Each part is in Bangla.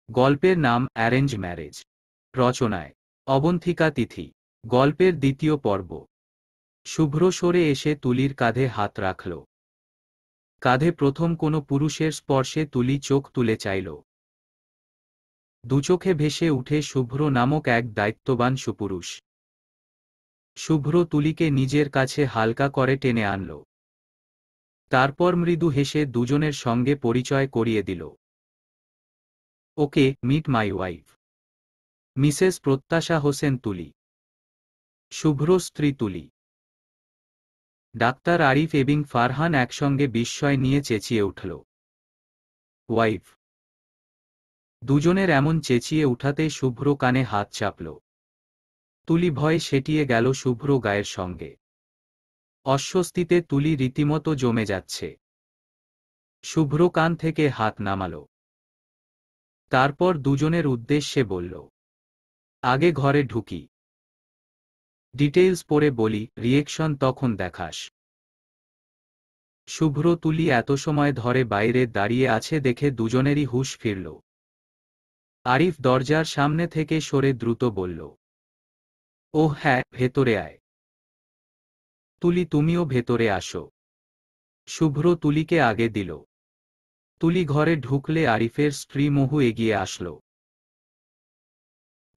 গল্পের নাম অ্যারেঞ্জ ম্যারেজ। রচনায় অবন্তিকা তিথি। গল্পের দ্বিতীয় পর্ব। শুভ্র সরে এসে তুলির কাঁধে হাত রাখল। কাঁধে প্রথম কোনো পুরুষের স্পর্শে তুলি চোখ তুলে চাইল। দুচোখে ভেসে উঠে শুভ্র নামক এক দায়িত্ববান সুপুরুষ। শুভ্র তুলিকে নিজের কাছে হালকা করে টেনে আনল। তারপর মৃদু হেসে দুজনের সঙ্গে পরিচয় করিয়ে দিল। ওকে, মিট মাই ওয়াইফ, মিসেস প্রত্যাশা হোসেন তুলি। শুভ্র স্ত্রী তুলি। ডাক্তার আরিফ এবং ফারহান একসঙ্গে বিস্ময় নিয়ে চেঁচিয়ে উঠল, ওয়াইফ! দুজনের এমন চেঁচিয়ে উঠাতে শুভ্র কানে হাত চাপল। তুলি ভয়ে সেটিয়ে গেল শুভ্র গায়ের সঙ্গে। অস্বস্তিতে তুলি রীতিমতো জমে যাচ্ছে। শুভ্র কান থেকে হাত নামাল। তারপর দুজনের উদ্দেশ্যে বলল, আগে ঘরে ঢুকি, ডিটেইলস পরে বলি, রিয়েকশন তখন দেখাস। শুভ্র তুলি এত সময় ধরে বাইরে দাঁড়িয়ে আছে দেখে দুজনেরই হুঁশ ফিরল। আরিফ দরজার সামনে থেকে সরে দ্রুত বলল, ওহ হ্যাঁ, ভেতরে আয়। তুলি, তুমিও ভেতরে আসো। শুভ্র তুলিকে আগে দিল। তুলি ঘরে ঢুকলে আরিফের স্ত্রী মহু এগিয়ে আসল।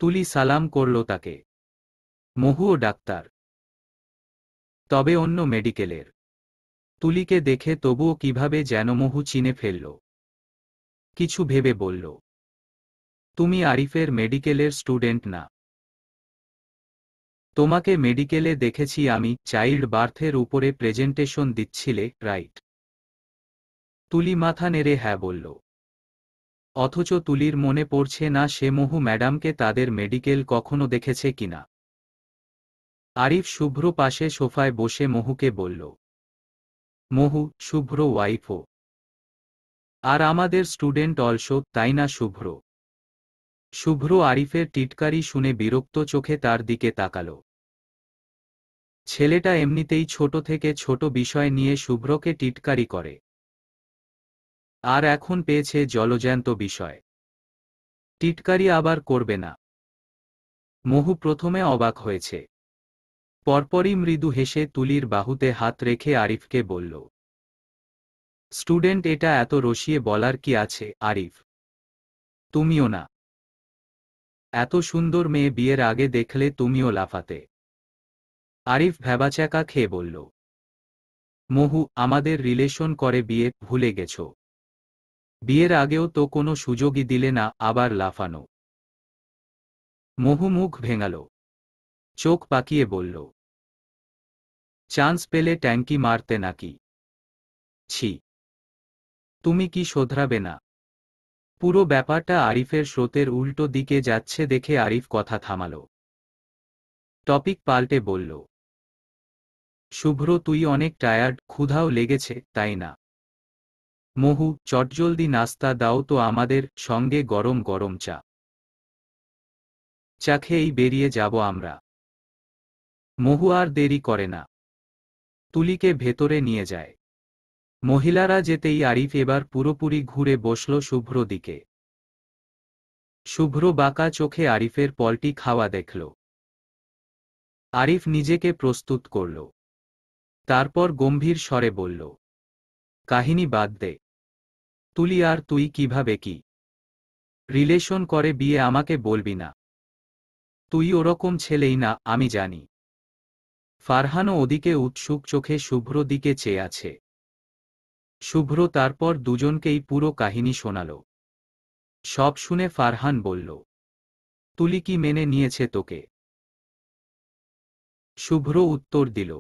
তুলি সালাম করল তাকে। মহুও ডাক্তার, তবে অন্য মেডিকেলের। তুলিকে দেখে তবুও কিভাবে যেন মহু চিনে ফেলল। কিছু ভেবে বলল, তুমি আরিফের মেডিকেলের স্টুডেন্ট না? তোমাকে মেডিকেলে দেখেছি আমি, চাইল্ড বার্থের উপরে প্রেজেন্টেশন দিচ্ছিলে, রাইট? তুলি মাথা নেড়ে হ্যাঁ বলল। অথচ তুলির মনে পড়ছে না সে মহু ম্যাডামকে তাদের মেডিকেল কখনো দেখেছে কিনা। আরিফ শুভ্র পাশে সোফায় বসে মহুকে বলল, মহু, শুভ্র ওয়াইফও। আর আমাদের স্টুডেন্ট অলসো, তাই না শুভ্র? শুভ্র আরিফের টিটকারি শুনে বিরক্ত চোখে তার দিকে তাকাল। ছেলেটা এমনিতেই ছোট থেকে ছোট বিষয় নিয়ে শুভ্রকে টিটকারি করে, আর এখন পেয়েছে জলজ্যান্ত বিষয়, টিটকারি আবার করবে না? মহু প্রথমে অবাক হয়েছে, পরপরই মৃদু হেসে তুলির বাহুতে হাত রেখে আরিফকে বলল, স্টুডেন্ট এটা এত রসিয়ে বলার কি আছে আরিফ? তুমিও না? এত সুন্দর মেয়ে বিয়ের আগে দেখলে তুমিও লাফাতে। আরিফ ভ্যাবাচ্যাকা খেয়ে বলল, মহু, আমাদের রিলেশন করে বিয়ে ভুলে গেছ? বিয়ের আগেও তো কোনো সুযোগই দিলে না, আবার লাফানো? মহু মুখ ভেঙাল, চোখ পাকিয়ে বলল, চান্স পেলে ট্যাঙ্কি মারতে নাকি? ছি! তুমি কি শোধরাবে না? পুরো ব্যাপারটা আরিফের স্রোতের উল্টো দিকে যাচ্ছে দেখে আরিফ কথা থামাল। টপিক পাল্টে বলল, শুভ্র, তুই অনেক টায়ার্ড, ক্ষুধাও লেগেছে, তাই না? মহু, চটজলদি নাস্তা দাও তো আমাদের, সঙ্গে গরম গরম চা। চা খেয়েই বেরিয়ে যাব আমরা। মহু আর দেরি করে না, তুলিকে ভেতরে নিয়ে যায়। মহিলারা যেতেই আরিফ এবার পুরোপুরি ঘুরে বসল শুভ্র দিকে। শুভ্র বাঁকা চোখে আরিফের পলটি খাওয়া দেখল। আরিফ নিজেকে প্রস্তুত করল। তারপর গম্ভীর স্বরে বলল, কাহিনী বাদ দে। তুলি আর তুই কিভাবে কি রিলেশন করে বিয়ে আমাকে বলবি না? তুই ওরকম ছেলেই না, আমি জানি। ফারহানও ওদিকে উৎসুক চোখে শুভ্র দিকে চেয়ে আছে। শুভ্র তারপর দুজনকেই পুরো কাহিনী শোনাল। সব শুনে ফারহান বলল, তুলি কি মেনে নিয়েছে তোকে? শুভ্র উত্তর দিল,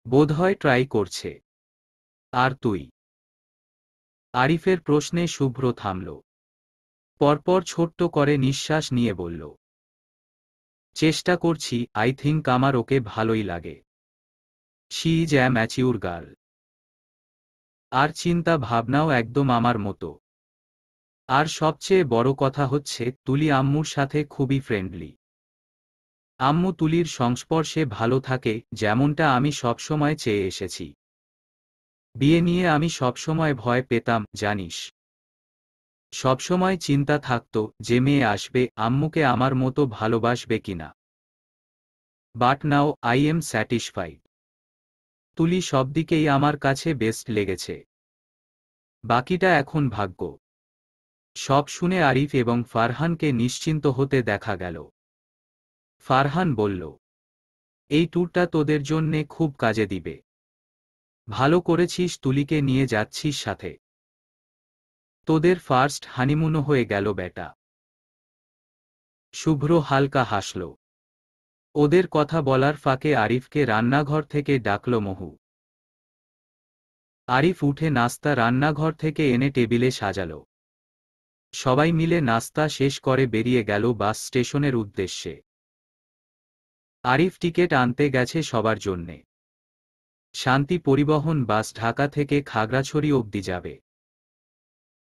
বোধহয় ট্রাই করছে। আর তুই? আরিফের প্রশ্নে শুভ্র থামল। পরপর ছোট্ট করে নিঃশ্বাস নিয়ে বলল, চেষ্টা করছি, আই থিঙ্ক আমার ওকে ভালোই লাগে। She is a mature girl. আর চিন্তা ভাবনাও একদম আমার মতো। আর সবচেয়ে বড় কথা হচ্ছে, তুলি আম্মুর সাথে খুবই ফ্রেন্ডলি। আম্মু তুলির সংস্পর্শে ভালো থাকে, যেমনটা আমি সবসময় চেয়ে এসেছি। বিয়ে নিয়ে আমি সবসময় ভয় পেতাম, জানিস। সবসময় চিন্তা থাকত যে মেয়ে আসবে আম্মুকে আমার মতো ভালোবাসবে কিনা। But now I am satisfied. তুলি সব দিকেই আমার কাছে বেস্ট লেগেছে। বাকিটা এখন ভাগ্য। সব শুনে আরিফ এবং ফারহানকে নিশ্চিন্ত হতে দেখা গেল। ফারহান বলল, এই ট্যুরটা তোদের জন্যে খুব কাজে দিবে। ভালো করেছিস তুলিকে নিয়ে যাচ্ছিস সাথে। তোদের ফার্স্ট হানিমুনও হয়ে গেল বেটা। শুভ্র হালকা হাসল। ওদের কথা বলার ফাঁকে আরিফকে রান্নাঘর থেকে ডাকল মহু। আরিফ উঠে নাস্তা রান্নাঘর থেকে এনে টেবিলে সাজাল। সবাই মিলে নাস্তা শেষ করে বেরিয়ে গেল বাস স্টেশনের উদ্দেশ্যে। আরিফ টিকিট আনতে গেছে সবার জন্যে। শান্তি পরিবহন বাস ঢাকা থেকে খাগড়াছড়ি অবধি যাবে।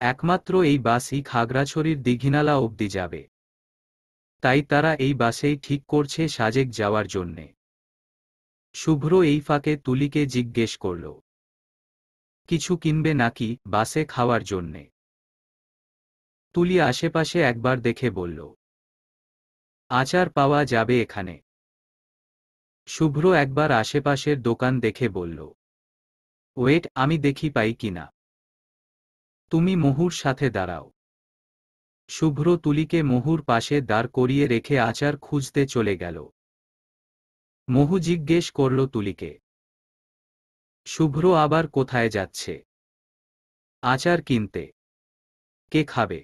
একমাত্র এই বাসই খাগড়াছড়ির দীঘিনালা অবধি যাবে। তাই তারা এই বাসেই ঠিক করছে সাজেক যাওয়ার জন্যে। শুভ্র এই ফাঁকে তুলিকে জিজ্ঞেস করল, কিছু কিনবে নাকি বাসে খাওয়ার জন্যে? তুলি আশেপাশে একবার দেখে বলল, আচার পাওয়া যাবে এখানে। শুভ্র একবার আশেপাশের দোকান দেখে বলল, ওয়েট আমি দেখি পাই কিনা। তুমি মহুর সাথে দাঁড়াও। শুভ্র তুলিকে মহুর পাশে দাঁড় করিয়ে রেখে আচার খুঁজতে চলে গেল। মহু জিজ্ঞেস করল তুলিকে, শুভ্র আবার কোথায় যাচ্ছে? আচার কিনতে। কে খাবে?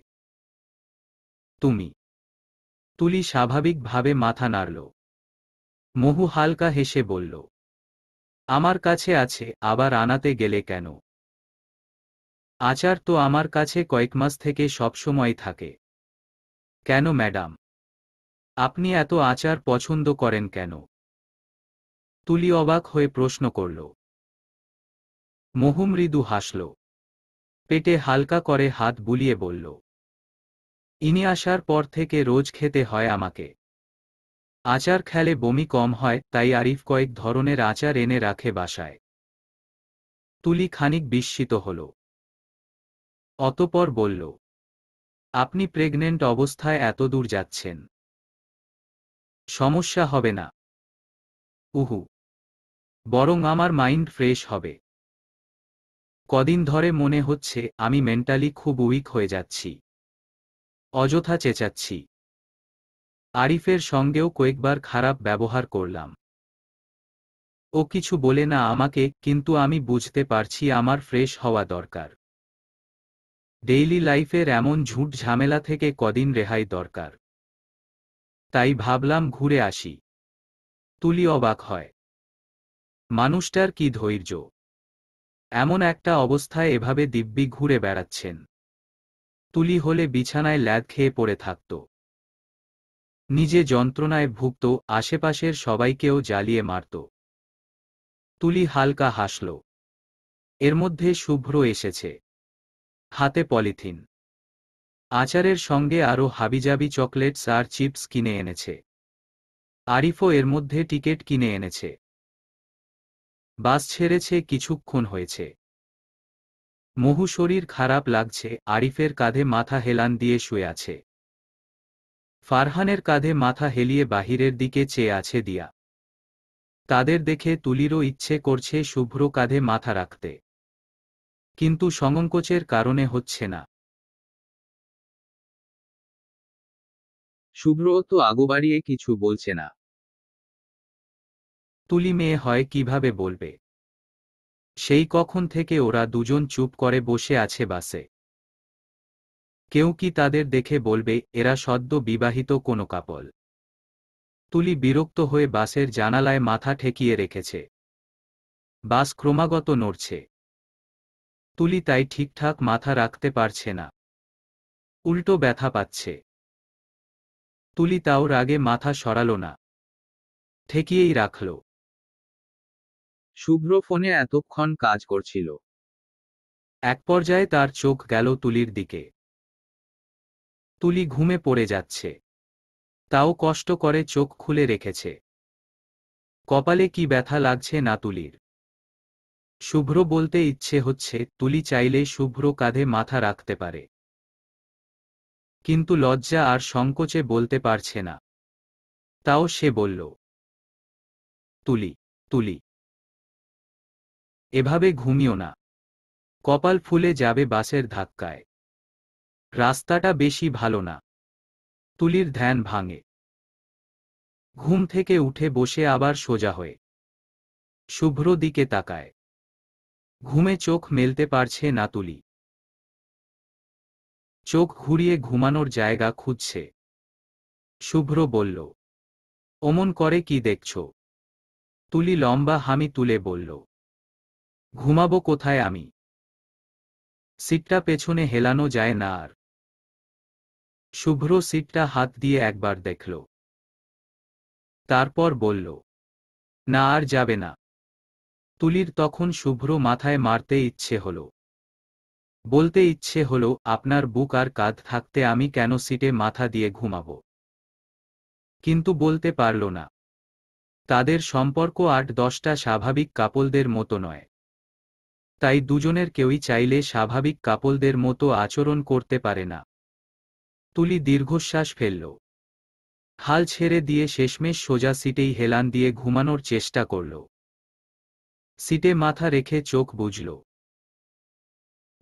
তুমি। তুলি স্বাভাবিকভাবে মাথা নাড়ল। মহু হালকা হেসে বলল, আমার কাছে আছে, আবার আনাতে গেলে কেন? আচার তো আমার কাছে কয়েক মাস থেকে সবসময় থাকে। কেন ম্যাডাম? আপনি এত আচার পছন্দ করেন কেন? তুলি অবাক হয়ে প্রশ্ন করল। মহু মৃদু হাসল। পেটে হালকা করে হাত বুলিয়ে বলল, ইনি আসার পর থেকে রোজ খেতে হয় আমাকে। আচার খেলে বমি কম হয়, তাই আরিফ কয়েক ধরনের আচার এনে রাখে বাসায়। তুলি খানিক বিস্মিত হল। অতঃপর বলল, আপনি প্রেগনেন্ট অবস্থায় এত দূর যাচ্ছেন? সমস্যা হবে না। উহু। বরং আমার মাইন্ড ফ্রেশ হবে। কদিন ধরে মনে হচ্ছে আমি মেন্টালি খুব উইক হয়ে যাচ্ছি। অযথা চেঁচাচ্ছি। আরিফের সঙ্গেও কয়েকবার খারাপ ব্যবহার করলাম। ও কিছু বলে না আমাকে, কিন্তু আমি বুঝতে পারছি আমার ফ্রেশ হওয়া দরকার। ডেইলি লাইফের এমন ঝুট ঝামেলা থেকে কদিন রেহাই দরকার। তাই ভাবলাম ঘুরে আসি। তুলি অবাক হয়। মানুষটার কি ধৈর্য! এমন একটা অবস্থায় এভাবে দিব্যি ঘুরে বেড়াচ্ছেন। তুলি হলে বিছানায় ল্যাদ খেয়ে পড়ে থাকত। নিজে যন্ত্রণায় ভুগত, আশেপাশের সবাইকেও জ্বালিয়ে মারত। তুলি হালকা হাসল। এর মধ্যে শুভ্র এসেছে। হাতে পলিথিন। আচারের সঙ্গে আরও হাবিজাবি চকলেটস আর চিপস কিনে এনেছে। আরিফও এর মধ্যে টিকেট কিনে এনেছে। বাস ছেড়েছে কিছুক্ষণ হয়েছে। মহু শরীর খারাপ লাগছে, আরিফের কাঁধে মাথা হেলান দিয়ে শুয়ে আছে। ফারহানের কাঁধে মাথা হেলিয়ে বাহিরের দিকে চেয়ে আছে দিয়া। তাদের দেখে তুলিরও ইচ্ছে করছে শুভ্র কাঁধে মাথা রাখতে। কিন্তু সংকোচের কারণে হচ্ছে না। শুভ্র তো আগু বাড়িয়ে কিছু বলছে না। তুলি মেয়ে হয় কিভাবে বলবে? সেই কখন থেকে ওরা দুজন চুপ করে বসে আছে বাসে। কেউ কি তাদের দেখে বলবে এরা সদ্য বিবাহিত কোনো কাপল? তুলি বিরক্ত হয়ে বাসের জানালায় মাথা ঠেকিয়ে রেখেছে। বাস ক্রমাগত নড়ছে। তুলি তাই ঠিকঠাক মাথা রাখতে পারছে না। উল্টো ব্যথা পাচ্ছে। তুলি তাও রাগে মাথা সরাল না। ঠেকিয়েই রাখল। শুভ্র ফোনে এতক্ষণ কাজ করছিল। এক পর্যায়ে তার চোখ গেল তুলির দিকে। তুলি ঘুমে পড়ে যাচ্ছে। তাও কষ্ট করে চোখ খুলে রেখেছে। কপালে কি ব্যথা লাগছে না তুলির। শুভ্র বলতে ইচ্ছে হচ্ছে তুলি চাইলে শুভ্র কাঁধে মাথা রাখতে পারে। কিন্তু লজ্জা আর সংকোচে বলতে পারছে না। তাও সে বলল, তুলি, তুলি, এভাবে ঘুমিও না। কপাল ফুলে যাবে বাসের ধাক্কায়। রাস্তাটা বেশি ভালো না। তুলির ধ্যান ভাঙে। ঘুম থেকে উঠে বসে আবার সোজা হয়ে শুভ্র দিকে তাকায়। ঘুমে চোখ মেলতে পারছে না তুলি। চোখ ঘুরিয়ে ঘুমানোর জায়গা খুঁজছে। শুভ্র বলল, অমন করে কি দেখছ? তুলি লম্বা হামি তুলে বলল, ঘুমাবো কোথায় আমি? সিটটা পেছনে হেলানো যায় না আর। শুভ্র সিটটা হাত দিয়ে একবার দেখল। তারপর বলল, না আর যাবে না। তুলির তখন শুভ্র মাথায় মারতে ইচ্ছে হল। বলতে ইচ্ছে হল, আপনার বুক আর কাঁধ থাকতে আমি কেন সিটে মাথা দিয়ে ঘুমাবো? কিন্তু বলতে পারল না। তাদের সম্পর্ক ৮-১০টা স্বাভাবিক কাপলদের মতো নয়। তাই দুজনের কেউই চাইলে স্বাভাবিক কাপলদের মতো আচরণ করতে পারে না। তুলি দীর্ঘশ্বাস ফেলল। হাল ছেড়ে দিয়ে শেষমেশ সোজা সিটেই হেলান দিয়ে ঘুমানোর চেষ্টা করল। সিটে মাথা রেখে চোখ বুজল।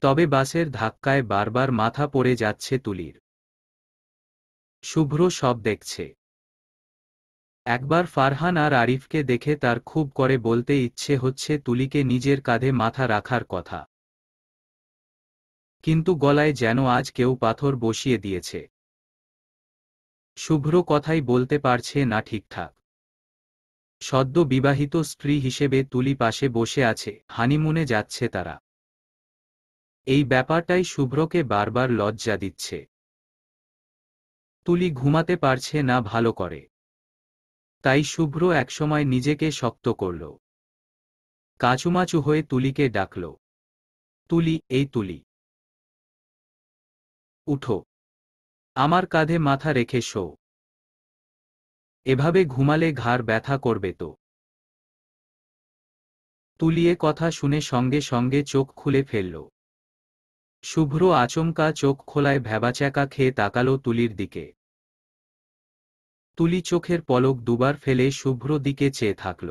তবে বাসের ধাক্কায় বারবার মাথা পড়ে যাচ্ছে তুলির। শুভ্র সব দেখছে। একবার ফারহান আর আরিফকে দেখে তার খুব করে বলতে ইচ্ছে হচ্ছে তুলিকে নিজের কাঁধে মাথা রাখার কথা। কিন্তু গলায় যেন আজ কেউ পাথর বসিয়ে দিয়েছে। শুভ্র কথাই বলতে পারছে না ঠিকঠাক। সদ্য বিবাহিত স্ত্রী হিসেবে তুলি পাশে বসে আছে, হানিমুনে যাচ্ছে তারা। এই ব্যাপারটাই শুভ্রকে বারবার লজ্জা দিচ্ছে। তুলি ঘুমাতে পারছে না ভালো করে। তাই শুভ্র একসময় নিজেকে শক্ত করল। কাঁচুমাচু হয়ে তুলিকে ডাকল, তুলি, এই তুলি, উঠো, আমার কাঁধে মাথা রেখে শো। এভাবে ঘুমালে ঘাড় ব্যথা করবে তো। তুলিয়ে কথা শুনে সঙ্গে সঙ্গে চোখ খুলে ফেলল। শুভ্র আচমকা চোখ খোলায় ভ্যাবাচ্যাকা খেয়ে তাকালো তুলির দিকে। তুলি চোখের পলক দুবার ফেলে শুভ্র দিকে চেয়ে থাকল।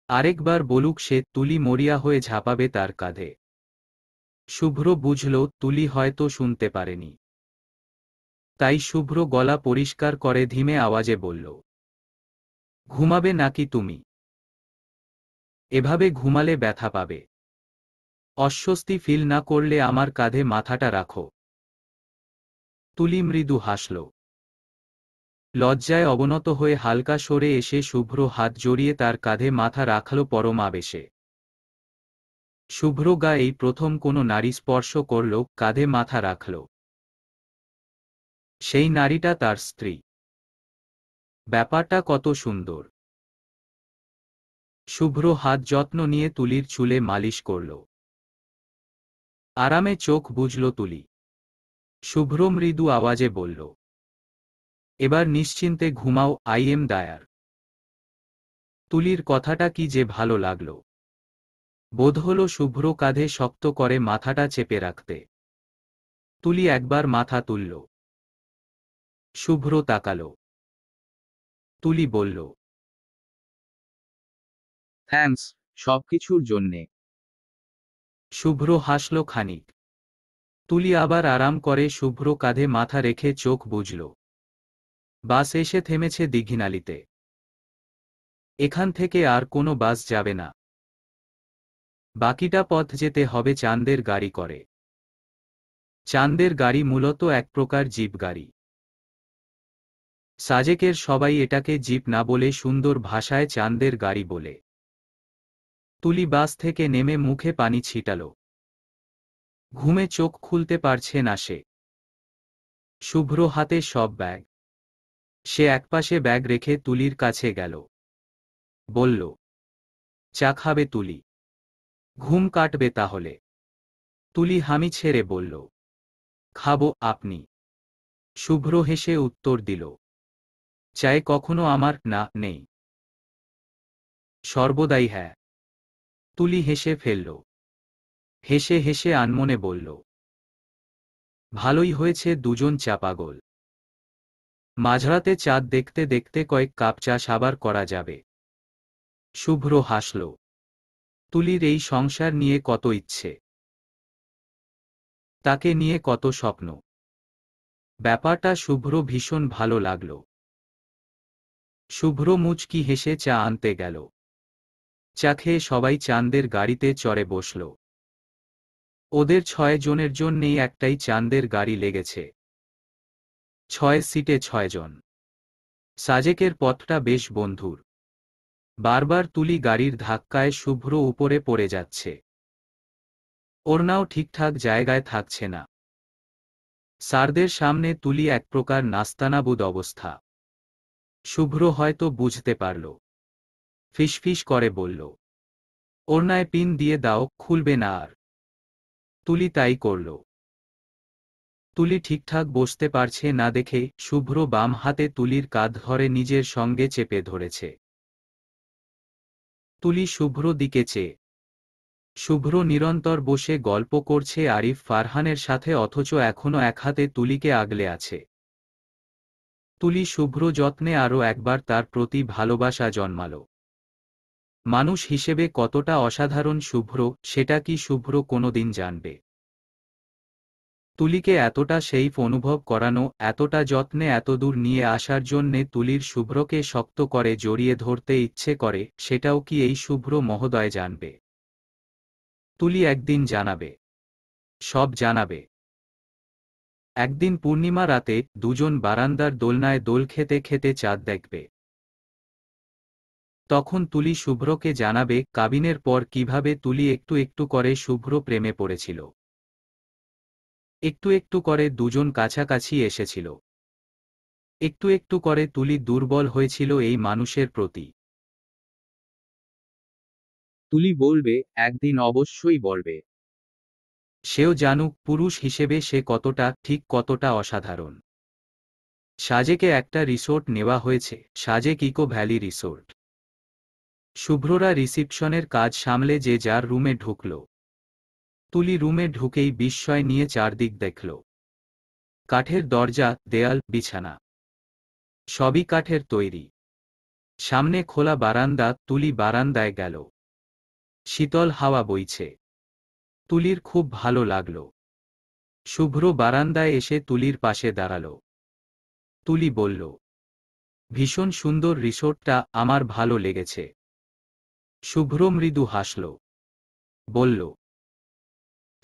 আরেকবার বলুক সে, তুলি মরিয়া হয়ে ঝাঁপাবে তার কাঁধে। শুভ্র বুঝল তুলি হয়তো শুনতে পারেনি। তাই শুভ্র গলা পরিষ্কার করে ধীমে আওয়াজে বলল, ঘুমাবে নাকি তুমি? এভাবে ঘুমালে ব্যথা পাবে। অস্বস্তি ফিল না করলে আমার কাঁধে মাথাটা রাখো। তুলি মৃদু হাসল। লজ্জায় অবনত হয়ে হালকা সরে এসে শুভ্র হাত জড়িয়ে তার কাঁধে মাথা রাখল পরম আবেশে। শুভ্র গা এই প্রথম কোনো নারী স্পর্শ করল, কাঁধে মাথা রাখল। সেই নারীটা তার স্ত্রী। ব্যাপারটা কত সুন্দর। শুভ্র হাত যত্ন নিয়ে তুলির চুলে মালিশ করল। আরামে চোখ বুজল তুলি। শুভ্র মৃদু আওয়াজে বলল, এবার নিশ্চিন্তে ঘুমাও, আই এম দায়ার। তুলির কথাটা কি যে ভালো লাগল। বোধ হল শুভ্র কাঁধে শক্ত করে মাথাটা চেপে রাখতে। তুলি একবার মাথা তুলল। শুভ্র তাকাল। তুলি বলল, থ্যাঙ্কস সবকিছুর জন্যে। শুভ্র হাসল খানিক। তুলি আবার আরাম করে শুভ্র কাঁধে মাথা রেখে চোখ বুজল। বাস এসে থেমেছে দীঘিনালিতে। এখান থেকে আর কোনো বাস যাবে না। বাকিটা পথ যেতে হবে চাঁদের গাড়ি করে। চাঁদের গাড়ি মূলত এক প্রকার জিপ গাড়ি। সাজেকের সবাই এটাকে জিপ না বলে সুন্দর ভাষায় চাঁদের গাড়ি বলে। তুলি বাস থেকে নেমে মুখে পানি ছিটাল। ঘুমে চোখ খুলতে পারছে না সে। শুভ্র হাতে সব ব্যাগ। সে একপাশে ব্যাগ রেখে তুলির কাছে গেল। বলল, চা খাবে তুলি? ঘুম কাটবে তাহলে। তুলি হামি ছেড়ে বলল, খাবো, আপনি? শুভ্র হেসে উত্তর দিল, চায়ে কখনো আমার না নেই। সর্বদাই হ্যাঁ। তুলি হেসে ফেলল। হেসে হেসে আনমনে বলল, ভালোই হয়েছে দুজন চা পাগল। মাঝরাতে চাঁদ দেখতে দেখতে কয়েক কাপ চা সাবার করা যাবে। শুভ্র হাসল। তুলির এই সংসার নিয়ে কত ইচ্ছে, তাকে নিয়ে কত স্বপ্ন। ব্যাপারটা শুভ্র ভীষণ ভালো লাগল। শুভ্র মুচকি হেসে চা আনতে গেল। চা খেয়ে সবাই চাঁদের গাড়িতে চড়ে বসল। ওদের 6 জনের জন্যেই একটাই চাঁদের গাড়ি লেগেছে। 6 সিটে 6 জন। সাজেকের পথটা বেশ বন্ধুর। বারবার তুলি গাড়ির ধাক্কায় শুভ্র উপরে পড়ে যাচ্ছে। ওড়নাও ঠিকঠাক জায়গায় থাকছে না। স্যারদের সামনে তুলি এক প্রকার নাস্তানাবুদ অবস্থা। শুভ্র হয়তো বুঝতে পারল। ফিসফিস করে বলল, ওড়নায় পিন দিয়ে দাও, খুলবে না আর। তুলি তাই করল। তুলি ঠিকঠাক বসতে পারছে না দেখে শুভ্র বাম হাতে তুলির কাঁধ ধরে নিজের সঙ্গে চেপে ধরেছে। তুলি শুভ্র দিকে চেয়ে। শুভ্র নিরন্তর বসে গল্প করছে আরিফ ফারহানের সাথে, অথচ এখনো এক হাতে তুলিকে আগলে আছে। তুলি শুভ্র যত্নে আরও একবার তার প্রতি ভালোবাসা জন্মাল। মানুষ হিসেবে কতটা অসাধারণ শুভ্র, সেটা কি শুভ্র কোনোদিন জানবে? তুলিকে এতটা সেইফ অনুভব করানো, এতটা যত্নে এতদূর নিয়ে আসার জন্যে তুলির শুভ্রকে শক্ত করে জড়িয়ে ধরতে ইচ্ছে করে, সেটাও কি এই শুভ্র মহোদয় জানবে? তুলি একদিন জানাবে, সব জানাবে। একদিন পূর্ণিমা রাতে দুজন বারান্দার দোলনায় দোল খেতে খেতে চাঁদ দেখবে। তখন তুলি শুভ্রকে জানাবে কাবিনের পর কিভাবে তুলি একটু একটু করে শুভ্র প্রেমে পড়েছিল। একটু একটু করে দুজন কাছাকাছি এসেছিল। একটু একটু করে তুলি দুর্বল হয়েছিল এই মানুষের প্রতি। তুলি বলবে, একদিন অবশ্যই বলবে। সেও জানুক পুরুষ হিসেবে সে কতটা, ঠিক কতটা অসাধারণ। সাজেকে একটা রিসোর্ট নেওয়া হয়েছে, সাজেক ইকো ভ্যালি রিসোর্ট। শুভ্ররা রিসিপশনের কাজ সামলে যে যার রুমে ঢুকল। তুলি রুমে ঢুকেই বিস্ময় নিয়ে চারদিক দেখল। কাঠের দরজা, দেয়াল, বিছানা সবই কাঠের তৈরি। সামনে খোলা বারান্দা, তুলি বারান্দায় গেল। শীতল হাওয়া বইছে। তুলির খুব ভালো লাগল। শুভ্র বারান্দায় এসে তুলির পাশে দাঁড়াল। তুলি বলল, ভীষণ সুন্দর রিসোর্টটা, আমার ভালো লেগেছে। শুভ্র মৃদু হাসল। বলল,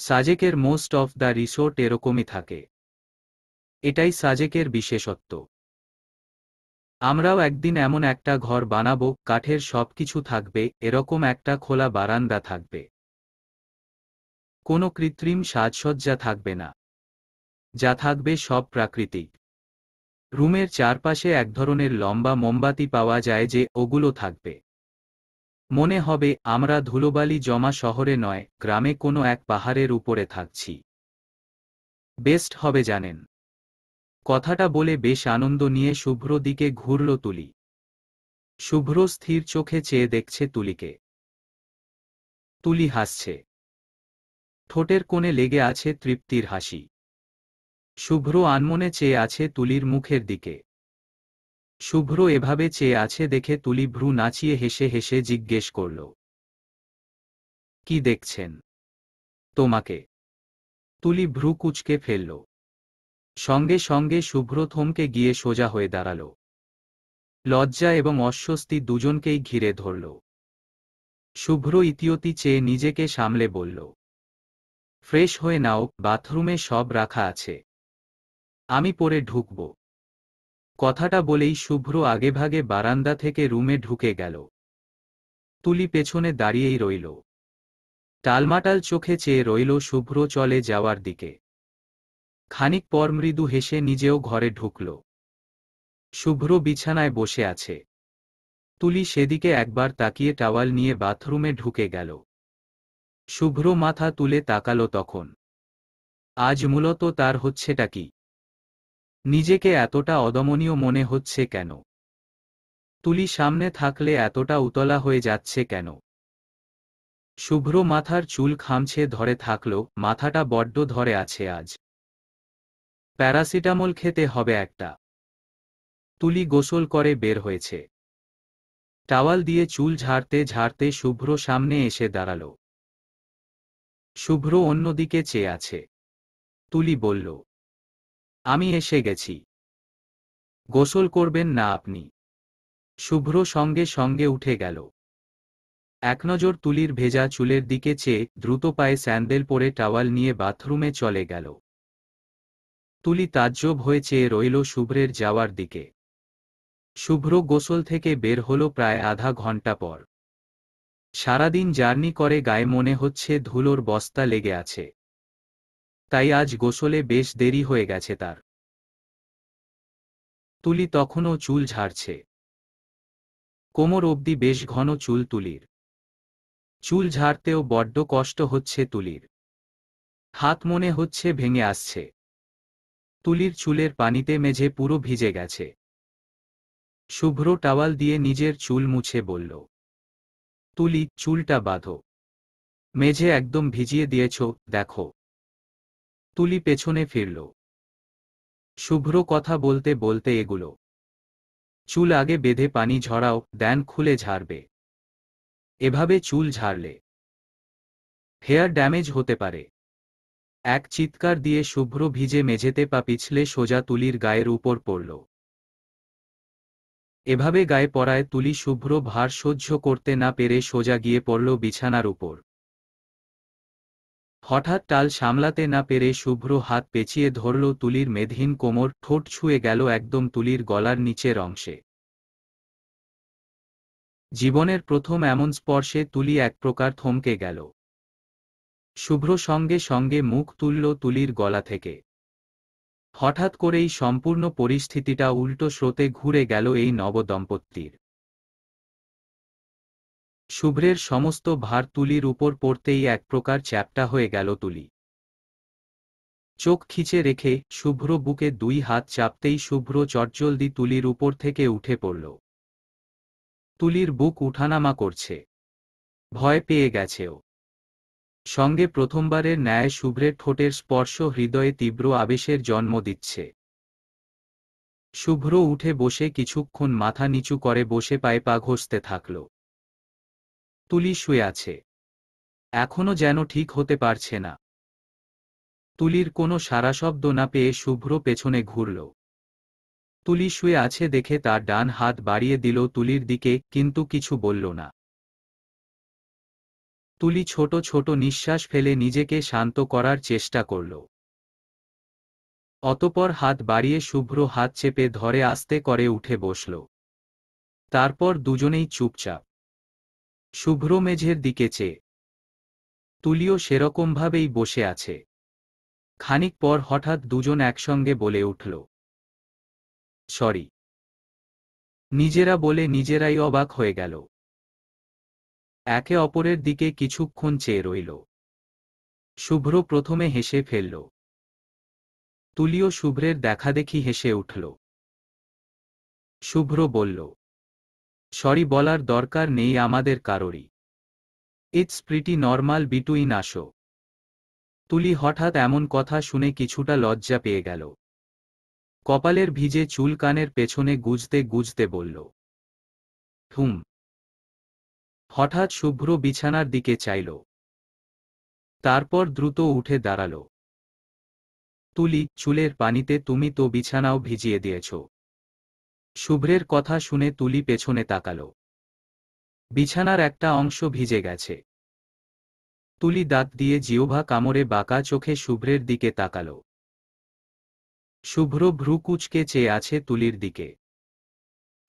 সাজেকের মোস্ট অফ দ্য রিসোর্ট এরকমই থাকে। এটাই সাজেকের বিশেষত্ব। আমরাও একদিন এমন একটা ঘর বানাবো, কাঠের সবকিছু থাকবে, এরকম একটা খোলা বারান্দা থাকবে। কোনো কৃত্রিম সাজসজ্জা থাকবে না। যা থাকবে সব প্রাকৃতিক। রুমের চারপাশে এক ধরনের লম্বা মোমবাতি পাওয়া যায় যে, ওগুলো থাকবে। মনে হবে আমরা ধুলোবালি জমা শহরে নয়, গ্রামে কোনো এক পাহাড়ের উপরে থাকছি। বেস্ট হবে জানেন। কথাটা বলে বেশ আনন্দ নিয়ে শুভ্র দিকে ঘুরল তুলি। শুভ্র স্থির চোখে চেয়ে দেখছে তুলিকে। তুলি হাসছে। ঠোঁটের কোণে লেগে আছে তৃপ্তির হাসি। শুভ্র আনমনে চেয়ে আছে তুলির মুখের দিকে। শুভ্র এভাবে চেয়ে আছে দেখে তুলি ভ্রু নাচিয়ে হেসে হেসে জিজ্ঞেস করল, কি দেখছেন? তোমাকে। তুলি ভ্রু কুঁচকে ফেলল। সঙ্গে সঙ্গে শুভ্র থমকে গিয়ে সোজা হয়ে দাঁড়াল। লজ্জা এবং অস্বস্তি দুজনকেই ঘিরে ধরল। শুভ্র ইতিয়তি চেয়ে নিজেকে সামলে বলল, ফ্রেশ হয়ে নাও, বাথরুমে সব রাখা আছে। আমি পরে ঢুকব। কথাটা বলেই শুভ্র আগেভাগে বারান্দা থেকে রুমে ঢুকে গেল। তুলি পেছনে দাঁড়িয়েই রইল। টালমাটাল চোখে চেয়ে রইল শুভ্র চলে যাওয়ার দিকে। খানিক পর মৃদু হেসে নিজেও ঘরে ঢুকল। শুভ্র বিছানায় বসে আছে। তুলি সেদিকে একবার তাকিয়ে টাওয়াল নিয়ে বাথরুমে ঢুকে গেল। শুভ্র মাথা তুলে তাকাল তখন। আজ মূলত তার হচ্ছেটা কি? নিজেকে এতটা অদমনীয় মনে হচ্ছে কেন? তুলি সামনে থাকলে এতটা উতলা হয়ে যাচ্ছে কেন? শুভ্র মাথার চুল খামছে ধরে থাকল, মাথাটা বড্ড ধরে আছে আজ। প্যারাসিটামল খেতে হবে একটা। তুলি গোসল করে বের হয়েছে। টাওয়াল দিয়ে চুল ঝাড়তে ঝাড়তে শুভ্র সামনে এসে দাঁড়াল। শুভ্র অন্যদিকে চেয়ে আছে। তুলি বলল, আমি এসে গেছি। গোসল করবেন না আপনি? শুভ্র সঙ্গে সঙ্গে উঠে গেল। একনজর তুলির ভেজা চুলের দিকে চেয়ে দ্রুত পায়ে স্যান্ডেল পরে টাওয়াল নিয়ে বাথরুমে চলে গেল। তুলি তাজ্জব হয়ে চেয়ে রইল শুভ্রের যাওয়ার দিকে। শুভ্র গোসল থেকে বের হলো প্রায় আধা ঘন্টা পর। সারাদিন জার্নি করে গায়ে মনে হচ্ছে ধুলোর বস্তা লেগে আছে। তাই আজ গোসলে বেশ দেরি হয়ে গেছে তার। তুলি তখনও চুল ঝাড়ছে। কোমর অবধি বেশ ঘন চুল তুলির। চুল ঝাড়তেও বড্ড কষ্ট হচ্ছে তুলির। হাত মনে হচ্ছে ভেঙে আসছে। তুলির চুলের পানিতে মেঝে পুরো ভিজে গেছে। শুভ্র টাওয়াল দিয়ে নিজের চুল মুছে বলল, তুলি, চুলটা বাঁধো। মেঝে একদম ভিজিয়ে দিয়েছ, দেখো। তুলি পেছনে ফিরল। শুভ্র কথা বলতে বলতে এগুলো। চুল আগে বেঁধে পানি ঝরাও, দেন খুলে ঝাড়বে। এভাবে চুল ঝাড়লে হেয়ার ড্যামেজ হতে পারে। এক চিৎকার দিয়ে শুভ্র ভিজে মেঝেতে পা পিছলে সোজা তুলির গায়ের উপর পড়ল। এভাবে গায়ে পড়ায় তুলি শুভ্র ভার সহ্য করতে না পেরে সোজা গিয়ে পড়ল বিছানার উপর। হঠাৎ টাল সামলাতে না পেরে শুভ্র হাত পেঁচিয়ে ধরল তুলির মেদহীন কোমর, ঠোঁট ছুঁয়ে গেল একদম তুলির গলার নিচের অংশে। জীবনের প্রথম এমন স্পর্শে তুলি এক প্রকার থমকে গেল। শুভ্র সঙ্গে সঙ্গে মুখ তুলল তুলির গলা থেকে। হঠাৎ করেই সম্পূর্ণ পরিস্থিতিটা উল্টো স্রোতে ঘুরে গেল এই নবদম্পতির। শুভ্রের সমস্ত ভার তুলির উপর পড়তেই এক প্রকার চ্যাপ্টা হয়ে গেল তুলি। চোখ খিচে রেখে শুভ্র বুকে দুই হাত চাপতেই শুভ্র চটজলদি তুলির উপর থেকে উঠে পড়ল। তুলির বুক উঠানামা করছে। ভয় পেয়ে গেছে ও। সঙ্গে প্রথমবারের ন্যায় শুভ্রের ঠোঁটের স্পর্শ হৃদয়ে তীব্র আবেশের জন্ম দিচ্ছে। শুভ্র উঠে বসে কিছুক্ষণ মাথা নিচু করে বসে পায়ে পা ঘষতে থাকল। তুলি শুয়ে আছে। এখনো যেন ঠিক হতে পারছে না। তুলির কোনো সাড়াশব্দ না পেয়ে শুভ্র পেছনে ঘুরল। তুলি শুয়ে আছে দেখে তার ডান হাত বাড়িয়ে দিল তুলির দিকে, কিন্তু কিছু বলল না। তুলি ছোট ছোট নিঃশ্বাস ফেলে নিজেকে শান্ত করার চেষ্টা করল। অতপর হাত বাড়িয়ে শুভ্র হাত চেপে ধরে আস্তে করে উঠে বসল। তারপর দুজনেই চুপচাপ। শুভ্র মেঝের দিকে চেয়ে। তুলিও সেরকমভাবেই বসে আছে। খানিক পর হঠাৎ দুজন একসঙ্গে বলে উঠল, সরি। নিজেরা বলে নিজেরাই অবাক হয়ে গেল। একে অপরের দিকে কিছুক্ষণ চেয়ে রইল। শুভ্র প্রথমে হেসে ফেলল। তুলিও শুভ্রের দেখাদেখি হেসে উঠল। শুভ্র বলল, সরি বলার দরকার নেই আমাদের কারোরই। ইটস প্রিটি নর্মাল বিটুইন আসো। তুলি হঠাৎ এমন কথা শুনে কিছুটা লজ্জা পেয়ে গেল। কপালের ভিজে চুল কানের পেছনে গুজতে গুজতে বলল, হুম। হঠাৎ শুভ্র বিছানার দিকে চাইল। তারপর দ্রুত উঠে দাঁড়াল। তুলি, চুলের পানিতে তুমি তো বিছানাও ভিজিয়ে দিয়েছ। শুভ্রের কথা শুনে তুলি পেছনে তাকাল। বিছানার একটা অংশ ভিজে গেছে। তুলি দাঁত দিয়ে জিহ্বা কামড়ে বাঁকা চোখে শুভ্রের দিকে তাকাল। শুভ্র ভ্রু কুঁচকে চেয়ে আছে তুলির দিকে।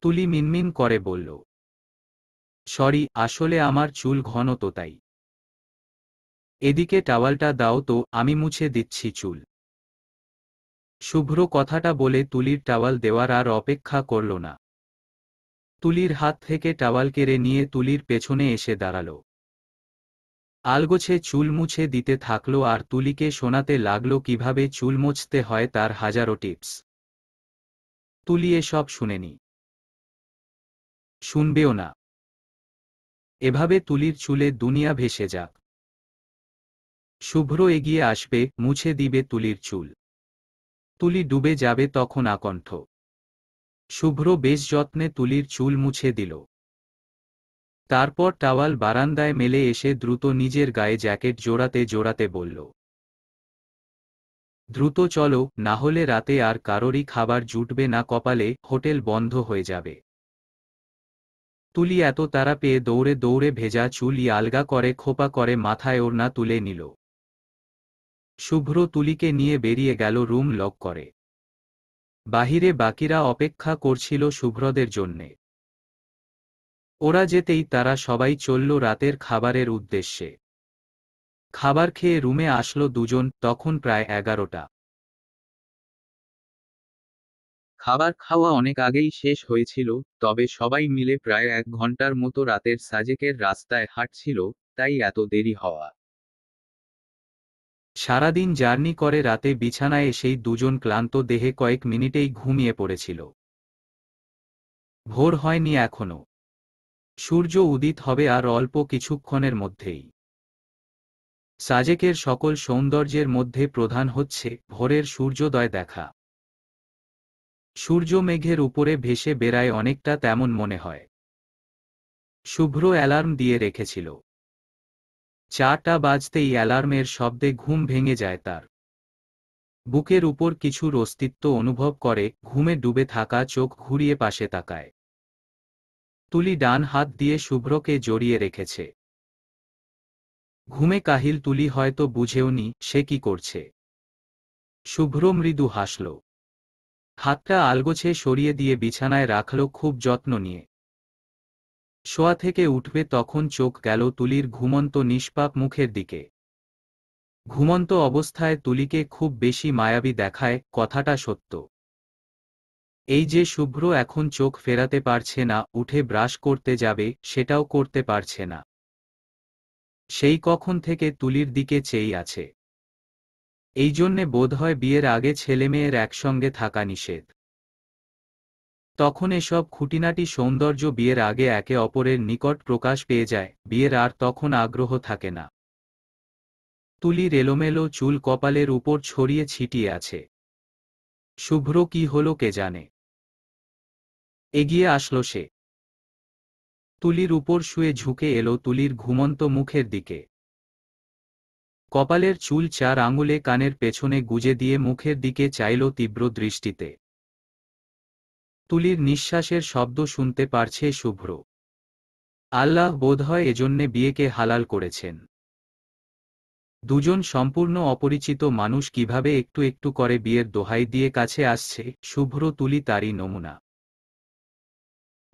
তুলি মিনমিন করে বলল, সরি, আসলে আমার চুল ঘন তো তাই। এদিকে টাওয়ালটা দাও তো, আমি মুছে দিচ্ছি চুল। শুভ্র কথাটা বলে তুলির টাওয়াল দেওয়ার আর অপেক্ষা করল না। তুলির হাত থেকে টাওয়াল কেড়ে নিয়ে তুলির পেছনে এসে দাঁড়াল। আলগোছে চুল মুছে দিতে থাকল আর তুলিকে শোনাতে লাগল কিভাবে চুল মুছতে হয় তার হাজারো টিপস। তুলি এসব শুনেনি, শুনবেও না। এভাবে তুলির চুলে দুনিয়া ভেসে যাক। শুভ্র এগিয়ে আসবে, মুছে দিবে তুলির চুল। তুলি ডুবে যাবে তখন আকণ্ঠ। শুভ্র বেশ যত্নে তুলির চুল মুছে দিল। তারপর টাওয়াল বারান্দায় মেলে এসে দ্রুত নিজের গায়ে জ্যাকেট জোড়াতে জোড়াতে বলল, দ্রুত চলো, না হলে রাতে আর কারোরই খাবার জুটবে না কপালে, হোটেল বন্ধ হয়ে যাবে। তুলি এত তাড়া পেয়ে দৌড়ে দৌড়ে ভেজা চুলই আলগা করে খোপা করে মাথায় ওড়না তুলে নিল। শুভ্র তুলিকে নিয়ে বেরিয়ে গেল রুম লক করে। বাহিরে বাকিরা অপেক্ষা করছিল শুভ্রদের জন্যে। ওরা যেতেই তারা সবাই চলল রাতের খাবারের উদ্দেশ্যে। খাবার খেয়ে রুমে আসলো দুজন, তখন প্রায় 11টা। খাবার খাওয়া অনেক আগেই শেষ হয়েছিল, তবে সবাই মিলে প্রায় 1 ঘন্টার মতো রাতের সাজেকের রাস্তায় হাঁটছিল, তাই এত দেরি হওয়া। সারাদিন জার্নি করে রাতে বিছানায় এসেই দুজন ক্লান্ত দেহে কয়েক মিনিটেই ঘুমিয়ে পড়েছিল। ভোর হয়নি এখনো। সূর্য উদিত হবে আর অল্প কিছুক্ষণের মধ্যেই। সাজেকের সকল সৌন্দর্যের মধ্যে প্রধান হচ্ছে ভোরের সূর্যোদয় দেখা। সূর্য মেঘের উপরে ভেসে বেড়ায় অনেকটা তেমন মনে হয়। শুভ্র অ্যালার্ম দিয়ে রেখেছিল। 4টা বাজতেই অ্যালার্মের শব্দে ঘুম ভেঙে যায় তার। বুকের উপর কিছুর অস্তিত্ব অনুভব করে, ঘুমে ডুবে থাকা চোখ ঘুরিয়ে পাশে তাকায়। তুলি ডান হাত দিয়ে শুভ্রকে জড়িয়ে রেখেছে। ঘুমে কাহিল তুলি হয়তো বুঝেওনি সে কি করছে। শুভ্র মৃদু হাসল। হাতটা আলগোছে সরিয়ে দিয়ে বিছানায় রাখল খুব যত্ন নিয়ে। শোয়া থেকে উঠবে তখন চোখ গেল তুলির ঘুমন্ত নিষ্পাপ মুখের দিকে। ঘুমন্ত অবস্থায় তুলিকে খুব বেশি মায়াবী দেখায়, কথাটা সত্য। এই যে শুভ্র এখন চোখ ফেরাতে পারছে না, উঠে ব্রাশ করতে যাবে সেটাও করতে পারছে না। সেই কখন থেকে তুলির দিকে চেয়ে আছে। এই জন্যে বোধহয় বিয়ের আগে ছেলেমেয়ের একসঙ্গে থাকা নিষেধ। তখন এসব খুঁটিনাটি সৌন্দর্য বিয়ের আগে একে অপরের নিকট প্রকাশ পেয়ে যায়, বিয়ের আর তখন আগ্রহ থাকে না। তুলির এলোমেলো চুল কপালের উপর ছড়িয়ে ছিটিয়ে আছে। শুভ্র কি হলো কে জানে। এগিয়ে আসলো সে। তুলির উপর শুয়ে ঝুঁকে এলো তুলির ঘুমন্ত মুখের দিকে। কপালের চুল 4 আঙুলে কানের পেছনে গুজে দিয়ে মুখের দিকে চাইল তীব্র দৃষ্টিতে। তুলির নিঃশ্বাসের শব্দ শুনতে পারছে শুভ্র। আল্লাহ বোধহয় এজন্যে বিয়েকে হালাল করেছেন। দুজন সম্পূর্ণ অপরিচিত মানুষ কিভাবে একটু একটু করে বিয়ের দোহাই দিয়ে কাছে আসছে, শুভ্র তুলি তারই নমুনা।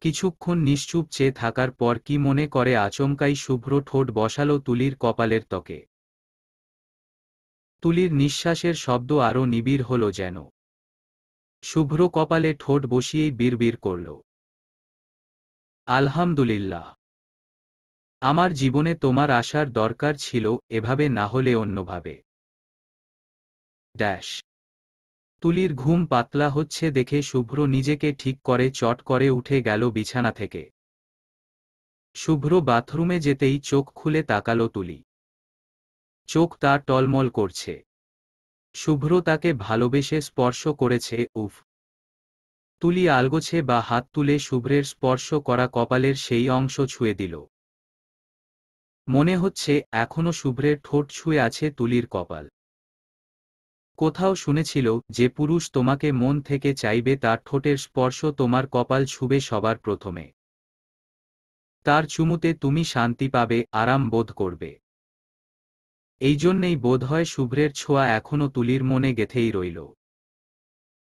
কিছুক্ষণ নিশ্চুপ চেয়ে থাকার পর কি মনে করে আচমকাই শুভ্র ঠোঁট বসালো তুলির কপালের ত্বকে। তুলির নিঃশ্বাসের শব্দ আরও নিবিড় হল যেন। শুভ্র কপালে ঠোঁট বসিয়েই বিড়বিড় করল, আলহামদুলিল্লাহ। আমার জীবনে তোমার আসার দরকার ছিল, এভাবে না হলে অন্যভাবে। ড্যাশ। তুলির ঘুম পাতলা হচ্ছে দেখে শুভ্র নিজেকে ঠিক করে চট করে উঠে গেল বিছানা থেকে। শুভ্র বাথরুমে যেতেই চোখ খুলে তাকালো তুলি। চোখ তার টলমল করছে। শুভ্র তাকে ভালোবেসে স্পর্শ করেছে, উফ। তুলি আলগোছে বা হাত তুলে শুভ্রের স্পর্শ করা কপালের সেই অংশ ছুঁয়ে দিল। মনে হচ্ছে এখনো শুভ্রের ঠোঁট ছুঁয়ে আছে তুলির কপাল। কোথাও শুনেছিল যে পুরুষ তোমাকে মন থেকে চাইবে তার ঠোঁটের স্পর্শ তোমার কপাল ছুবে সবার প্রথমে। তার চুমুতে তুমি শান্তি পাবে, আরাম বোধ করবে। এই জন্যেই বোধহয় শুভ্রের ছোঁয়া এখনো তুলির মনে গেঁথেই রইল।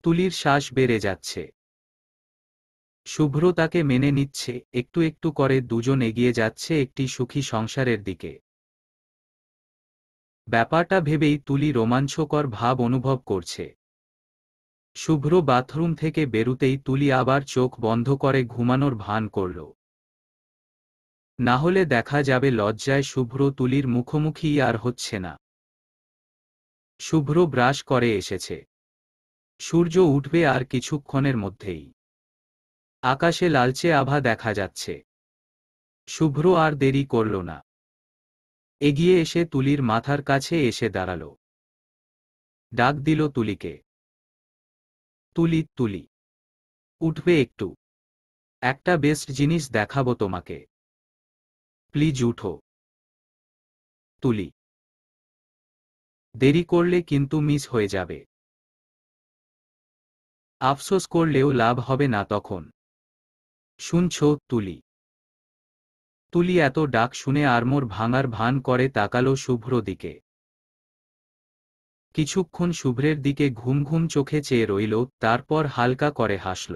তুলির শ্বাস বেড়ে যাচ্ছে। শুভ্র তাকে মেনে নিচ্ছে, একটু একটু করে দুজন এগিয়ে যাচ্ছে একটি সুখী সংসারের দিকে। ব্যাপারটা ভেবেই তুলি রোমাঞ্চকর ভাব অনুভব করছে। শুভ্র বাথরুম থেকে বেরুতেই তুলি আবার চোখ বন্ধ করে ঘুমানোর ভান করল। না হলে দেখা যাবে লজ্জায় শুভ্র তুলির মুখোমুখি আর হচ্ছে না। শুভ্র ব্রাশ করে এসেছে। সূর্য উঠবে আর কিছুক্ষণের মধ্যেই। আকাশে লালচে আভা দেখা যাচ্ছে। শুভ্র আর দেরি করল না। এগিয়ে এসে তুলির মাথার কাছে এসে দাঁড়াল। ডাক দিল তুলিকে। তুলি তুলি উঠবে একটু, একটা বেস্ট জিনিস দেখাবো তোমাকে, প্লিজ উঠো। তুলি দেরি করলে কিন্তু মিস হয়ে যাবে, আফসোস করলেও লাভ হবে না তখন। শুনছো তুলি? তুলি এত ডাক শুনে আড়মোড় ভাঙার ভান করে তাকালো শুভ্র দিকে। কিছুক্ষণ শুভ্রের দিকে ঘুম ঘুম চোখে চেয়ে রইল, তারপর হালকা করে হাসল।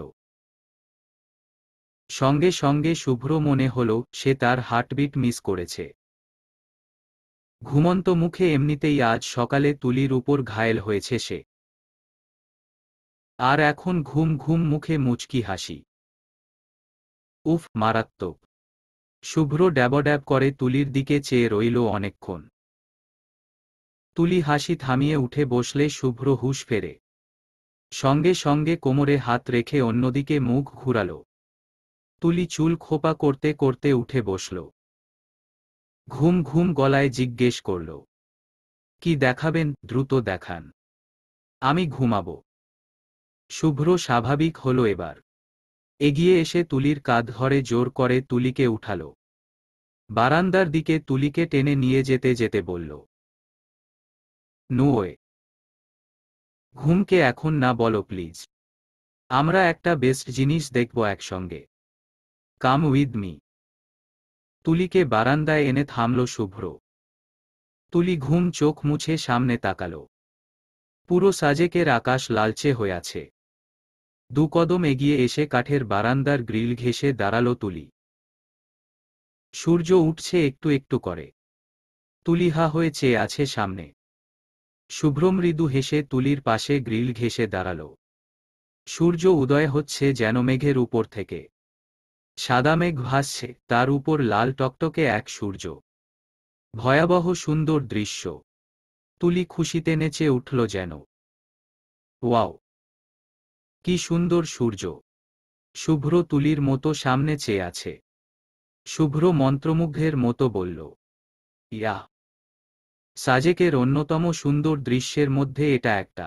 সঙ্গে সঙ্গে শুভ্র মনে হল সে তার হার্টবিট মিস করেছে। ঘুমন্ত মুখে এমনিতেই আজ সকালে তুলির উপর ঘায়েল হয়েছে সে, আর এখন ঘুম ঘুম মুখে মুচকি হাসি। উফ, মারাত্মক। শুভ্র ড্যাবড্যাব করে তুলির দিকে চেয়ে রইল অনেকক্ষণ। তুলি হাসি থামিয়ে উঠে বসলে শুভ্র হুঁশ ফেরে। সঙ্গে সঙ্গে কোমরে হাত রেখে অন্যদিকে মুখ ঘুরাল। তুলি চুল খোপা করতে করতে উঠে বসল। ঘুম ঘুম গলায় জিজ্ঞেস করল, কি দেখাবেন? দ্রুত দেখান, আমি ঘুমাব। শুভ্র স্বাভাবিক হল এবার। এগিয়ে এসে তুলির কাঁধ ধরে জোর করে তুলিকে উঠাল। বারান্দার দিকে তুলিকে টেনে নিয়ে যেতে যেতে বলল, নুয়ে, ঘুমকে এখন না বলো প্লিজ, আমরা একটা বেস্ট জিনিস দেখব একসঙ্গে, কাম উইথ মি। তুলিকে বারান্দায় এনে থামল শুভ্র। তুলি ঘুম চোখ মুছে সামনে তাকাল। পুরো সাজেকের আকাশ লালচে হয়ে আছে। দু কদম এগিয়ে এসে কাঠের বারান্দার গ্রিল ঘেঁষে দাঁড়াল তুলি। সূর্য উঠছে একটু একটু করে। তুলি হা হয়ে চেয়ে আছে সামনে। শুভ্র মৃদু হেসে তুলির পাশে গ্রিল ঘেঁষে দাঁড়াল। সূর্য উদয় হচ্ছে যেন মেঘের উপর থেকে। সাদা মেঘ ভাসছে, তার উপর লাল টকটকে এক সূর্য। ভয়াবহ সুন্দর দৃশ্য। তুলি খুশিতে নেচে উঠল যেন। ওয়াও, কি সুন্দর সূর্য! শুভ্র তুলির মতো সামনে চেয়ে আছে। শুভ্র মন্ত্রমুগ্ধের মতো বলল, ইয়া, সাজেকের অন্যতম সুন্দর দৃশ্যের মধ্যে এটা একটা।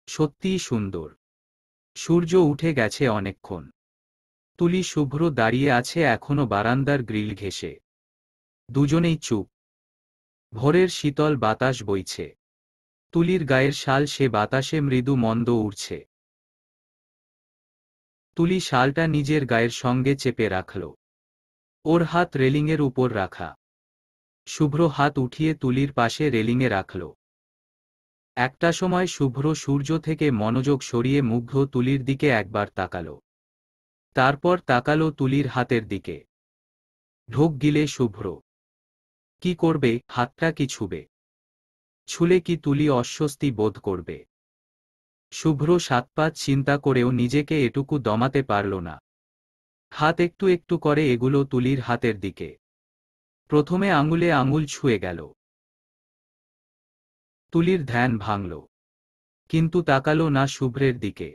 সত্যিই সুন্দর। সূর্য উঠে গেছে অনেকক্ষণ। তুলি শুভ্র দাঁড়িয়ে আছে এখনো বারান্দার গ্রিল ঘেঁষে। দুজনেই চুপ। ভোরের শীতল বাতাস বইছে। তুলির গায়ের শাল সে বাতাসে মৃদু মন্দ উড়ছে। তুলি শালটা নিজের গায়ের সঙ্গে চেপে রাখল। ওর হাত রেলিংয়ের উপর রাখা। শুভ্র হাত উঠিয়ে তুলির পাশে রেলিংয়ে রাখল। একটা সময় শুভ্র সূর্য থেকে মনোযোগ সরিয়ে মুগ্ধ তুলির দিকে একবার তাকাল। তারপর তাকাল তুলির হাতের দিকে। ঢোক গিলে শুভ্র। কি করবে? হাতটা কি ছুবে? ছুলে কি তুলি অস্বস্তি বোধ করবে? শুভ্র সাতপাঁচ চিন্তা করেও নিজেকে এটুকু দমাতে পারল না। হাত একটু একটু করে এগুলো তুলির হাতের দিকে। প্রথমে আঙুলে আঙুল ছুঁয়ে গেল। তুলির ধ্যান ভাঙল, কিন্তু তাকাল না শুভ্রের দিকে।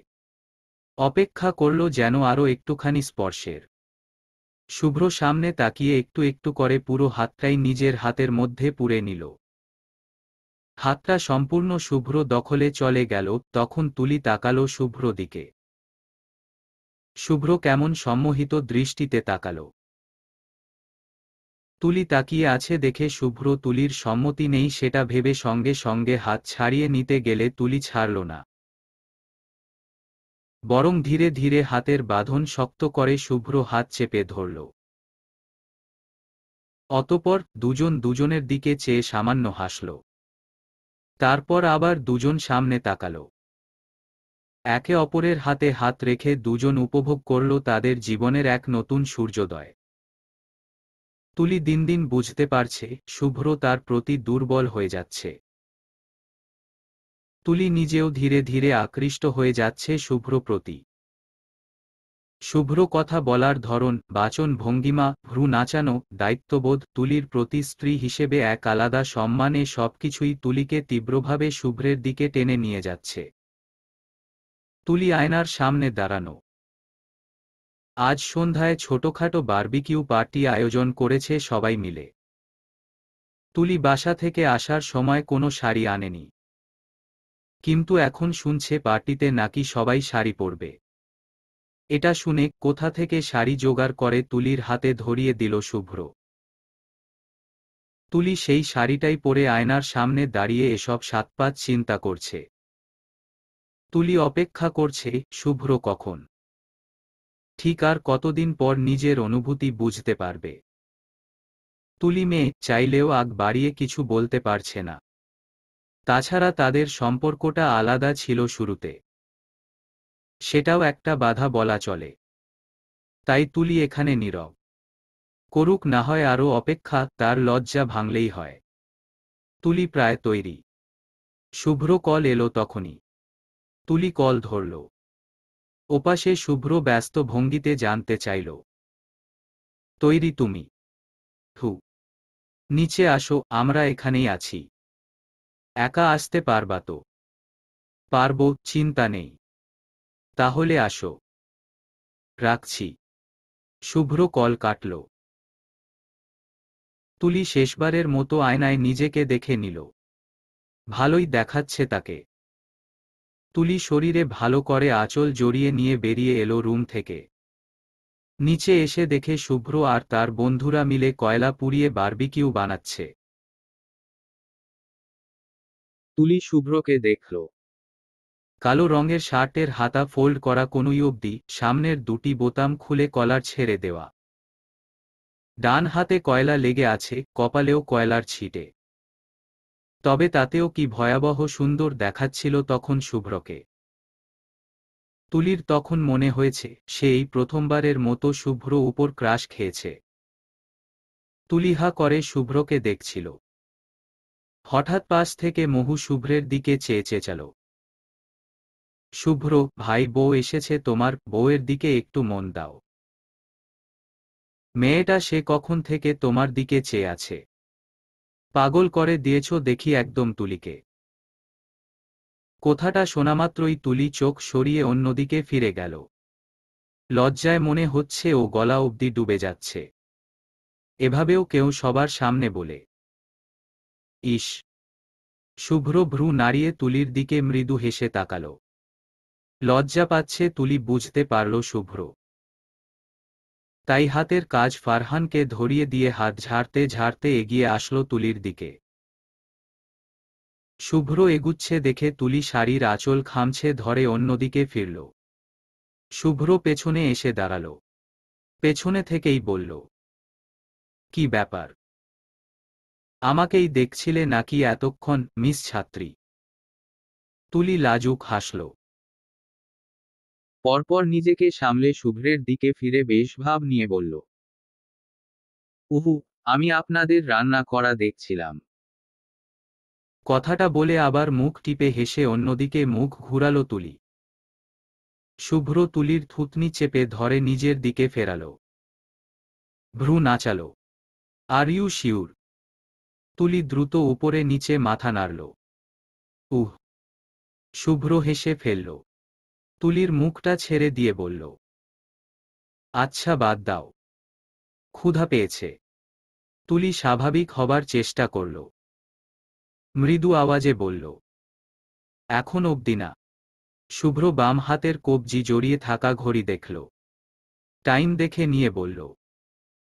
অপেক্ষা করল যেন আরও একটুখানি স্পর্শের। শুভ্র সামনে তাকিয়ে একটু একটু করে পুরো হাতটাই নিজের হাতের মধ্যে পুরে নিল। হাতটা সম্পূর্ণ শুভ্র দখলে চলে গেল, তখন তুলি তাকাল শুভ্র দিকে। শুভ্র কেমন সম্মোহিত দৃষ্টিতে তাকাল। তুলি তাকিয়ে আছে দেখে শুভ্র তুলির সম্মতি নেই সেটা ভেবে সঙ্গে সঙ্গে হাত ছাড়িয়ে নিতে গেলে তুলি ছাড়ল না। বরং ধীরে ধীরে হাতের বাঁধন শক্ত করে শুভ্র হাত চেপে ধরল। অতঃপর দুজন দুজনের দিকে চেয়ে সামান্য হাসল। তারপর আবার দুজন সামনে তাকাল। একে অপরের হাতে হাত রেখে দুজন উপভোগ করল তাদের জীবনের এক নতুন সূর্যোদয়। তুলি দিন দিন বুঝতে পারছে শুভ্র তার প্রতি দুর্বল হয়ে যাচ্ছে। তুলি নিজেও ধীরে ধীরে আকৃষ্ট হয়ে যাচ্ছে শুভ্র প্রতি। শুভ্র কথা বলার ধরন, বাচন ভঙ্গিমা, ভ্রু নাচানো, দায়িত্ববোধ, তুলির প্রতি স্ত্রী হিসেবে এক আলাদা সম্মানে সবকিছুই তুলিকে তীব্রভাবে শুভ্রের দিকে টেনে নিয়ে যাচ্ছে। তুলি আয়নার সামনে দাঁড়ানো। আজ সন্ধ্যায় ছোটখাটো বারবিকিউ পার্টি আয়োজন করেছে সবাই মিলে। তুলি বাসা থেকে আসার সময় কোনো শাড়ি আনেনি। কিন্তু এখন শুনছে পার্টিতে নাকি সবাই শাড়ি পরবে। এটা শুনে কোথা থেকে শাড়ি জোগাড় করে তুলির হাতে ধরিয়ে দিল শুভ্র। তুলি সেই শাড়িটাই পরে আয়নার সামনে দাঁড়িয়ে এসব সাতপাঁচ চিন্তা করছে। তুলি অপেক্ষা করছে শুভ্র কখন ঠিক আর কতদিন পর নিজের অনুভূতি বুঝতে পারবে। তুলি মেয়ে, চাইলেও আগ বাড়িয়ে কিছু বলতে পারছে না। তাছাড়া তাদের সম্পর্কটা আলাদা ছিল শুরুতে, সেটাও একটা বাধা বলা চলে। তাই তুলি এখানে নীরব। করুক না হয় আরও অপেক্ষা, তার লজ্জা ভাঙলেই হয়। তুলি প্রায় তৈরি। শুভ্র কল এলো তখনই। তুলি কল ধরল। ওপাশে শুভ্র ব্যস্ত ভঙ্গিতে জানতে চাইল, তৈরি তুমি? হু। নিচে আসো, আমরা এখানেই আছি। একা আসতে পারবা তো? পারব, চিন্তা নেই। তাহলে আসো। রাখছি। শুভ্র কল কাটল। তুলি শেষবারের মতো আয়নায় নিজেকে দেখে নিল। ভালোই দেখাচ্ছে তাকে। তুলি শরীরে ভালো করে আঁচল জড়িয়ে নিয়ে বেরিয়ে এলো রুম থেকে। নিচে এসে দেখে শুভ্র আর তার বন্ধুরা মিলে কয়লা পুড়িয়ে বারবিকিউ বানাচ্ছে। তুলি শুভ্রকে দেখল। কালো রঙের শার্টের হাতা ফোল্ড করা কনুই অবধি, সামনের দুটি বোতাম খুলে কলার ছেড়ে দেওয়া। ডান হাতে কয়লা লেগে আছে, কপালেও কয়লার ছিটে। তবে তাতেও কি ভয়াবহ সুন্দর দেখাচ্ছিল তখন শুভ্রকে। তুলির তখন মনে হয়েছে সে এই প্রথমবারের মতো শুভ্র উপর ক্রাশ খেয়েছে। তুলি হা করে শুভ্রকে দেখছিল। হঠাৎ পাশ থেকে মহু শুভ্রের দিকে চেয়ে চেঁচাল, শুভ্র ভাই, বউ এসেছে তোমার, বউয়ের দিকে একটু মন দাও। মেয়েটা সে কখন থেকে তোমার দিকে চেয়ে আছে। পাগল করে দিয়েছ দেখি একদম তুলিকে। কথাটা শোনামাত্রই তুলি চোখ সরিয়ে অন্যদিকে ফিরে গেল। লজ্জায় মনে হচ্ছে ও গলা অবধি ডুবে যাচ্ছে। এভাবেও কেউ সবার সামনে বলে? ইস। শুভ্র ভ্রু নাড়িয়ে তুলির দিকে মৃদু হেসে তাকাল। লজ্জা পাচ্ছে তুলি বুঝতে পারল শুভ্র। তাই হাতের কাজ ফারহানকে ধরিয়ে দিয়ে হাত ঝাড়তে ঝাড়তে এগিয়ে আসলো তুলির দিকে। শুভ্র এগুচ্ছে দেখে তুলি শাড়ির আঁচল খামছে ধরে অন্যদিকে ফিরল। শুভ্র পেছনে এসে দাঁড়াল। পেছনে থেকেই বলল, কি ব্যাপার? আমাকেই দেখছিলে নাকি এতক্ষণ, মিস ছাত্রী? তুলি লাজুক হাসল। পরপর নিজেকে সামলে শুভ্রের দিকে ফিরে বেশ ভাব নিয়ে বলল, উহু, আমি আপনাদের রান্না করা দেখছিলাম। কথাটা বলে আবার মুখ টিপে হেসে অন্যদিকে মুখ ঘুরালো তুলি। শুভ্র তুলির থুতনি চেপে ধরে নিজের দিকে ফেরাল। ভ্রু নাচাল। Are you sure? তুলি দ্রুত উপরে নিচে মাথা নাড়ল। উহ। শুভ্র হেসে ফেলল। তুলির মুখটা ছেড়ে দিয়ে বলল, আচ্ছা বাদ দাও। ক্ষুধা পেয়েছে। তুলি স্বাভাবিক হবার চেষ্টা করল। মৃদু আওয়াজে বলল, এখন অবধি না। শুভ্র বাম হাতের কবজি জড়িয়ে থাকা ঘড়ি দেখল। টাইম দেখে নিয়ে বলল,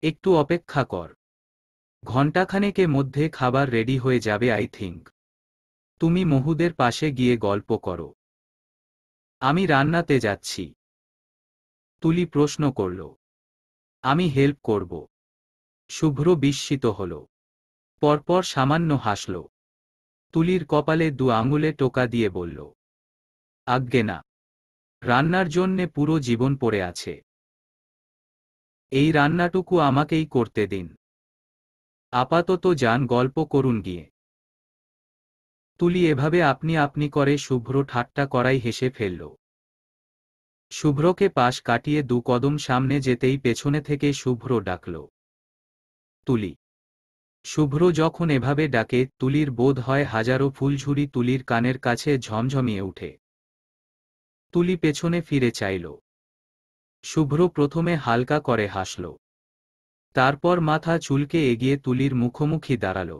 একটু অপেক্ষা কর। ঘণ্টাখানেকের মধ্যে খাবার রেডি হয়ে যাবে আই থিঙ্ক। তুমি মহুদের পাশে গিয়ে গল্প করো। আমি রান্নাতে যাচ্ছি। তুলি প্রশ্ন করল, আমি হেল্প করব? শুভ্র বিস্মিত হল। পরপর সামান্য হাসল। তুলির কপালে দু আঙুলে টোকা দিয়ে বলল, আজ্ঞে না। রান্নার জন্যে পুরো জীবন পড়ে আছে। এই রান্নাটুকু আমাকেই করতে দিন। আপাতত যান, গল্প করুন গিয়ে। তুলি এভাবে আপনি আপনি করে শুভ্র ঠাট্টা করাই হেসে ফেলল। শুভ্রকে পাশ কাটিয়ে দু কদম সামনে যেতেই পেছনে থেকে শুভ্র ডাকল, তুলি। শুভ্র যখন এভাবে ডাকে তুলির বোধ হয় হাজারো ফুলঝুরি তুলির কানের কাছে ঝমঝমিয়ে উঠে। তুলি পেছনে ফিরে চাইল। শুভ্র প্রথমে হালকা করে হাসল। তারপর মাথা চুলকে এগিয়ে তুলির মুখোমুখি দাঁড়াল।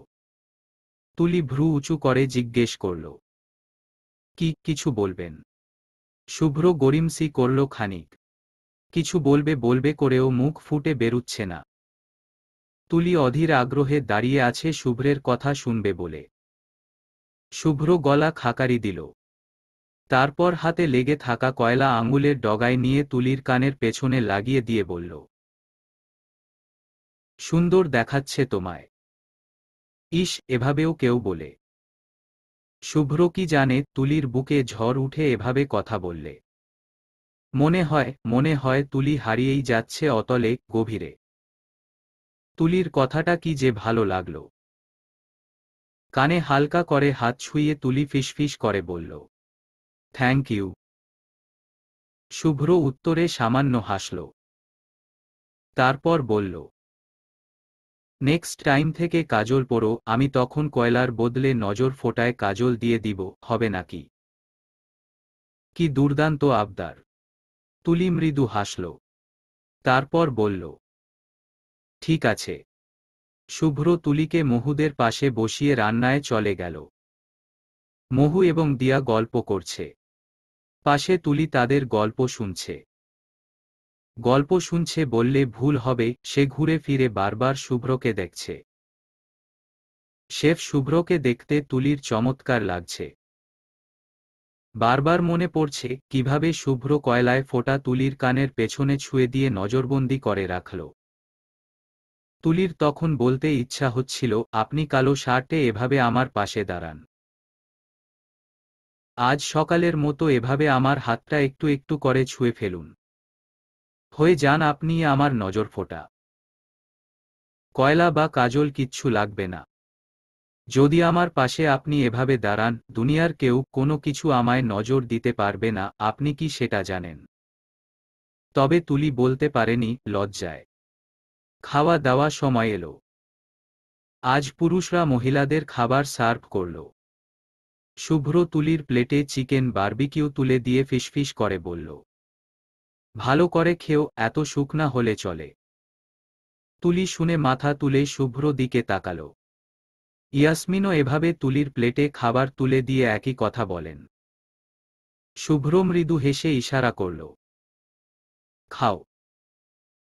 তুলি ভ্রু উঁচু করে জিজ্ঞেস করল, কিছু বলবেন? শুভ্র গড়িমসি করল খানিক। কিছু বলবে বলবে করেও মুখ ফুটে বেরুচ্ছে না। তুলি অধীর আগ্রহে দাঁড়িয়ে আছে শুভ্রের কথা শুনবে বলে। শুভ্র গলা খাকারি দিল। তারপর হাতে লেগে থাকা কয়লা আঙুলের ডগায় নিয়ে তুলির কানের পেছনে লাগিয়ে দিয়ে বলল, সুন্দর দেখাচ্ছে তোমায়। ইস, এভাবেও কেউ বলে? শুভ্র কি জানে তুলির বুকে ঝড় উঠে এভাবে কথা বললে। মনে হয় তুলি হারিয়েই যাচ্ছে অতলে, গভীরে। তুলির কথাটা কি যে ভালো লাগল। কানে হালকা করে হাত ছুঁয়ে তুলি ফিসফিস করে বলল, থ্যাংক ইউ। শুভ্র উত্তরে সামান্য হাসল। তারপর বলল, নেক্সট টাইম থেকে কাজল পরো। আমি তখন কয়লার বদলে নজর ফোটায় কাজল দিয়ে দিব, হবে নাকি? কি দুর্দান্ত আবদার। তুলি মৃদু হাসল। তারপর বলল, ঠিক আছে। শুভ্র তুলিকে মহুদের পাশে বসিয়ে রান্নায় চলে গেল। মহু এবং দিয়া গল্প করছে। পাশে তুলি তাদের গল্প শুনছে। গল্প শুনছে বললে ভুল হবে, সে ঘুরে ফিরে বারবার শুভ্রকে দেখছে। শেফ শুভ্রকে দেখতে তুলির চমৎকার লাগছে। বারবার মনে পড়ছে কিভাবে শুভ্র কয়লায় ফোটা তুলির কানের পেছনে ছুঁয়ে দিয়ে নজরবন্দি করে রাখল। তুলির তখন বলতে ইচ্ছা হচ্ছিল, আপনি কালো শার্টে এভাবে আমার পাশে দাঁড়ান। আজ সকালের মতো এভাবে আমার হাতটা একটু একটু করে ছুঁয়ে ফেলুন। হয়ে যান আপনি আমার নজর ফোটা। কয়লা বা কাজল কিচ্ছু লাগবে না। যদি আমার পাশে আপনি এভাবে দাঁড়ান, দুনিয়ার কেউ কোনো কিছু আমায় নজর দিতে পারবে না। আপনি কি সেটা জানেন? তবে তুলি বলতে পারেনি, লজ্জায়। খাওয়া দাওয়া সময় এলো। আজ পুরুষরা মহিলাদের খাবার সার্ভ করল। শুভ্র তুলির প্লেটে চিকেন বারবিকিউ তুলে দিয়ে ফিসফিস করে বলল, ভালো করে খেও, এত শুকনা হলে চলে। তুলি শুনে মাথা তুলে শুভ্র দিকে তাকাল। ইয়াসমিনও এভাবে তুলির প্লেটে খাবার তুলে দিয়ে একই কথা বলেন। শুভ্র মৃদু হেসে ইশারা করল, খাও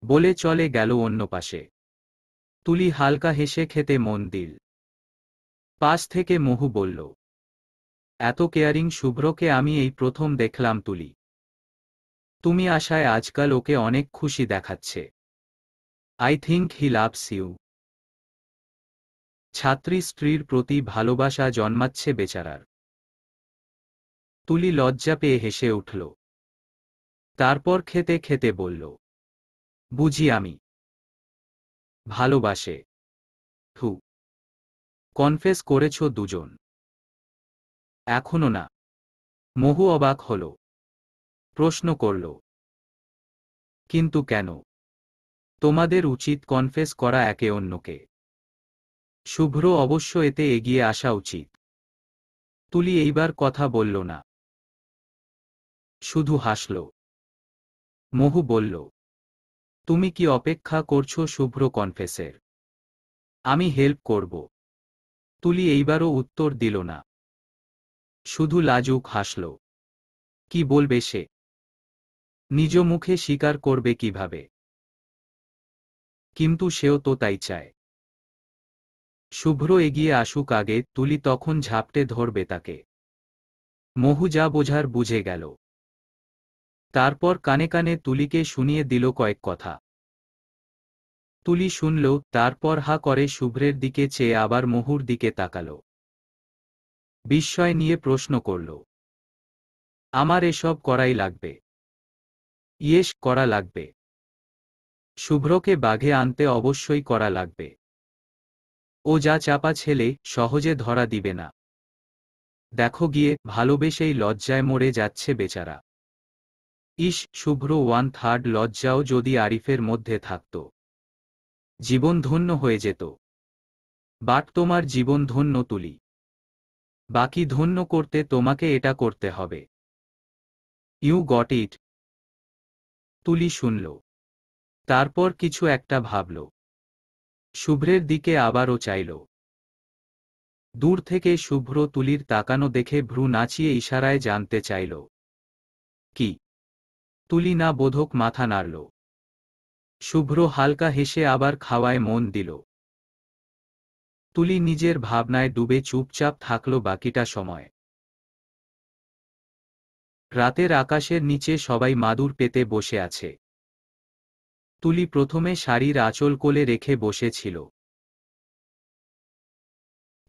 বলে চলে গেল অন্য পাশে। তুলি হালকা হেসে খেতে মন দিল। পাশ থেকে মহু বলল, এত কেয়ারিং শুভ্রকে আমি এই প্রথম দেখলাম তুলি। তুমি আশায় আজকাল ওকে অনেক খুশি দেখাচ্ছে। I think he loves you. ছাত্রী স্ত্রীর প্রতি ভালোবাসা জন্মাচ্ছে বেচারার। তুলি লজ্জা পেয়ে হেসে উঠল। তারপর খেতে খেতে বলল, বুঝি আমি ভালোবাসে। হু, কনফেস করেছ দুজন? এখনো না। মহু অবাক হল। প্রশ্ন করল, কিন্তু কেন? তোমাদের উচিত কনফেস করা একে অন্যকে। শুভ্র অবশ্য এতে এগিয়ে আসা উচিত। তুলি এইবার কথা বলল না, শুধু হাসল। মহু বলল, তুমি কি অপেক্ষা করছো শুভ্র কনফেসের? আমি হেল্প করব। তুলি এইবারও উত্তর দিল না, শুধু লাজুক হাসল। কি বলবে সে? নিজ মুখে স্বীকার করবে কিভাবে? কিন্তু সেও তো তাই চায়। শুভ্র এগিয়ে আসুক আগে, তুলি তখন ঝাপটে ধরবে তাকে। মহু যা বোঝার বুঝে গেল। তারপর কানে কানে তুলিকে শুনিয়ে দিল কয়েক কথা। তুলি শুনল, তারপর হা করে শুভ্রের দিকে চেয়ে আবার মহুর দিকে তাকাল। বিস্ময় নিয়ে প্রশ্ন করল, আমার এসব করাই লাগবে? ইয়েস, করা লাগবে। শুভ্রকে বাঘে আনতে অবশ্যই করা লাগবে। ও যা চাপা ছেলে, সহজে ধরা দিবে না। দেখো গিয়ে, ভালোবেসেই লজ্জায় মরে যাচ্ছে বেচারা। ইস, শুভ্র 1/3 লজ্জাও যদি আরিফের মধ্যে থাকত, জীবন ধন্য হয়ে যেত। বাট তোমার জীবন ধন্য তুলি। বাকি ধন্য করতে তোমাকে এটা করতে হবে। You got it. তুলি শুনল। তারপর কিছু একটা ভাবল। শুভ্রের দিকে আবারও চাইল। দূর থেকে শুভ্র তুলির তাকানো দেখে ভ্রু নাচিয়ে ইশারায় জানতে চাইল, কি? তুলি না বোধক মাথা নাড়ল। শুভ্র হালকা হেসে আবার খাওয়ায় মন দিল। তুলি নিজের ভাবনায় ডুবে চুপচাপ থাকল বাকিটা সময়। রাতের আকাশের নিচে সবাই মাদুর পেতে বসে আছে। তুলি প্রথমে শাড়ির আঁচল কোলে রেখে বসেছিল,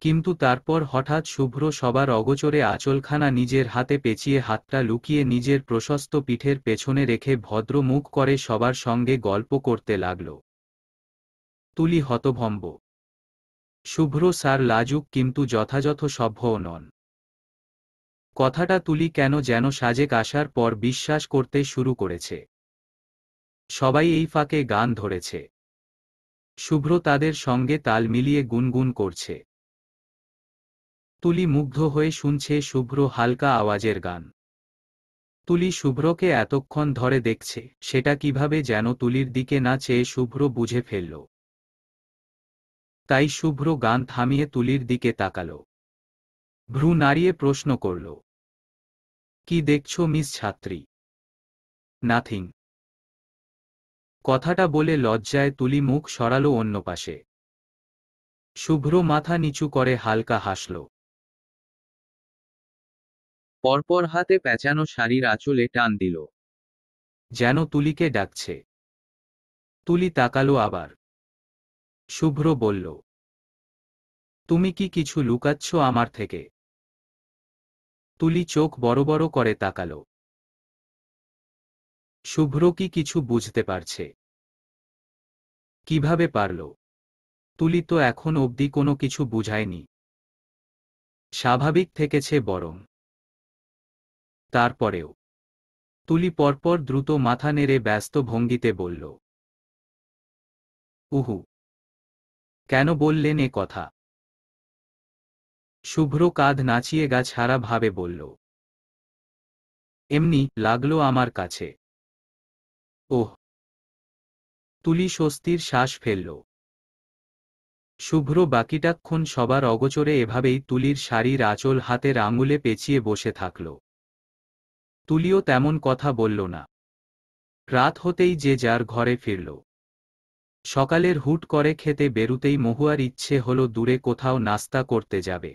কিন্তু তারপর হঠাৎ শুভ্র সবার অগোচরে আঁচলখানা নিজের হাতে পেঁচিয়ে হাতটা লুকিয়ে নিজের প্রশস্ত পিঠের পেছনে রেখে ভদ্র মুখ করে সবার সঙ্গে গল্প করতে লাগল। তুলি হতভম্ব। শুভ্র স্যার লাজুক কিন্তু যথাযথ সভ্যও নন। কথাটা তুলি কেন যেন সাজেক আসার পর বিশ্বাস করতে শুরু করেছে। সবাই এই ফাঁকে গান ধরেছে। শুভ্র তাদের সঙ্গে তাল মিলিয়ে গুনগুন করছে। তুলি মুগ্ধ হয়ে শুনছে শুভ্র হালকা আওয়াজের গান। তুলি শুভ্রকে এতক্ষণ ধরে দেখছে, সেটা কিভাবে যেন তুলির দিকে না চেয়ে শুভ্র বুঝে ফেলল। তাই শুভ্র গান থামিয়ে তুলির দিকে তাকাল। ভ্রু নাড়িয়ে প্রশ্ন করল, কি দেখছো মিস ছাত্রী? নাথিং। কথাটা বলে লজ্জায় তুলি মুখ সরাল অন্য পাশে। শুভ্র মাথা নিচু করে হালকা হাসল। পরপর হাতে প্যাঁচানো শাড়ির আঁচলে টান দিল, যেন তুলিকে ডাকছে। তুলি তাকালো আবার। শুভ্র বলল, তুমি কি কিছু লুকাচ্ছ আমার থেকে? তুলি চোখ বড় বড় করে তাকাল। শুভ্র কি কিছু বুঝতে পারছে? কিভাবে পারল? তুলি তো এখন অবধি কোনো কিছু বুঝায়নি। স্বাভাবিক থেকেছে বরং। তারপরেও তুলি পরপর দ্রুত মাথা নেড়ে ব্যস্ত ভঙ্গিতে বলল, উহু। কেন বললেন এ কথা? শুভ্র কাঁধ নাচিয়ে গা ছাড়া ভাবে বলল, এমনি লাগলো আমার কাছে। ওহ। তুলি স্বস্তির শ্বাস ফেলল। শুভ্র বাকিটাক্ষণ সবার অগোচরে এভাবেই তুলির শাড়ির আঁচল হাতের আঙুলে পেঁচিয়ে বসে থাকল। তুলিও তেমন কথা বলল না। রাত হতেই যে যার ঘরে ফিরল। সকালের হুট করে খেতে বেরুতেই মহুয়ার ইচ্ছে হলো দূরে কোথাও নাস্তা করতে যাবে।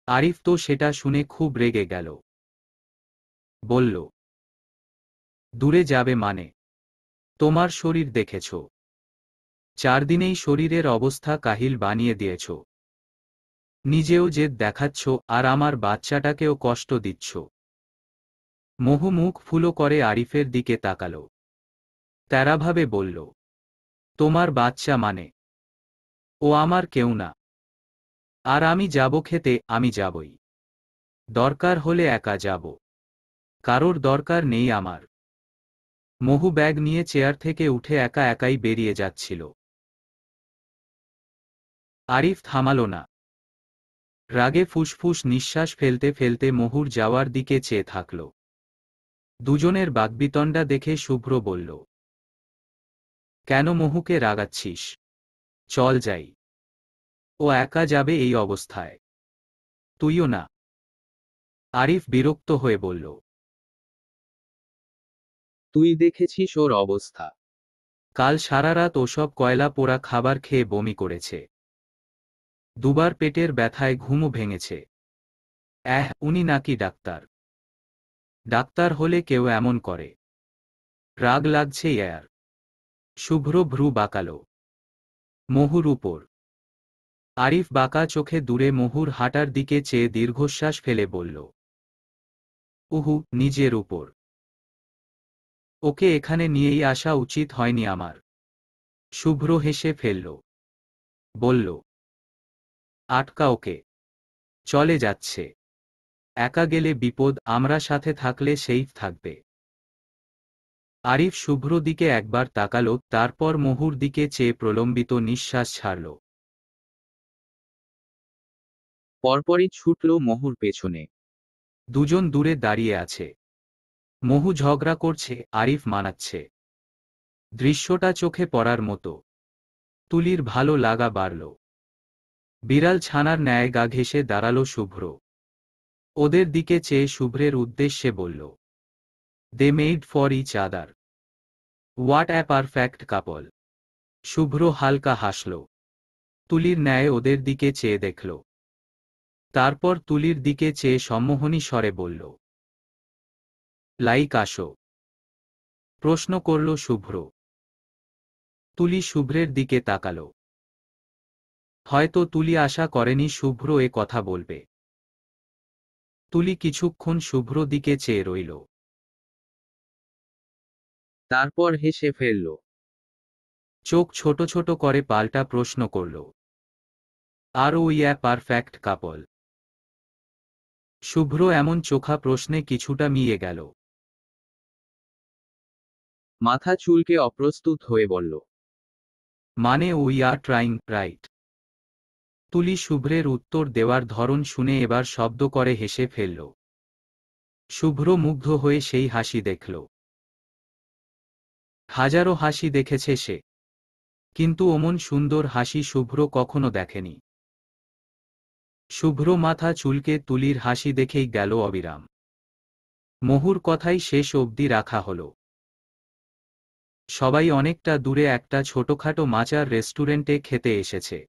আরিফ তো সেটা শুনে খুব রেগে গেল। বলল, দূরে যাবে মানে? তোমার শরীর দেখেছ। 4 দিনেই শরীরের অবস্থা কাহিল বানিয়ে দিয়েছ। নিজেও জেদ দেখাচ্ছ আর আমার বাচ্চাটাকেও কষ্ট দিচ্ছ। মহু মুখ ফুলো করে আরিফের দিকে তাকাল। তেরাভাবে বলল, তোমার বাচ্চা মানে? ও আমার কেউ না। আর আমি যাব খেতে, আমি যাবই। দরকার হলে একা যাব। কারোর দরকার নেই আমার। মহু ব্যাগ নিয়ে চেয়ার থেকে উঠে একা একাই বেরিয়ে যাচ্ছিল। আরিফ থামাল না। রাগে ফুসফুস নিঃশ্বাস ফেলতে ফেলতে মহুর যাওয়ার দিকে চেয়ে থাকল। দুজনের বাগ্বিতণ্ডা দেখে শুভ্র বলল, কেন মহুকে রাগাচ্ছিস? চল যাই। ও একা যাবে এই অবস্থায়। তুইও না। আরিফ বিরক্ত হয়ে বলল, তুই দেখেছিস ওর অবস্থা? কাল সারা রাত ওসব কয়লা পোড়া খাবার খেয়ে বমি করেছে। দুবার পেটের ব্যথায় ঘুমও ভেঙেছে। উনি নাকি ডাক্তার? ডাক্তার হলে কেউ এমন করে? রাগ লাগছে ইয়ার। শুভ্র ভ্রু বাঁকাল। মহুর উপর। আরিফ বাঁকা চোখে দূরে মহুর হাঁটার দিকে চেয়ে দীর্ঘশ্বাস ফেলে বলল, উহু, নিজের উপর। ওকে এখানে নিয়েই আসা উচিত হয়নি আমার। শুভ্র হেসে ফেলল। বলল, আটকা ওকে। চলে যাচ্ছে। একা গেলে বিপদ, আমরা সাথে থাকলে সেইফ থাকবে। আরিফ শুভ্র দিকে একবার তাকাল, তারপর মহুর দিকে চেয়ে প্রলম্বিত নিঃশ্বাস ছাড়ল। পরপরই ছুটল মহুর পেছনে। দুজন দূরে দাঁড়িয়ে আছে। মহু ঝগড়া করছে, আরিফ মানাচ্ছে। দৃশ্যটা চোখে পড়ার মতো। তুলির ভালো লাগা বাড়ল। বিড়াল ছানার ন্যায় গা ঘেঁষে দাঁড়ালো শুভ্র। ওদের দিকে চেয়ে শুভ্রের উদ্দেশ্যে বলল, they made for each other. What a perfect couple. Shubhro হালকা হাসল। তুলির ন্যায় ওদের দিকে চেয়ে দেখল। তারপর তুলির দিকে চেয়ে সম্মোহনী স্বরে বলল, লাইক আসো। প্রশ্ন করল শুভ্র। তুলি শুভ্রের দিকে তাকাল। হয়তো তুলি আশা করেনি শুভ্র এ কথা বলবে। তুলি কিছুক্ষণ শুভ্র দিকে চেয়ে রইল। তারপর হেসে ফেলল। চোখ ছোট ছোট করে পাল্টা প্রশ্ন করল, আর উই অ্যা পারফেক্ট কাপল। শুভ্র এমন চোখা প্রশ্নে কিছুটা মিয়ে গেল। মাথা চুলকে অপ্রস্তুত হয়ে বলল, মানে উই আর ট্রাইং, রাইট। তুলি শুভ্রের উত্তর দেওয়ার ধরন শুনে এবার শব্দ করে হেসে ফেলল। শুভ্র মুগ্ধ হয়ে সেই হাসি দেখল। হাজারো হাসি দেখেছে সে, কিন্তু অমন সুন্দর হাসি শুভ্র কখনো দেখেনি। শুভ্র মাথা চুলকে তুলির হাসি দেখেই গেল অবিরাম। মহুর কথাই শেষ অবধি রাখা হল। সবাই অনেকটা দূরে একটা ছোটখাটো মাচার রেস্টুরেন্টে খেতে এসেছে।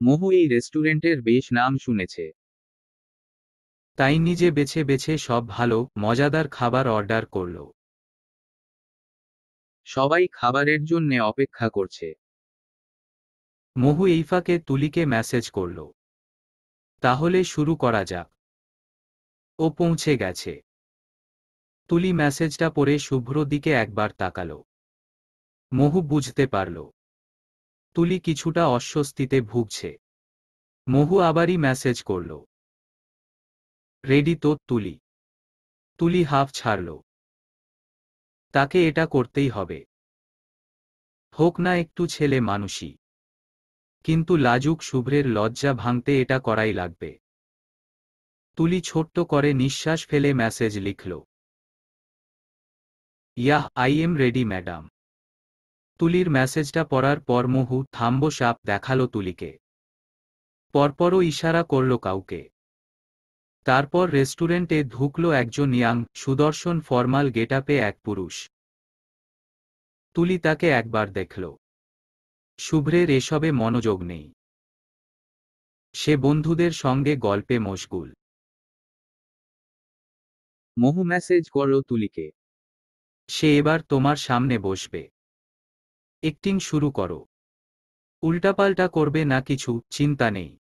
মহু এই রেস্টুরেন্টের বেশ নাম শুনেছে। তাই নিজে বেছে বেছে সব ভালো মজাদার খাবার অর্ডার করল। সবাই খাবারের জন্যে অপেক্ষা করছে। মহু এই ফাঁকে তুলিকে মেসেজ করল, তাহলে শুরু করা যাক। ও পৌঁছে গেছে। তুলি মেসেজটা পড়ে শুভ্র দিকে একবার তাকাল। মহু বুঝতে পারল তুলি কিছুটা অস্বস্তিতে ভুগছে। মহু আবারই মেসেজ করল, রেডি তো তুলি? তুলি হাফ ছাড়ল। তাকে এটা করতেই হবে। হোক না একটু ছেলে মানুষই, কিন্তু লাজুক শুভ্রের লজ্জা ভাঙতে এটা করাই লাগবে। তুলি ছোট্ট করে নিঃশ্বাস ফেলে মেসেজ লিখল, yeah I am ready madam. তুলির মেসেজটা পড়ার পর মহু থাম্বো সাপ দেখালো তুলিকে। পরপরও ইশারা করল কাউকে। তারপর রেস্টুরেন্টে ঢুকল একজন ইয়াং সুদর্শন ফর্মাল গেটআপে এক পুরুষ। তুলি তাকে একবার দেখল। শুভ্রের এসবে মনোযোগ নেই। সে বন্ধুদের সঙ্গে গল্পে মশগুল। মহু মেসেজ করল তুলিকে, সে এবার তোমার সামনে বসবে। অ্যাক্টিং শুরু করো। উল্টাপাল্টা করবে না কিছু, চিন্তা নেই।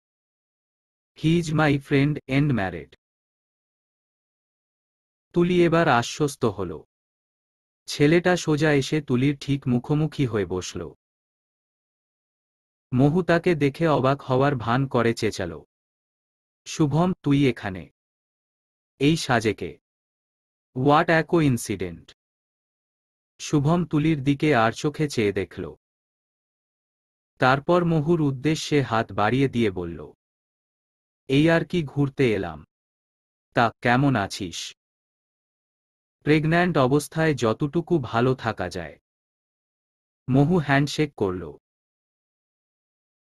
He is my friend and married. Tuli এবার আশ্বস্ত হল। ছেলেটা সোজা এসে তুলির ঠিক মুখোমুখি হয়ে বসল। মহু তাকে দেখে অবাক হওয়ার ভান করে চেঁচাল, শুভম তুই এখানে? এই সাজেকে? What a coincident. শুভম তুলির দিকে আর চোখে চেয়ে দেখল। তারপর মহুর উদ্দেশ্যে হাত বাড়িয়ে দিয়ে বলল, এই আর কি ঘুরতে এলাম। তা কেমন আছিস? প্রেগন্যান্ট অবস্থায় যতটুকু ভালো থাকা যায়। মহু হ্যান্ডশেক করল।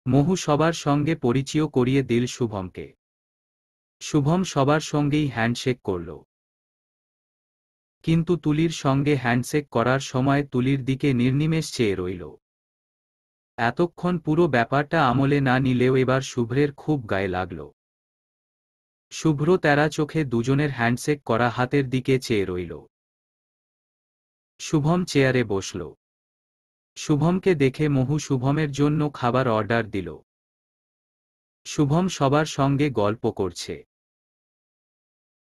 মহু সবার সঙ্গে পরিচয় করিয়ে দিল শুভমকে। শুভম সবার সঙ্গেই হ্যান্ডশেক করল। কিন্তু তুলির সঙ্গে হ্যান্ডশেক করার সময় তুলির দিকে নির্নিমেষ চেয়ে রইল। এতক্ষণ পুরো ব্যাপারটা আমলে না নিলেও এবার শুভ্রের খুব গায়ে লাগল। শুভ্র তেরা চোখে দুজনের হ্যান্ডশেক করা হাতের দিকে চেয়ে রইল। শুভম চেয়ারে বসল। শুভমকে দেখে মহু শুভমের জন্য খাবার অর্ডার দিল। শুভম সবার সঙ্গে গল্প করছে,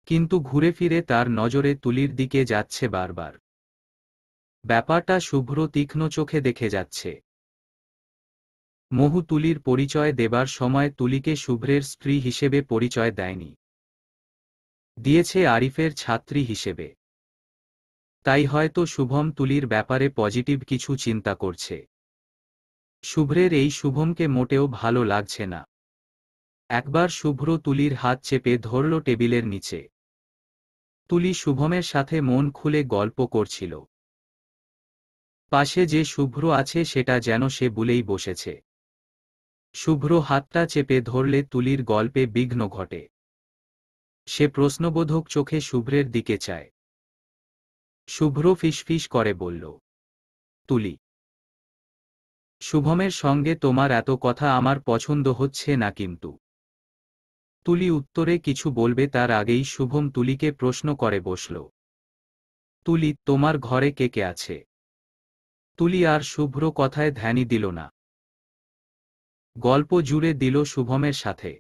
কিন্তু ঘুরে ফিরে তার নজরে তুলির দিকে যাচ্ছে বারবার। ব্যাপারটা শুভ্র তীক্ষ্ণ চোখে দেখে যাচ্ছে। মহু তুলির পরিচয় দেবার সময় তুলিকে শুভ্রের স্ত্রী হিসেবে পরিচয় দেয়নি, দিয়েছে আরিফের ছাত্রী হিসেবে। তাই হয়তো শুভম তুলির ব্যাপারে পজিটিভ কিছু চিন্তা করছে। শুভ্রের এই শুভমকে মোটেও ভালো লাগছে না। একবার শুভ্র তুলির হাত চেপে ধরল টেবিলের নিচে। তুলি শুভমের সাথে মন খুলে গল্প করছিল। পাশে যে শুভ্র আছে সেটা যেন সে ভুলেই বসেছে। শুভ্র হাতটা চেপে ধরলে তুলির গল্পে বিঘ্ন ঘটে। সে প্রশ্নবোধক চোখে শুভ্রের দিকে চায়। শুভ্র ফিসফিস করে বলল, তুলি, শুভমের সঙ্গে তোমার এত কথা আমার পছন্দ হচ্ছে না কিন্তু। তুলি উত্তরে কিছু বলবে তার আগেই শুভম তুলিকে প্রশ্ন করে বসল, তুলি, তোমার ঘরে কে কে আছে? তুলি আর শুভ্র কথায় ধ্যানই দিল না। গল্প জুড়ে দিল শুভমের সাথে।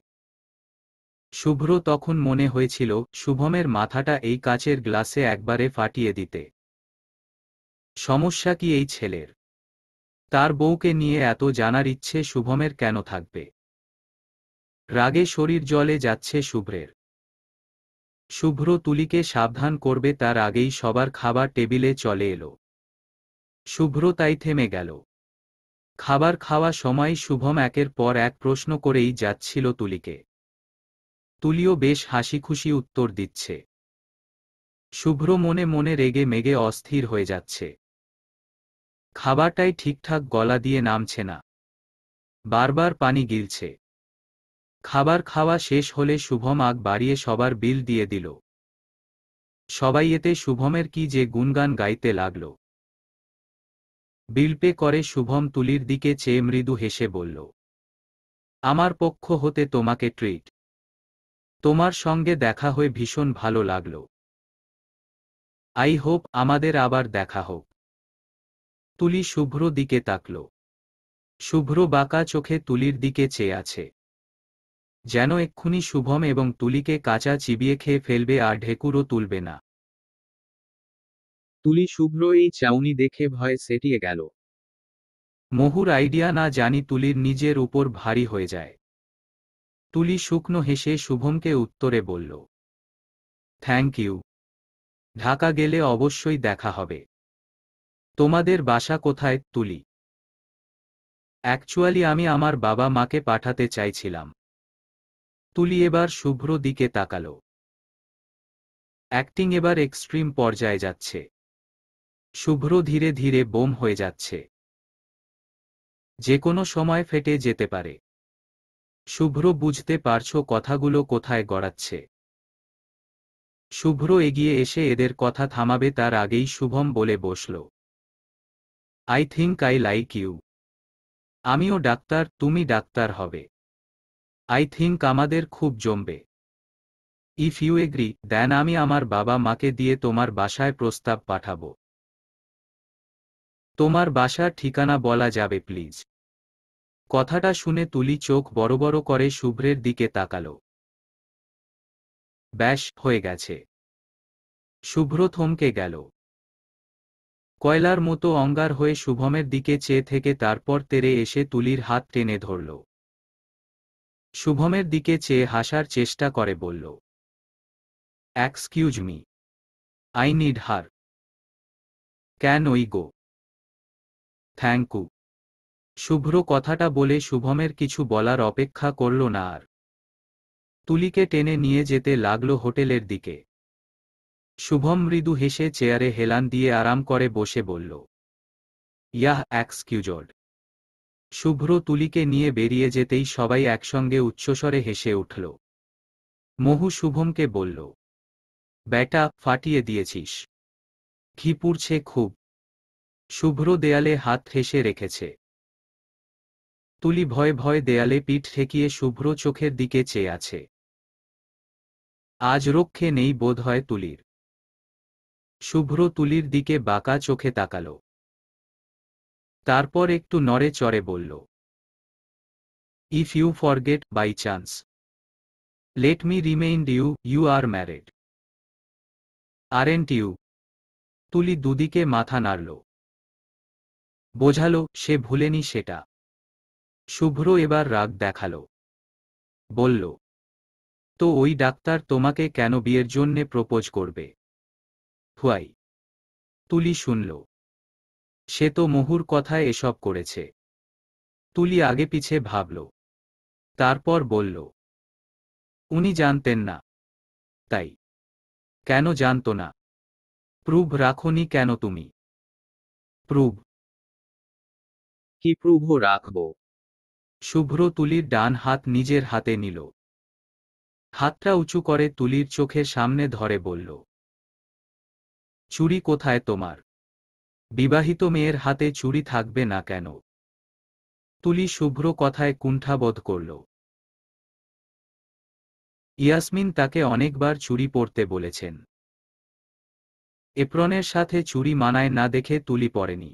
শুভ্র তখন মনে হয়েছিল শুভমের মাথাটা এই কাচের গ্লাসে একবারে ফাটিয়ে দিতে। সমস্যা কি এই ছেলের? তার বউকে নিয়ে এত জানার ইচ্ছে শুভমের কেন থাকবে? রাগে শরীর জ্বলে যাচ্ছে শুভ্রের। শুভ্র তুলিকে সাবধান করবে তার আগেই সবার খাবার টেবিলে চলে এলো। শুভ্র তাই থেমে গেল। খাবার খাওয়া সময় শুভম একের পর এক প্রশ্ন করেই যাচ্ছিল তুলিকে। তুলিও বেশ হাসিখুশি উত্তর দিচ্ছে। শুভ্র মনে মনে রেগে মেগে অস্থির হয়ে যাচ্ছে। খাবারটাই ঠিকঠাক গলা দিয়ে নামছে না, বারবার পানি গিলছে। খাবার খাওয়া শেষ হলে শুভম আগ বাড়িয়ে সবার বিল দিয়ে দিল। সবাই এতে শুভমের কি যে গুণগান গাইতে লাগল। বিল পে করে শুভম তুলির দিকে চেয়ে মৃদু হেসে বলল, আমার পক্ষ হতে তোমাকে ট্রিট। তোমার সঙ্গে দেখা হয়ে ভীষণ ভালো লাগল। আই হোপ আমাদের আবার দেখা হোক। তুলি শুভ্র দিকে তাকল। শুভ্র বাঁকা চোখে তুলির দিকে চেয়ে আছে, যেন এক্ষুনি শুভম এবং তুলিকে কাঁচা চিবিয়ে খেয়ে ফেলবে আর ঢেকুরও তুলবে না। তুলি শুভ্র এই চাউনি দেখে ভয়ে সেটিয়ে গেল। মহুর আইডিয়া না জানি তুলির নিজের উপর ভারী হয়ে যায়। তুলি শুকনো হেসে শুভমকে উত্তরে বলল, থ্যাংক ইউ। ঢাকা গেলে অবশ্যই দেখা হবে। তোমাদের বাসা কোথায় তুলি? অ্যাকচুয়ালি আমি আমার বাবা মাকে পাঠাতে চাইছিলাম। তুলি এবার শুভ্র দিকে তাকাল। অ্যাক্টিং এবার এক্সট্রিম পর্যায়ে যাচ্ছে। শুভ্র ধীরে ধীরে বোম হয়ে যাচ্ছে, যে কোনো সময় ফেটে যেতে পারে। শুভ্র বুঝতে পারছো কথাগুলো কোথায় গড়াচ্ছে। শুভ্র এগিয়ে এসে এদের কথা থামাবে তার আগেই শুভম বলে বসল, I think I like you. আমিও ডাক্তার, তুমি ডাক্তার হবে। আই থিঙ্ক আমাদের খুব জমবে। ইফ ইউ এগ্রি দেন আমি আমার বাবা মাকে দিয়ে তোমার বাসায় প্রস্তাব পাঠাবো। তোমার বাসার ঠিকানা বলা যাবে প্লিজ? কথাটা শুনে তুলি চোখ বড় বড় করে শুভ্রের দিকে তাকাল। ব্যাস হয়ে গেছে। শুভ্র থমকে গেল। কয়লার মতো অঙ্গার হয়ে শুভমের দিকে চেয়ে থেকে তারপর তেরে এসে তুলির হাত টেনে ধরল। শুভমের দিকে চেয়ে হাসার চেষ্টা করে বলল, excuse me, I need her. Can we go? Thank you. Shubhro কথাটা বলে শুভমের কিছু বলার অপেক্ষা করল না আর। তুলিকে টেনে নিয়ে যেতে লাগল হোটেলের দিকে। শুভম মৃদু হেসে চেয়ারে হেলান দিয়ে আরাম করে বসে বলল, ইয়াহ এক্সকিউজড। শুভ্র তুলিকে নিয়ে বেরিয়ে যেতেই সবাই একসঙ্গে উচ্চস্বরে হেসে উঠল। মহু শুভমকে বলল, ব্যাটা ফাটিয়ে দিয়েছিস। ঘি পুড়ছে খুব। শুভ্র দেয়ালে হাত ঠেসে রেখেছে। তুলি ভয়ে ভয়ে দেয়ালে পিঠ ঠেকিয়ে শুভ্র চোখের দিকে চেয়ে আছে। আজ রক্ষে নেই বোধহয় তুলির। শুভ্র তুলির দিকে বাঁকা চোখে তাকাল। তারপর একটু নড়ে চড়ে বলল, if you forget by chance, let me remind you, you are married, aren't you? Tuli দুদিকে মাথা নাড়ল। বোঝালো সে ভুলেনি সেটা। শুভ্র এবার রাগ দেখাল। বলল, তো ওই ডাক্তার তোমাকে কেন বিয়ের জন্যে প্রপোজ করবে? হুয়াই? তুলি শুনল। সে তো মহুর কথায় এসব করেছে। তুলি আগে পিছে ভাবল। তারপর বলল, উনি জানতেন না? তাই? কেন জানত না? প্রুভ রাখোনি কেন তুমি? প্রুভ? কি প্রুভও রাখব? শুভ্র তুলির ডান হাত নিজের হাতে নিল। হাতটা উঁচু করে তুলির চোখের সামনে ধরে বলল, চুড়ি কোথায় তোমার? বিবাহিত মেয়ের হাতে চুড়ি থাকবে না কেন? তুলি শুভ্র কথায় কুণ্ঠাবোধ করল। ইয়াসমিন তাকে অনেকবার চুড়ি পরতে বলেছেন। এপ্রনের সাথে চুড়ি মানায় না দেখে তুলি পরেনি।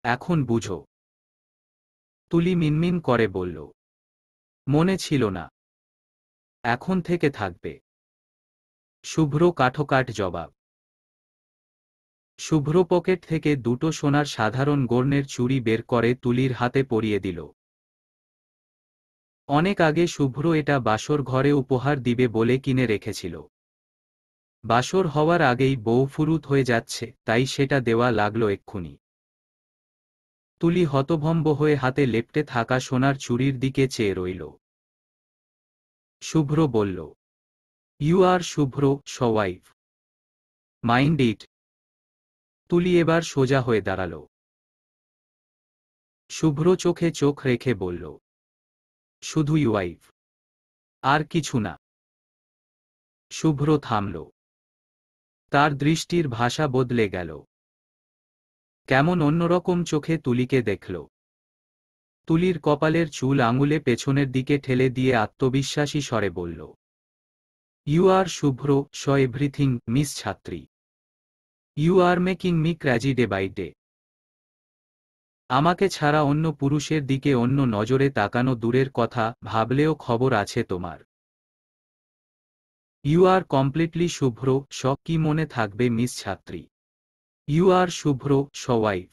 এখন বুঝো। তুলি মিনমিন করে বলল, মনে ছিল না। এখন থেকে থাকবে। শুভ্র কাঠোকাঠ জবাব। শুভ্র পকেট থেকে দুটো সোনার সাধারণ গর্ণের চুড়ি বের করে তুলির হাতে পরিয়ে দিল। অনেক আগে শুভ্র এটা বাসর ঘরে উপহার দিবে বলে কিনে রেখেছিল। বাসর হওয়ার আগেই বউ ফুরুত হয়ে যাচ্ছে, তাই সেটা দেওয়া লাগলো এক্ষুনি। তুলি হতভম্ব হয়ে হাতে লেপ্টে থাকা সোনার চুড়ির দিকে চেয়ে রইল। শুভ্র বলল, you are Shubhra wife. Mind it. Tuli এবার সোজা হয়ে দাঁড়াল। শুভ্র চোখে চোখ রেখে বলল, শুধু ওয়াইফ, আর কিছু না। শুভ্র থামল। তার দৃষ্টির ভাষা বদলে গেল। কেমন অন্যরকম চোখে তুলিকে দেখল। তুলির কপালের চুল আঙুলে পেছনের দিকে ঠেলে দিয়ে আত্মবিশ্বাসী স্বরে বলল, you are Shubhra everything miss ছাত্রী। You are making me crazy day by day. আমাকে ছাড়া অন্য পুরুষের দিকে অন্য নজরে তাকানো দূরের কথা, ভাবলেও খবর আছে তোমার। ইউ আর কমপ্লিটলি শুভ্র কি মনে থাকবে মিস ছাত্রী। You are Shubhra wife.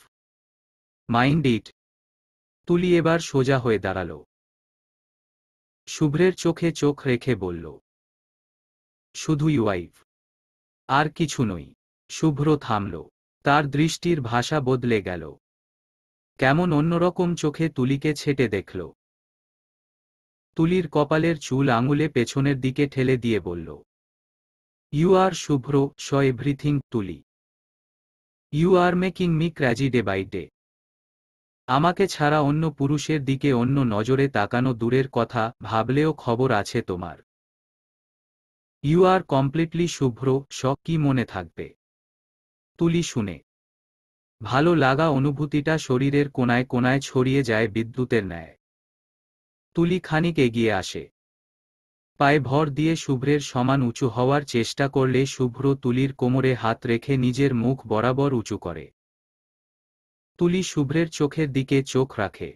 Mind it. Tuli এবার সোজা হয়ে দাঁড়াল। শুভ্রের চোখে চোখ রেখে বলল, শুধু ওয়াইফ, আর কিছু নই। শুভ্র থামল। তার দৃষ্টির ভাষা বদলে গেল। কেমন অন্যরকম চোখে তুলিকে ছেটে দেখল। তুলির কপালের চুল আঙুলে পেছনের দিকে ঠেলে দিয়ে বলল, you are Shubhra everything Tuli. You are making me crazy day by day. আমাকে ছাড়া অন্য পুরুষের দিকে অন্য নজরে তাকানো দূরের কথা, ভাবলেও খবর আছে তোমার। ইউ আর কমপ্লিটলি শুভ্র কি মনে থাকবে। তুলি শুনে ভালো লাগা অনুভূতিটা শরীরের কোনায় কোনায় ছড়িয়ে যায় বিদ্যুতের ন্যায়। তুলি খানিক এগিয়ে আসে। পায়ে ভর দিয়ে শুভ্রের সমান উঁচু হওয়ার চেষ্টা করলে শুভ্র তুলির কোমরে হাত রেখে নিজের মুখ বরাবর উঁচু করে। তুলি শুভ্রের চোখের দিকে চোখ রাখে।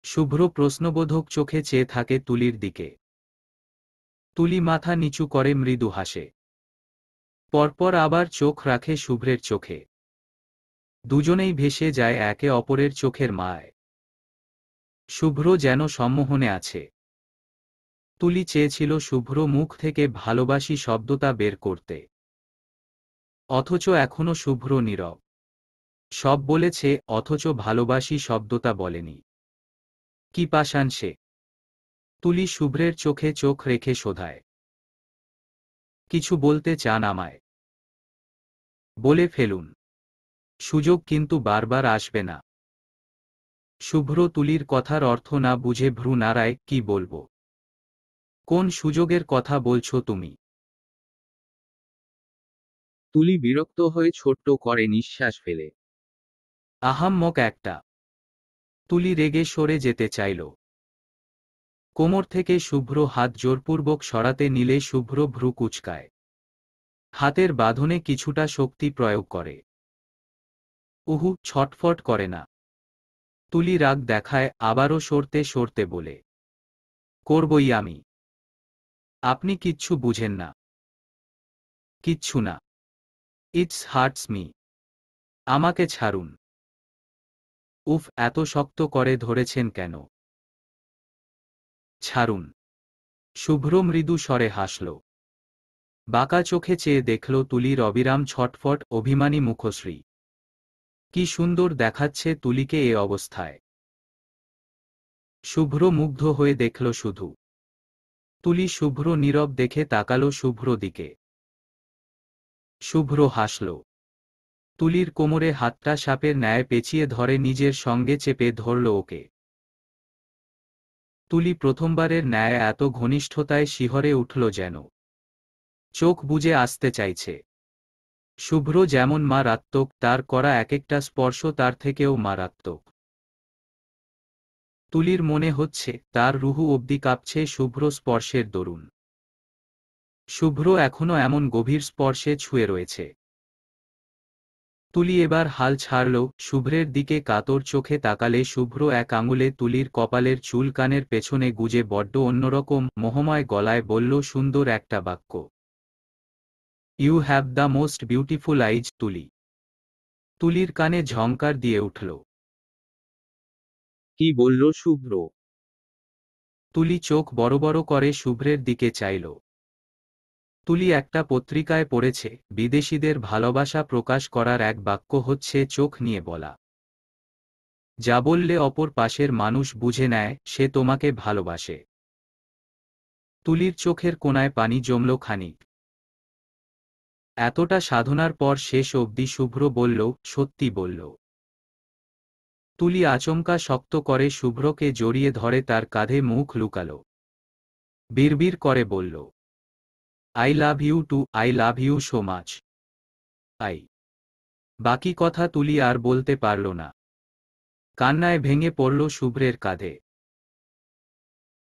শুভ্র প্রশ্নবোধক চোখে চেয়ে থাকে তুলির দিকে। তুলি মাথা নিচু করে মৃদু হাসে। পরপর আবার চোখ রাখে শুভ্রের চোখে। দুজনেই ভেসে যায় একে অপরের চোখের মায়। শুভ্র যেন সম্মোহনে আছে। তুলি চেয়েছিল শুভ্র মুখ থেকে ভালোবাসি শব্দটা বের করতে। অথচ এখনো শুভ্র নীরব। সব বলেছে, অথচ ভালোবাসি শব্দটা বলেনি। কি পাষাণ সে। তুলি শুভ্রের চোখে চোখ রেখে শোধায়, কিছু বলতে চান আমায়? বলে ফেলুন। সুযোগ কিন্তু বারবার আসবে না। শুভ্র তুলির কথার অর্থ না বুঝে ভ্রু নাড়ায়, কি বলবো? কোন সুযোগের কথা বলছো তুমি? তুলি বিরক্ত হয়ে ছোট্ট করে নিঃশ্বাস ফেলে। আহাম্মক একটা। তুলি রেগে সরে যেতে চাইল। কোমর থেকে শুভ্র হাত জোরপূর্বক সরাতে নিলে শুভ্র ভ্রু কুঁচকায়। হাতের বাঁধনে কিছুটা শক্তি প্রয়োগ করে। উহু ছটফট করে না। তুলি রাগ দেখায়, আবারও সরতে সরতে বলে, করবই আমি। আপনি কিচ্ছু বুঝেন না। কিচ্ছু না। It's hurts me. আমাকে ছাড়ুন। উফ, এত শক্ত করে ধরেছেন কেন? ছাড়ুন। শুভ্র মৃদু স্বরে হাসল। বাঁকা চোখে চেয়ে দেখল তুলির অবিরাম ছটফট, অভিমানী মুখশ্রী। কি সুন্দর দেখাচ্ছে তুলিকে এ অবস্থায়। শুভ্র মুগ্ধ হয়ে দেখল শুধু। তুলি শুভ্র নীরব দেখে তাকালো শুভ্র দিকে। শুভ্র হাসল। তুলির কোমরে হাতটা সাপের ন্যায় পেঁচিয়ে ধরে নিজের সঙ্গে চেপে ধরল ওকে। তুলি প্রথমবারের ন্যায় এত ঘনিষ্ঠতায় শিহরে উঠল যেন চোখ বুজে আসতে চাইছে। শুভ্র যেমন মারাত্মক, তার করা এক একটা স্পর্শ তার থেকেও মারাত্মক। তুলির মনে হচ্ছে তার রুহু অবধি কাঁপছে শুভ্র স্পর্শের দরুন। শুভ্র এখনো এমন গভীর স্পর্শে ছুঁয়ে রয়েছে। তুলি এবার হাল ছাড়ল, শুভ্রের দিকে কাতর চোখে তাকালে শুভ্র এক আঙুলে তুলির কপালের চুল কানের পেছনে গুজে বড্ড অন্যরকম মোহময় গলায় বলল সুন্দর একটা বাক্য, you have the most beautiful eyes Tuli. তুলির কানে ঝংকার দিয়ে উঠল। কি বলল শুভ্র? তুলি চোখ বড় বড় করে শুভ্রের দিকে চাইল। তুলি একটা পত্রিকায় পড়েছে বিদেশিদের ভালোবাসা প্রকাশ করার এক বাক্য হচ্ছে চোখ নিয়ে বলা। যা বললে অপর পাশের মানুষ বুঝে নেয় সে তোমাকে ভালোবাসে। তুলির চোখের কোণায় পানি জমল খানিক। এতটা সাধনার পর শেষ অবধি শুভ্র বলল, সত্যি বলল। তুলি আচমকা শক্ত করে শুভ্রকে জড়িয়ে ধরে তার কাঁধে মুখ লুকাল। বিড়বিড় করে বলল, I love you too, I love you so much. I. বাকি কথা তুলি আর বলতে পারল না। কান্নায় ভেঙে পড়ল শুভ্রের কাঁধে।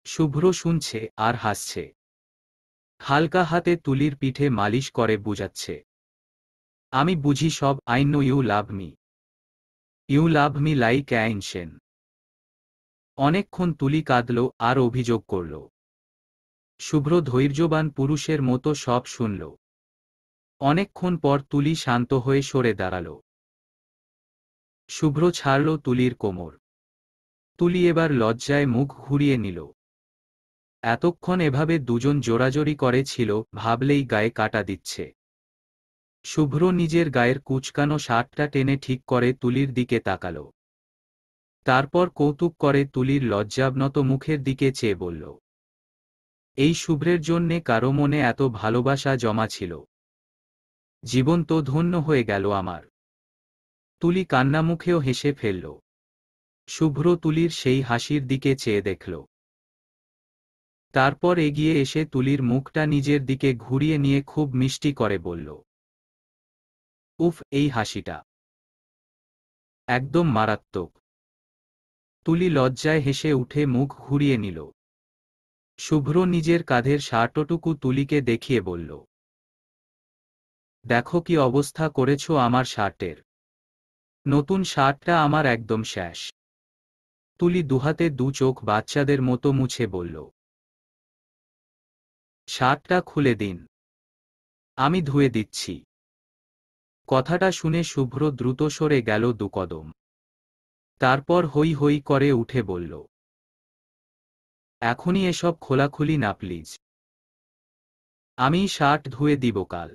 শুভ্র শুনছে আর হাসছে। হালকা হাতে তুলির পিঠে মালিশ করে বুঝাচ্ছে, আমি বুঝি সব, I know you love me. You love me like ancient. অনেকক্ষণ তুলি কাঁদল আর অভিযোগ করল। শুভ্র ধৈর্যবান পুরুষের মতো সব শুনল। অনেকক্ষণ পর তুলি শান্ত হয়ে সরে দাঁড়াল। শুভ্র ছাড়ল তুলির কোমর। তুলি এবার লজ্জায় মুখ ঘুরিয়ে নিল। এতক্ষণ এভাবে দুজন জোরাজোরি করে ছিল, ভাবলেই গায়ে কাটা দিচ্ছে। শুভ্র নিজের গায়ের কুচকানো শার্টটা টেনে ঠিক করে তুলির দিকে তাকাল। তারপর কৌতুক করে তুলির লজ্জাবনত মুখের দিকে চেয়ে বলল, এই শুভ্রের জন্যে কারো মনে এত ভালোবাসা জমা ছিল। জীবন তো ধন্য হয়ে গেল আমার। তুলি কান্না মুখেও হেসে ফেলল। শুভ্র তুলির সেই হাসির দিকে চেয়ে দেখল। তারপর এগিয়ে এসে তুলির মুখটা নিজের দিকে ঘুরিয়ে নিয়ে খুব মিষ্টি করে বলল, উফ, এই হাসিটা একদম মারাত্মক। তুলি লজ্জায় হেসে উঠে মুখ ঘুরিয়ে নিল। শুভ্র নিজের কাঁধের শার্টটুকু তুলিকে দেখিয়ে বলল, দেখো কি অবস্থা করেছ আমার শার্টের। নতুন শার্টটা আমার একদম শেষ। তুলি দুহাতে দু চোখ বাচ্চাদের মতো মুছে বলল, শার্টটা খুলে দিন, আমি ধুয়ে দিচ্ছি। কথাটা শুনে শুভ্র দ্রুত সরে গেল দুকদম। তারপর হৈ হৈ করে উঠে বলল, এখনই এসব খোলাখুলি না প্লিজ। আমি শার্ট ধুয়ে দিব কাল।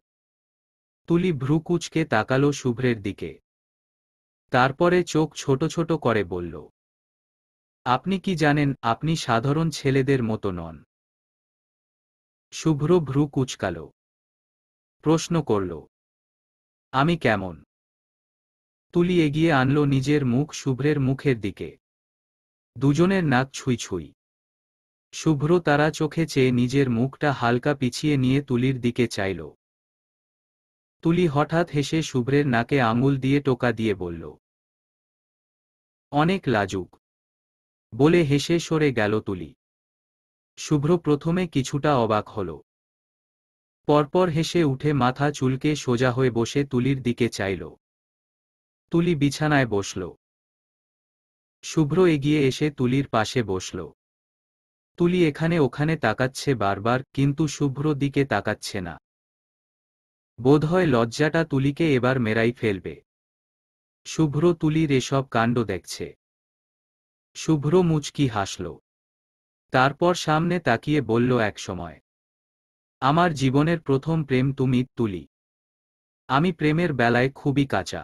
তুলি ভ্রু কুঁচকে তাকালো শুভ্রের দিকে। তারপরে চোখ ছোট ছোট করে বলল, আপনি কি জানেন আপনি সাধারণ ছেলেদের মতো নন। শুভ্র ভ্রু কুঁচকাল। প্রশ্ন করল, আমি কেমন? তুলি এগিয়ে আনল নিজের মুখ শুভ্রের মুখের দিকে। দুজনের নাক ছুঁই ছুঁই। শুভ্র তারা চোখে চেয়ে নিজের মুখটা হালকা পিছিয়ে নিয়ে তুলির দিকে চাইল। তুলি হঠাৎ হেসে শুভ্রের নাকে আঙুল দিয়ে টোকা দিয়ে বলল, অনেক লাজুক। বলে হেসে সরে গেল তুলি। শুভ্র প্রথমে কিছুটা অবাক হল। পরপর হেসে উঠে মাথা চুলকে সোজা হয়ে বসে তুলির দিকে চাইল। তুলি বিছানায় বসল। শুভ্র এগিয়ে এসে তুলির পাশে বসল। তুলি এখানে ওখানে তাকাচ্ছে বারবার, কিন্তু শুভ্র দিকে তাকাচ্ছে না। বোধহয় লজ্জাটা তুলিকে এবার মেরাই ফেলবে। শুভ্র তুলির এসব কাণ্ড দেখছে। শুভ্র মুচকি হাসল। তারপর সামনে তাকিয়ে বলল একসময়, আমার জীবনের প্রথম প্রেম তুমি তুলি। আমি প্রেমের বেলায় খুবই কাঁচা।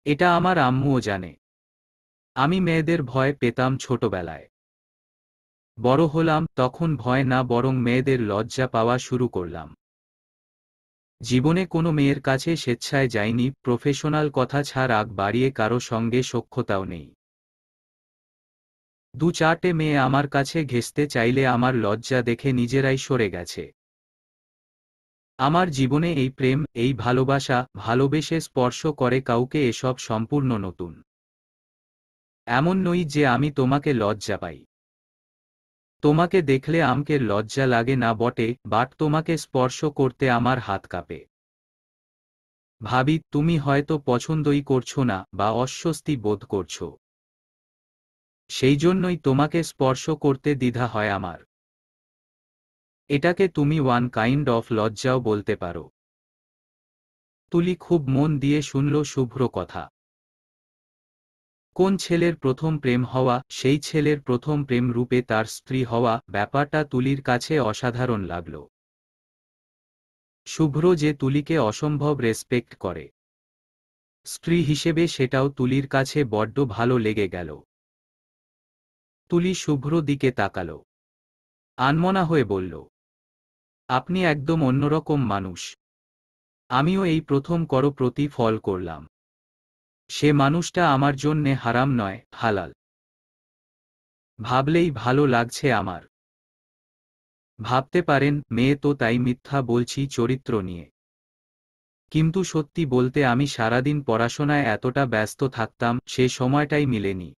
এটা আমার আম্মুও জানে। আমি মেয়েদের ভয় পেতাম ছোটবেলায়। বড় হলাম তখন ভয় না বরং মেয়েদের লজ্জা পাওয়া শুরু করলাম। জীবনে কোনো মেয়ের কাছে স্বেচ্ছায় যাইনি, প্রফেশনাল কথা ছাড় আগ বাড়িয়ে কারো সঙ্গে সখ্যতাও নেই। দু-চারটে মেয়ে আমার কাছে ঘেঁষতে চাইলে আমার লজ্জা দেখে নিজেরাই সরে গেছে। আমার জীবনে এই প্রেম, এই ভালোবাসা, ভালোবেসে স্পর্শ করে কাউকে, এসব সম্পূর্ণ নতুন। এমন নই যে আমি তোমাকে লজ্জা পাই। তোমাকে দেখলে আমকে লজ্জা লাগে না বটে, বাট তোমাকে স্পর্শ করতে আমার হাত কাঁপে। ভাবি তুমি হয়তো পছন্দই করছো না বা অস্বস্তি বোধ করছো। সেই জন্যই তোমাকে স্পর্শ করতে দ্বিধা হয় আমার। এটাকে তুমি ওয়ান কাইন্ড অফ লজ্জাও বলতে পারো। তুলি খুব মন দিয়ে শুনল শুভ্র কথা। কোন ছেলের প্রথম প্রেম হওয়া, সেই ছেলের প্রথম প্রেম রূপে তার স্ত্রী হওয়া, ব্যাপারটা তুলির কাছে অসাধারণ লাগল। শুভ্র যে তুলিকে অসম্ভব রেসপেক্ট করে, স্ত্রী হিসেবে সেটাও তুলির কাছে বড্ড ভালো লেগে গেল। তুলি শুভ্র দিকে তাকাল, আনমনা হয়ে বলল, আপনি একদম অন্যরকম মানুষ। আমিও এই প্রথম করো প্রতি ফল করলাম। সে মানুষটা আমার জন্যে হারাম নয়, হালাল। ভাবলেই ভালো লাগছে আমার। ভাবতে পারেন মেয়ে তো, তাই মিথ্যা বলছি চরিত্র নিয়ে। কিন্তু সত্যি বলতে আমি সারাদিন পড়াশোনায় এতটা ব্যস্ত থাকতাম, সে সময়টাই মিলেনি।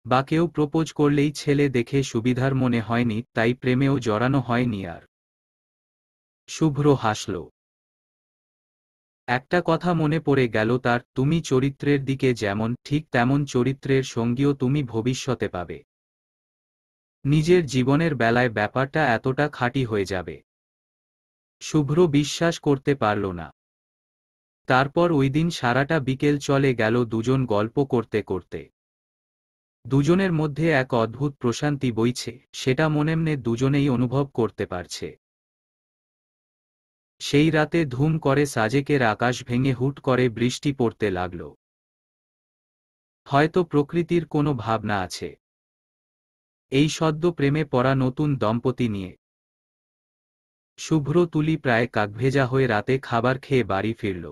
বা কেউ প্রপোজ করলেই ছেলে দেখে সুবিধার মনে হয়নি, তাই প্রেমেও জড়ানো হয়নি আর। শুভ্র হাসল। একটা কথা মনে পড়ে গেল তার, তুমি চরিত্রের দিকে যেমন, ঠিক তেমন চরিত্রের সঙ্গীও তুমি ভবিষ্যতে পাবে। নিজের জীবনের বেলায় ব্যাপারটা এতটা খাঁটি হয়ে যাবে। শুভ্র বিশ্বাস করতে পারল না। তারপর ওইদিন সারাটা বিকেল চলে গেল দুজন গল্প করতে করতে। দুজনের মধ্যে এক অদ্ভুত প্রশান্তি বইছে, সেটা মনেমনে দুজনেই অনুভব করতে পারছে। সেই রাতে ধুম করে সাজেকের আকাশ ভেঙে হুট করে বৃষ্টি পড়তে লাগল। হয়তো প্রকৃতির কোনো ভাবনা আছে এই সদ্য প্রেমে পড়া নতুন দম্পতি নিয়ে। শুভ্র তুলি প্রায় কাকভেজা হয়ে রাতে খাবার খেয়ে বাড়ি ফিরল।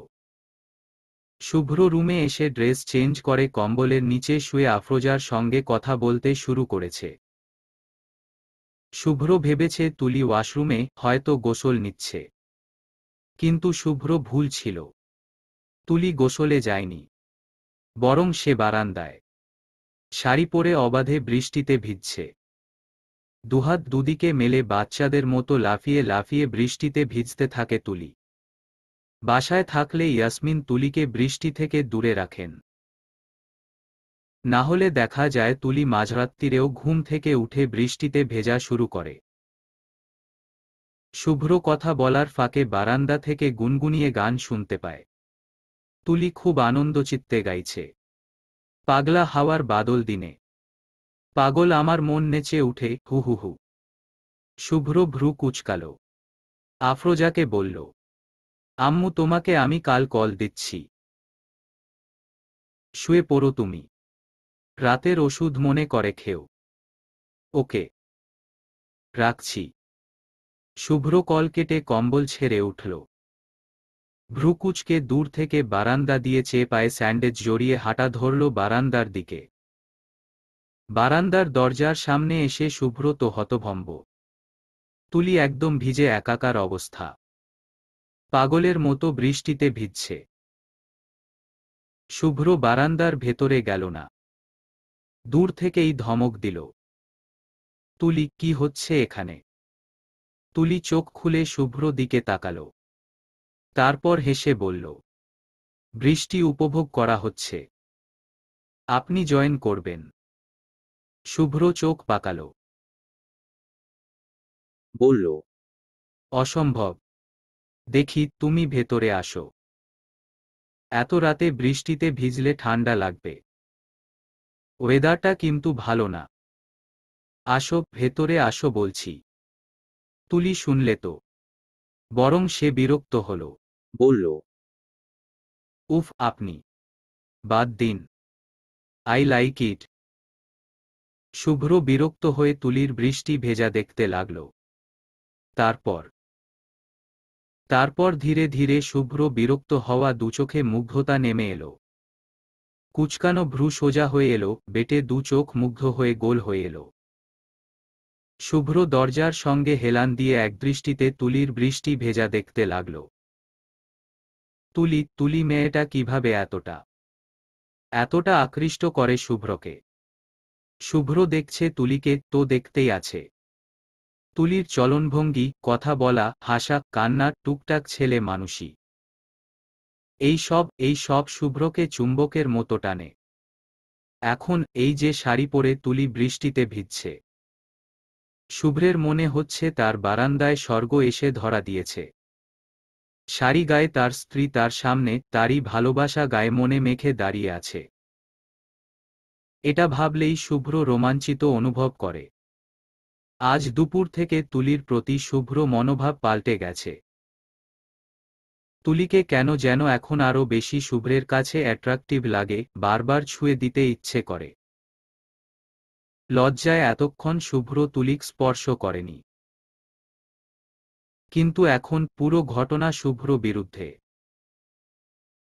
শুভ্র রুমে এসে ড্রেস চেঞ্জ করে কম্বলের নিচে শুয়ে আফরোজার সঙ্গে কথা বলতে শুরু করেছে। শুভ্র ভেবেছে তুলি ওয়াশরুমে হয়তো গোসল নিচ্ছে। কিন্তু শুভ্র ভুল ছিল। তুলি গোসলে যায়নি, বরং সে বারান্দায় শাড়ি পরে অবাধে বৃষ্টিতে ভিজছে। দুহাত দুদিকে মেলে বাচ্চাদের মতো লাফিয়ে লাফিয়ে বৃষ্টিতে ভিজতে থাকে তুলি। বাসায় থাকলে ইয়াসমিন তুলিকে বৃষ্টি থেকে দূরে রাখেন। না হলে দেখা যায় তুলি মাঝরাত্তিরেও ঘুম থেকে উঠে বৃষ্টিতে ভেজা শুরু করে। শুভ্র কথা বলার ফাঁকে বারান্দা থেকে গুনগুনিয়ে গান শুনতে পায়। তুলি খুব আনন্দচিত্তে গাইছে, পাগলা হাওয়ার বাদল দিনে পাগল আমার মন নেচে উঠে হু হু হু। শুভ্র ভ্রু কুঁচকাল। আফরোজাকে বলল, আম্মু তোমাকে আমি কাল কল দিচ্ছি। শুয়ে পড়ো তুমি। রাতের ওষুধ মনে করে খেও। ওকে, রাখছি। শুভ্র কল কেটে কম্বল ছেড়ে উঠল। ভ্রুকুচকে দূর থেকে বারান্দা দিয়ে চেয়ে পায়ে স্যান্ডেজ জড়িয়ে হাঁটা ধরল বারান্দার দিকে। বারান্দার দরজার সামনে এসে শুভ্র তো হতভম্ব। তুলি একদম ভিজে একাকার অবস্থা, পাগলের মতো বৃষ্টিতে ভিজছে। শুভ্র বারান্দার ভেতরে গেল না, দূর থেকেই ধমক দিল, তুলি কি হচ্ছে এখানে? তুলি চোখ খুলে শুভ্র দিকে তাকাল। তারপর হেসে বলল, বৃষ্টি উপভোগ করা হচ্ছে, আপনি জয়েন করবেন? শুভ্র চোখ পাকাল, বলল, অসম্ভব। দেখি তুমি ভেতরে আসো। এত রাতে বৃষ্টিতে ভিজলে ঠান্ডা লাগবে। ওয়েদারটা কিন্তু ভালো না। আসো ভেতরে আসো বলছি। তুলি শুনলে তো, বরং সে বিরক্ত হল, বলল, উফ আপনি বাদ দিন, আই লাইক ইট। শুভ্র বিরক্ত হয়ে তুলির বৃষ্টি ভেজা দেখতে লাগল। তারপর তারপর ধীরে ধীরে শুভ্র বিরক্ত হওয়া দুচোখে মুগ্ধতা নেমে এলো। কুচকানো ভ্রু সোজা হয়ে এলো, বেটে দু চোখ মুগ্ধ হয়ে গোল হয়ে এলো। শুভ্র দরজার সঙ্গে হেলান দিয়ে একদৃষ্টিতে তুলির বৃষ্টি ভেজা দেখতে লাগল। তুলি মেয়েটা কিভাবে এতটা আকৃষ্ট করে শুভ্রকে? শুভ্র দেখছে তুলিকে, তো দেখতেই আছে। তুলির চলনভঙ্গি, কথা বলা, হাসা, কান্না, টুকটাক ছেলে মানুষই। এই সব শুভ্রকে চুম্বকের মতো টানে। এখন এই যে শাড়ি পরে তুলি বৃষ্টিতে ভিজছে, শুভ্রের মনে হচ্ছে তার বারান্দায় স্বর্গ এসে ধরা দিয়েছে। শাড়ি গায়ে তার স্ত্রী, তার সামনে তারই ভালোবাসা গায়ে মনে মেখে দাঁড়িয়ে আছে। এটা ভাবলেই শুভ্র রোমাঞ্চিত অনুভব করে। আজ দুপুর থেকে তুলির প্রতি শুভ্র মনোভাব পাল্টে গেছে। তুলিকে কেন যেন এখন আরও বেশি শুভ্রের কাছে অ্যাট্রাকটিভ লাগে, বারবার ছুঁয়ে দিতে ইচ্ছে করে। লজ্জায় এতক্ষণ শুভ্র তুলিক স্পর্শ করেনি, কিন্তু এখন পুরো ঘটনা শুভ্র বিরুদ্ধে।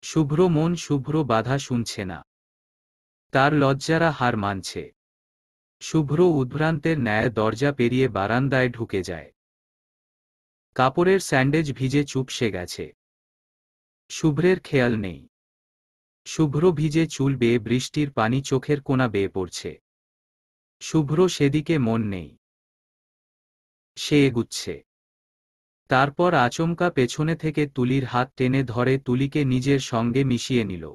শুভ্র মন, শুভ্র বাধা শুনছে না, তার লজ্জারা হার মানছে। শুভ্র উদ্ভ্রান্তের ন্যায় দরজা পেরিয়ে বারান্দায় ঢুকে যায়। কাপড়ের স্যান্ডেজ ভিজে চুপসে গেছে। শুভ্রের খেয়াল নেই। শুভ্র ভিজে চুল বেয়ে বৃষ্টির পানি চোখের কোণা বেয়ে পড়ছে। শুভ্র সেদিকে মন নেই। সে এগুচ্ছে। তারপর আচমকা পেছনে থেকে তুলির হাত টেনে ধরে তুলিকে নিজের সঙ্গে মিশিয়ে নিল।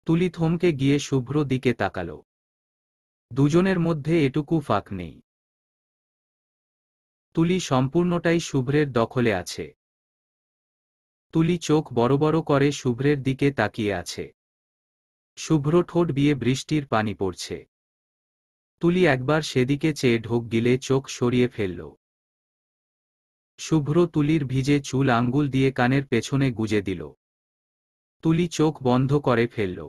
তুলি থমকে গিয়ে শুভ্র দিকে তাকাল। দুজনের মধ্যে এটুকু ফাঁক নেই। তুলি সম্পূর্ণটাই শুভ্রের দখলে আছে। তুলি চোখ বড় বড় করে শুভ্রের দিকে তাকিয়ে আছে। শুভ্র ঠোঁট বিয়ে বৃষ্টির পানি পড়ছে। তুলি একবার সেদিকে চেয়ে ঢোক গিলে চোখ সরিয়ে ফেলল। শুভ্র তুলির ভিজে চুল আঙ্গুল দিয়ে কানের পেছনে গুজে দিল। তুলি চোখ বন্ধ করে ফেলল।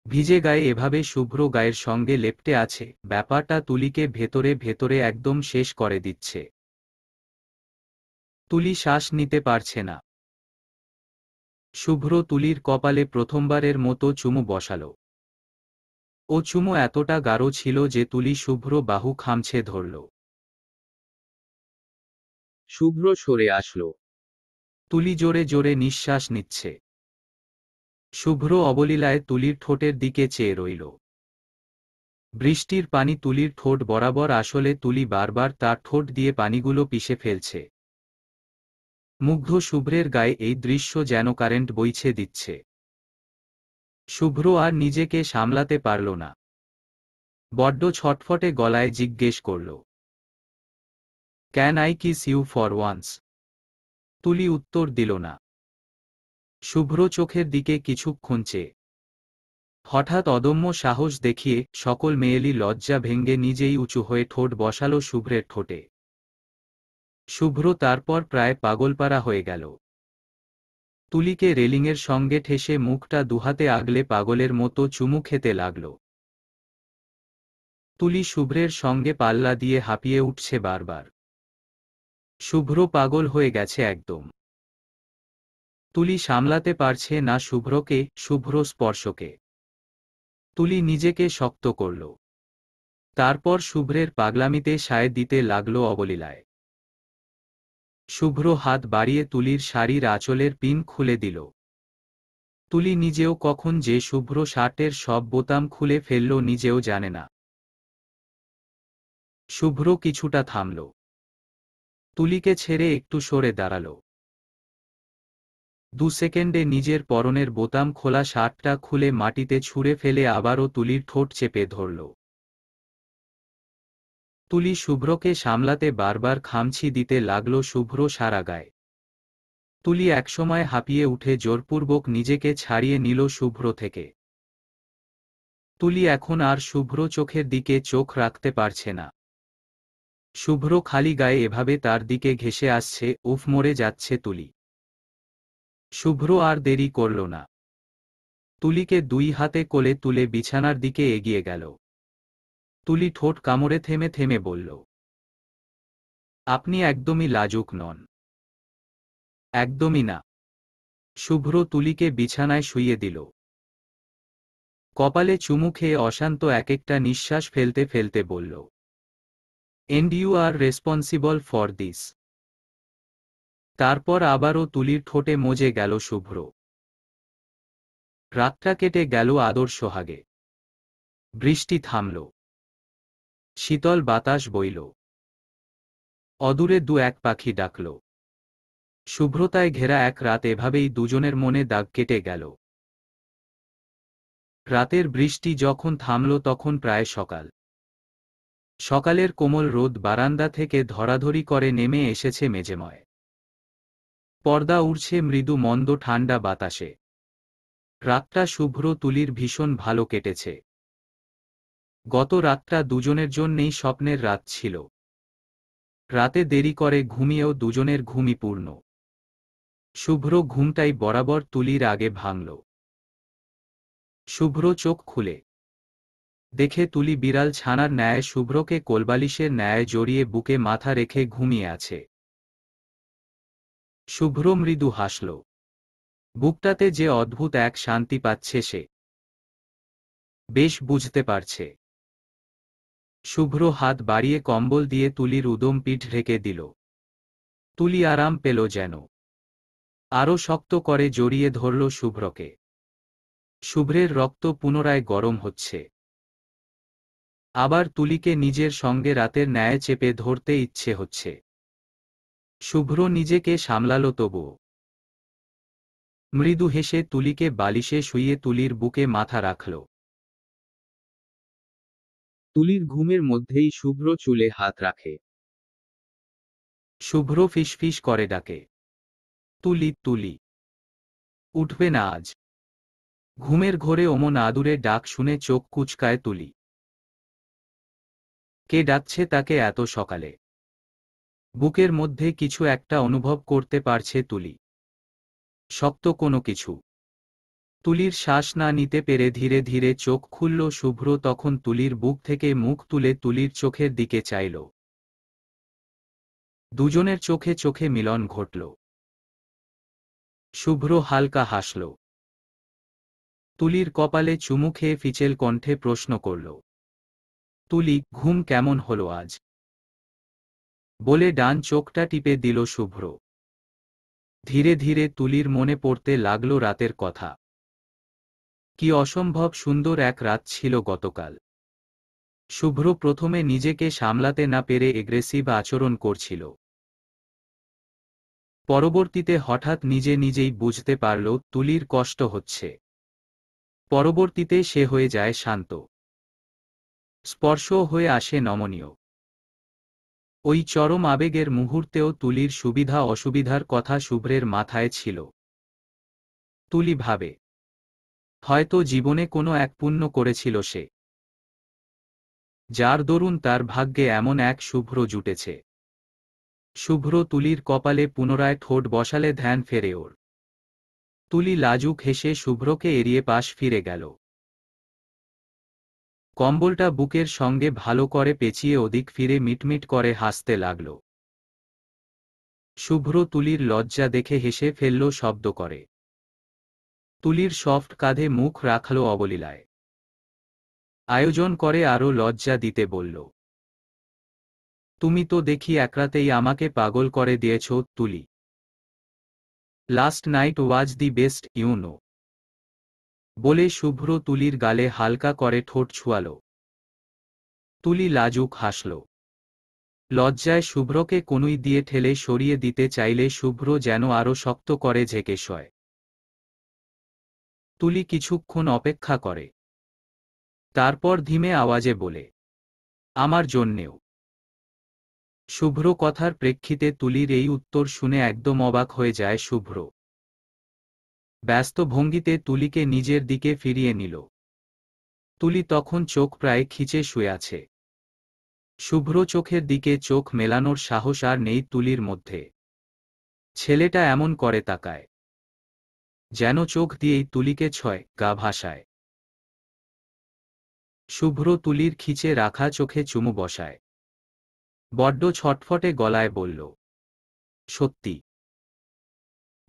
ভিজে গায়ে এভাবে শুভ্র গায়ের সঙ্গে লেপ্টে আছে, ব্যাপারটা তুলিকে ভেতরে ভেতরে একদম শেষ করে দিচ্ছে। তুলি শ্বাস নিতে পারছে না। শুভ্র তুলির কপালে প্রথমবারের মতো চুমু বসাল। ও চুমু এতটা গাঢ় ছিল যে তুলি শুভ্র বাহু খামছে ধরল। শুভ্র সরে আসল। তুলি জোরে জোরে নিঃশ্বাস নিচ্ছে। শুভ্র অবলীলায় তুলির ঠোঁটের দিকে চেয়ে রইল। বৃষ্টির পানি তুলির ঠোঁট বরাবর আসলে তুলি বারবার তার ঠোঁট দিয়ে পানিগুলো পিষে ফেলছে। মুগ্ধ শুভ্রের গায়ে এই দৃশ্য যেন কারেন্ট বইছে দিচ্ছে। শুভ্র আর নিজেকে সামলাতে পারল না। বড্ড ছটফটে গলায় জিজ্ঞেস করল, can I kiss you for once? Tuli উত্তর দিল না। শুভ্র চোখের দিকে কিছুক্ষণ চেয়ে হঠাৎ অদম্য সাহস দেখিয়ে সকল মেয়েলি লজ্জা ভেঙ্গে নিজেই উঁচু হয়ে ঠোঁট বসালো শুভ্রের ঠোঁটে। শুভ্র তারপর প্রায় পাগলপাড়া হয়ে গেল। তুলিকে রেলিংয়ের সঙ্গে ঠেসে মুখটা দুহাতে আগলে পাগলের মতো চুমু খেতে লাগল। তুলি শুভ্রের সঙ্গে পাল্লা দিয়ে হাঁপিয়ে উঠছে বারবার। শুভ্র পাগল হয়ে গেছে একদম। তুলি সামলাতে পারছে না শুভ্রকে, শুভ্র স্পর্শকে। তুলি নিজেকে শক্ত করল। তারপর শুভ্রের পাগলামিতে সায় দিতে লাগল অবলীলায়। শুভ্র হাত বাড়িয়ে তুলির শাড়ির আঁচলের পিন খুলে দিল। তুলি নিজেও কখন যে শুভ্র শার্টের সব বোতাম খুলে ফেলল নিজেও জানে না। শুভ্র কিছুটা থামল। তুলিকে ছেড়ে একটু সরে দাঁড়াল। 2 সেকেন্ডে নিজের পরনের বোতাম খোলা শার্টটা খুলে মাটিতে ছুঁড়ে ফেলে আবারও তুলির ঠোঁট চেপে ধরল। তুলি শুভ্রকে সামলাতে বারবার খামছি দিতে লাগল শুভ্র সারা গায়ে। তুলি একসময় হাঁপিয়ে উঠে জোরপূর্বক নিজেকে ছাড়িয়ে নিল শুভ্র থেকে। তুলি এখন আর শুভ্র চোখের দিকে চোখ রাখতে পারছে না। শুভ্র খালি গায়ে এভাবে তার দিকে ঘেঁষে আসছে, উফ মরে যাচ্ছে তুলি। শুভ্র আর দেরি করল না। তুলিকে 2 হাতে কোলে তুলে বিছানার দিকে এগিয়ে গেল। তুলি ঠোঁট কামড়ে থেমে থেমে বলল, আপনি একদমই লাজুক নন। একদমই না। শুভ্র তুলিকে বিছানায় শুইয়ে দিল। কপালে চুমু খেয়ে অশান্ত এক একটা নিঃশ্বাস ফেলতে ফেলতে বলল, and you are responsible for this. তারপর আবারও তুলির ঠোঁটে মজে গেল শুভ্র। রাতটা কেটে গেল আদর সোহাগে। বৃষ্টি থামল। শীতল বাতাস বইল। অদূরে দু এক পাখি ডাকল। শুভ্রতায় ঘেরা এক রাত এভাবেই দুজনের মনে দাগ কেটে গেল। রাতের বৃষ্টি যখন থামল তখন প্রায় সকাল। সকালের কোমল রোদ বারান্দা থেকে ধরাধরি করে নেমে এসেছে মেঝেময়। পর্দা উড়ছে মৃদু মন্দ ঠান্ডা বাতাসে। রাতটা শুভ্র তুলির ভীষণ ভালো কেটেছে। গত রাতটা দুজনের জন্যেই স্বপ্নের রাত ছিল। রাতে দেরি করে ঘুমিয়েও দুজনের ঘুমই পূর্ণ। শুভ্র ঘুমটাই বরাবর তুলির আগে ভাঙল। শুভ্র চোখ খুলে দেখে তুলি বিড়াল ছানার ন্যায় শুভ্রকে কোলবালিশের ন্যায় জড়িয়ে বুকে মাথা রেখে ঘুমিয়ে আছে। শুভ্র মৃদু হাসল। বুকটাতে যে অদ্ভুত এক শান্তি পাচ্ছে সে বেশ বুঝতে পারছে। শুভ্র হাত বাড়িয়ে কম্বল দিয়ে তুলির উদম পিঠ ঢেকে দিল। তুলি আরাম পেল যেন। আরও শক্ত করে জড়িয়ে ধরল শুভ্রকে। শুভ্রের রক্ত পুনরায় গরম হচ্ছে। আবার তুলিকে নিজের সঙ্গে রাতের ন্যায় চেপে ধরতে ইচ্ছে হচ্ছে। শুভ্র নিজেকে সামলাল তবুও। মৃদু হেসে তুলিকে বালিশে শুইয়ে তুলির বুকে মাথা রাখল। তুলির ঘুমের মধ্যেই শুভ্র চুলে হাত রাখে। শুভ্র ফিসফিস করে ডাকে, তুলি তুলি, উঠবে না আজ? ঘুমের ঘোরে অমন আদুরে ডাক শুনে চোখ কুচকায় তুলি। কে ডাকছে তাকে এত সকালে? বুকের মধ্যে কিছু একটা অনুভব করতে পারছে তুলি। শক্ত কোনো কিছু। তুলির শ্বাস না নিতে পেরে ধীরে ধীরে চোখ খুলল শুভ্র। তখন তুলির বুক থেকে মুখ তুলে তুলির চোখের দিকে চাইল। দুজনের চোখে চোখে মিলন ঘটল। শুভ্র হালকা হাসল। তুলির কপালে চুমু খেয়ে ফিচেল কণ্ঠে প্রশ্ন করল, তুলি, ঘুম কেমন হলো আজ? বলে ডান চোখটা টিপে দিল শুভ্র। ধীরে ধীরে তুলির মনে পড়তে লাগল রাতের কথা। কি অসম্ভব সুন্দর এক রাত ছিল গতকাল। শুভ্র প্রথমে নিজেকে সামলাতে না পেরে এগ্রেসিভ আচরণ করছিল। পরবর্তীতে হঠাৎ নিজে নিজেই বুঝতে পারল তুলির কষ্ট হচ্ছে। পরবর্তীতে সে হয়ে যায় শান্ত। স্পর্শ হয়ে আসে নমনীয়। ওই চরম আবেগের মুহূর্তেও তুলির সুবিধা অসুবিধার কথা শুভ্রের মাথায় ছিল। তুলি ভাবে, হয়তো জীবনে কোনো এক পুণ্য করেছিল সে, যার দরুন তার ভাগ্যে এমন এক শুভ্র জুটেছে। শুভ্র তুলির কপালে পুনরায় ঠোঁট বসালে ধ্যান ফেরে ওর। তুলি লাজুক হেসে শুভ্রকে এড়িয়ে পাশ ফিরে গেল। কম্বলটা বুকের সঙ্গে ভালো করে পেঁচিয়ে ওদিক ফিরে মিটমিট করে হাসতে লাগল। শুভ্র তুলির লজ্জা দেখে হেসে ফেলল শব্দ করে। তুলির সফট কাঁধে মুখ রাখল অবলীলায়। আয়োজন করে আরও লজ্জা দিতে বলল, তুমি তো দেখি একরাতেই আমাকে পাগল করে দিয়েছ Tuli. Last night was the best you know. বলে শুভ্র তুলির গালে হালকা করে ঠোঁট ছুয়াল। তুলি লাজুক হাসল। লজ্জায় শুভ্রকে কনুই দিয়ে ঠেলে সরিয়ে দিতে চাইলে শুভ্র যেন আরও শক্ত করে ঝেঁকে শয়। তুলি কিছুক্ষণ অপেক্ষা করে। তারপর ধীমে আওয়াজে বলে, আমার জন্যেও। শুভ্র কথার প্রেক্ষিতে তুলির এই উত্তর শুনে একদম অবাক হয়ে যায় শুভ্র। ব্যস্ত ভঙ্গিতে তুলিকে নিজের দিকে ফিরিয়ে নিল। তুলি তখন চোখ প্রায় খিচে শুয়ে আছে। শুভ্র চোখের দিকে চোখ মেলানোর সাহস আর নেই তুলির মধ্যে। ছেলেটা এমন করে তাকায়, যেন চোখ দিয়েই তুলিকে ছয় গা ভাসায়। শুভ্র তুলির খিচে রাখা চোখে চুমু বসায়। বড্ড ছটফটে গলায় বলল, সত্যি?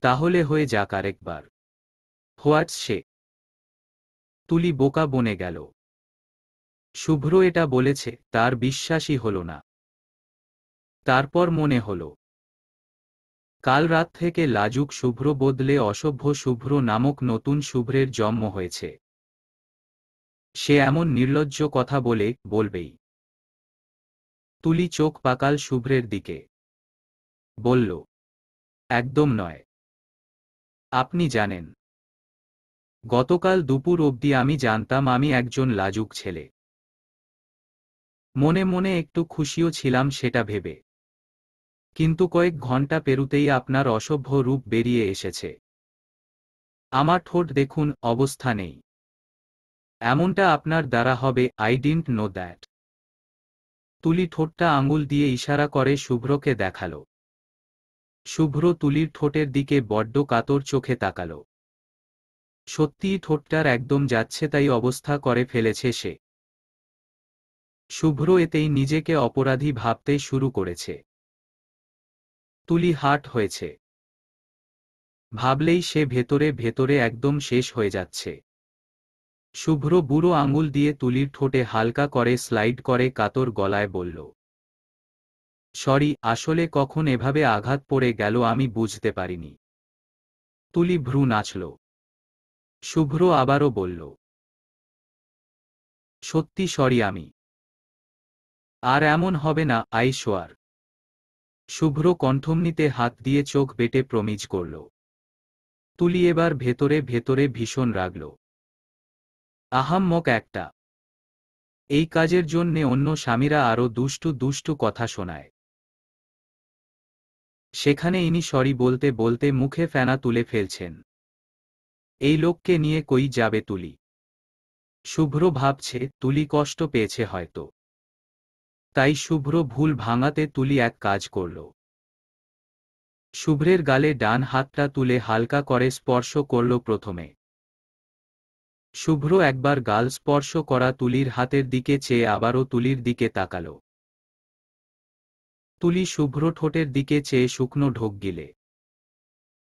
তাহলে হয়ে যাক আরেকবার। হোয়াটস সে? তুলি বোকা বনে গেল। শুভ্র এটা বলেছে, তার বিশ্বাসই হল না। তারপর মনে হল, কাল রাত থেকে লাজুক শুভ্র বদলে অসভ্য শুভ্র নামক নতুন শুভ্রের জন্ম হয়েছে। সে এমন নির্লজ্জ কথা বলবেই। তুলি চোখ পাকাল শুভ্রের দিকে। বলল, একদম নয়। আপনি জানেন, গতকাল দুপুর অবধি আমি জানতাম আমি একজন লাজুক ছেলে। মনে মনে একটু খুশিও ছিলাম সেটা ভেবে। কিন্তু কয়েক ঘন্টা পেরুতেই আপনার অসভ্য রূপ বেরিয়ে এসেছে। আমার ঠোঁট দেখুন, অবস্থা নেই। এমনটা আপনার দ্বারা হবে, আই ডিডন্ট নো দ্যাট। তুলি ঠোঁটটা আঙুল দিয়ে ইশারা করে শুভ্রকে দেখালো। শুভ্র তুলির ঠোঁটের দিকে বড্ড কাতর চোখে তাকালো। সত্যিই ঠোঁটটার একদম যাচ্ছে তাই অবস্থা করে ফেলেছে সে। শুভ্র এতেই নিজেকে অপরাধী ভাবতে শুরু করেছে। তুলি হার্ট হয়েছে। ভাবলেই সে ভেতরে ভেতরে একদম শেষ হয়ে যাচ্ছে। শুভ্র বুড়ো আঙুল দিয়ে তুলির ঠোঁটে হালকা করে স্লাইড করে কাতর গলায় বলল, সরি, আসলে কখন এভাবে আঘাত পড়ে গেল আমি বুঝতে পারিনি। তুলি ভ্রু নাচল। শুভ্র আবারও বলল, সত্যি সরি আমি। আর এমন হবে না, আই সোয়ার। শুভ্র কণ্ঠমনিতে হাত দিয়ে চোখ বেটে প্রমিজ করল। তুলি এবার ভেতরে ভেতরে ভীষণ রাগল। আহাম্মক একটা। এই কাজের জন্যে অন্য স্বামীরা আরও দুষ্টু দুষ্টু কথা শোনায়। সেখানে ইনি সরি বলতে বলতে মুখে ফেনা তুলে ফেলছেন। এই লোককে নিয়ে কই যাবে তুলি? শুভ্র ভাবছে তুলি কষ্ট পেয়েছে হয়তো। তাই শুভ্র ভুল ভাঙাতে তুলি এক কাজ করল। শুভ্রের গালে ডান হাতটা তুলে হালকা করে স্পর্শ করল প্রথমে। শুভ্র একবার গাল স্পর্শ করা তুলির হাতের দিকে চেয়ে আবারও তুলির দিকে তাকাল। তুলি শুভ্র ঠোঁটের দিকে চেয়ে শুকনো ঢোক গিলে।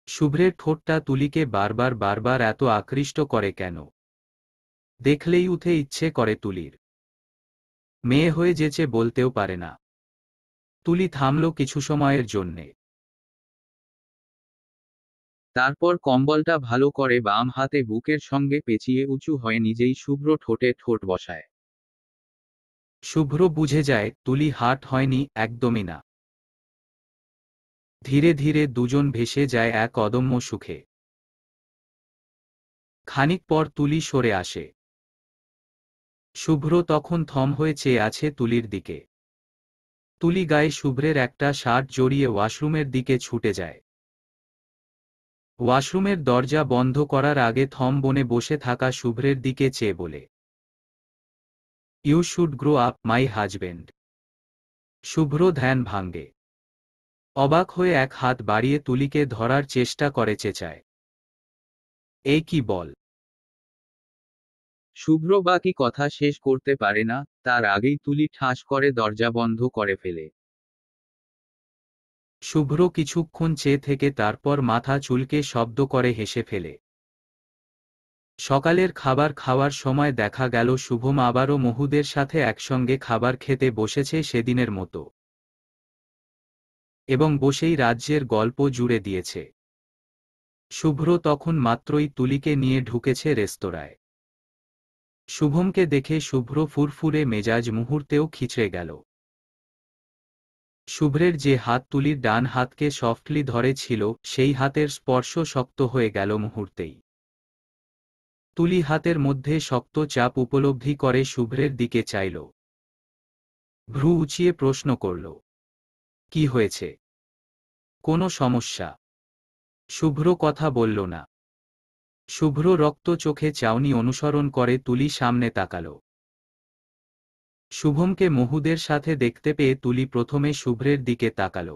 শুভ্রের ঠোঁটটা তুলিকে বারবার বারবার এত আকৃষ্ট করে কেন? দেখলেই উঠে ইচ্ছে করে তুলির। মেয়ে হয়ে যেচে বলতেও পারে না। তুলি থামল কিছু সময়ের জন্যে। তারপর কম্বলটা ভালো করে বাম হাতে বুকের সঙ্গে পেঁচিয়ে উঁচু হয়ে নিজেই শুভ্র ঠোঁটে ঠোঁট বসায়। শুভ্র বুঝে যায় তুলি হার্ট হয়নি, একদমই না। ধীরে ধীরে দুজন ভেসে যায় এক অদম্য সুখে। খানিক পর তুলি সরে আসে। শুভ্র তখন থম হয়ে চেয়ে আছে তুলির দিকে। তুলি গায়ে শুভ্রের একটা শার্ট জড়িয়ে ওয়াশরুমের দিকে ছুটে যায়। ওয়াশরুমের দরজা বন্ধ করার আগে থম বনে বসে থাকা শুভ্রের দিকে চেয়ে বলে, you should grow up my husband. Shubhro ধ্যান ভাঙ্গে। অবাক হয়ে এক হাত বাড়িয়ে তুলিকে ধরার চেষ্টা করে চেঁচায়, এই কি বল? শুভ্র বাকি কথা শেষ করতে পারে না, তার আগেই তুলি ঠাস করে দরজা বন্ধ করে ফেলে। শুভ্র কিছুক্ষণ চেয়ে থেকে তারপর মাথা চুলকে শব্দ করে হেসে ফেলে। সকালের খাবার খাওয়ার সময় দেখা গেল শুভম আবারও মহুদের সাথে একসঙ্গে খাবার খেতে বসেছে সেদিনের মতো। এবং বসেই রাজ্যের গল্প জুড়ে দিয়েছে। শুভ্র তখন মাত্রই তুলিকে নিয়ে ঢুকেছে রেস্তোরাঁয়। শুভমকে দেখে শুভ্র ফুরফুরে মেজাজ মুহূর্তেও খিচড়ে গেল। শুভ্রের যে হাত তুলির ডান হাতকে সফটলি ধরে ছিল সেই হাতের স্পর্শ শক্ত হয়ে গেল মুহূর্তেই। তুলি হাতের মধ্যে শক্ত চাপ উপলব্ধি করে শুভ্রের দিকে চাইল। ভ্রু উঁচিয়ে প্রশ্ন করল, কি হয়েছে? কোনো সমস্যা? শুভ্র কথা বলল না। শুভ্র রক্ত চোখে চাউনি অনুসরণ করে তুলি সামনে তাকাল। শুভমকে মহুদের সাথে দেখতে পেয়ে তুলি প্রথমে শুভ্রের দিকে তাকাল।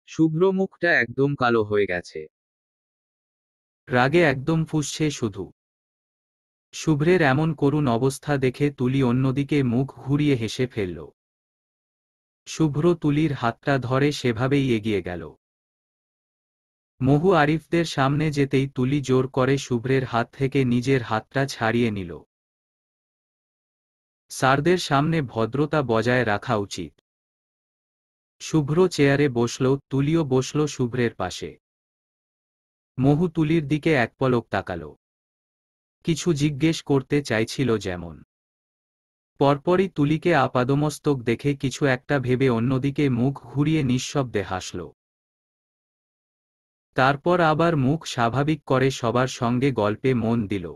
শুভ্র মুখটা একদম কালো হয়ে গেছে। রাগে একদম ফুঁসছে শুধু। শুভ্রের এমন করুণ অবস্থা দেখে তুলি অন্যদিকে মুখ ঘুরিয়ে হেসে ফেলল। শুভ্র তুলির হাতটা ধরে সেভাবেই এগিয়ে গেল। মহু আরিফদের সামনে যেতেই তুলি জোর করে শুভ্রের হাত থেকে নিজের হাতটা ছাড়িয়ে নিল। স্যারদের সামনে ভদ্রতা বজায় রাখা উচিত। শুভ্র চেয়ারে বসল, তুলিও বসল শুভ্রের পাশে। মহু তুলির দিকে এক পলক তাকাল। কিছু জিজ্ঞেস করতে চাইছিল যেমন। পরপরই তুলিকে আপাদমস্তক দেখে কিছু একটা ভেবে অন্যদিকে মুখ ঘুরিয়ে নিঃশব্দে হাসল। তারপর আবার মুখ স্বাভাবিক করে সবার সঙ্গে গল্পে মন দিল।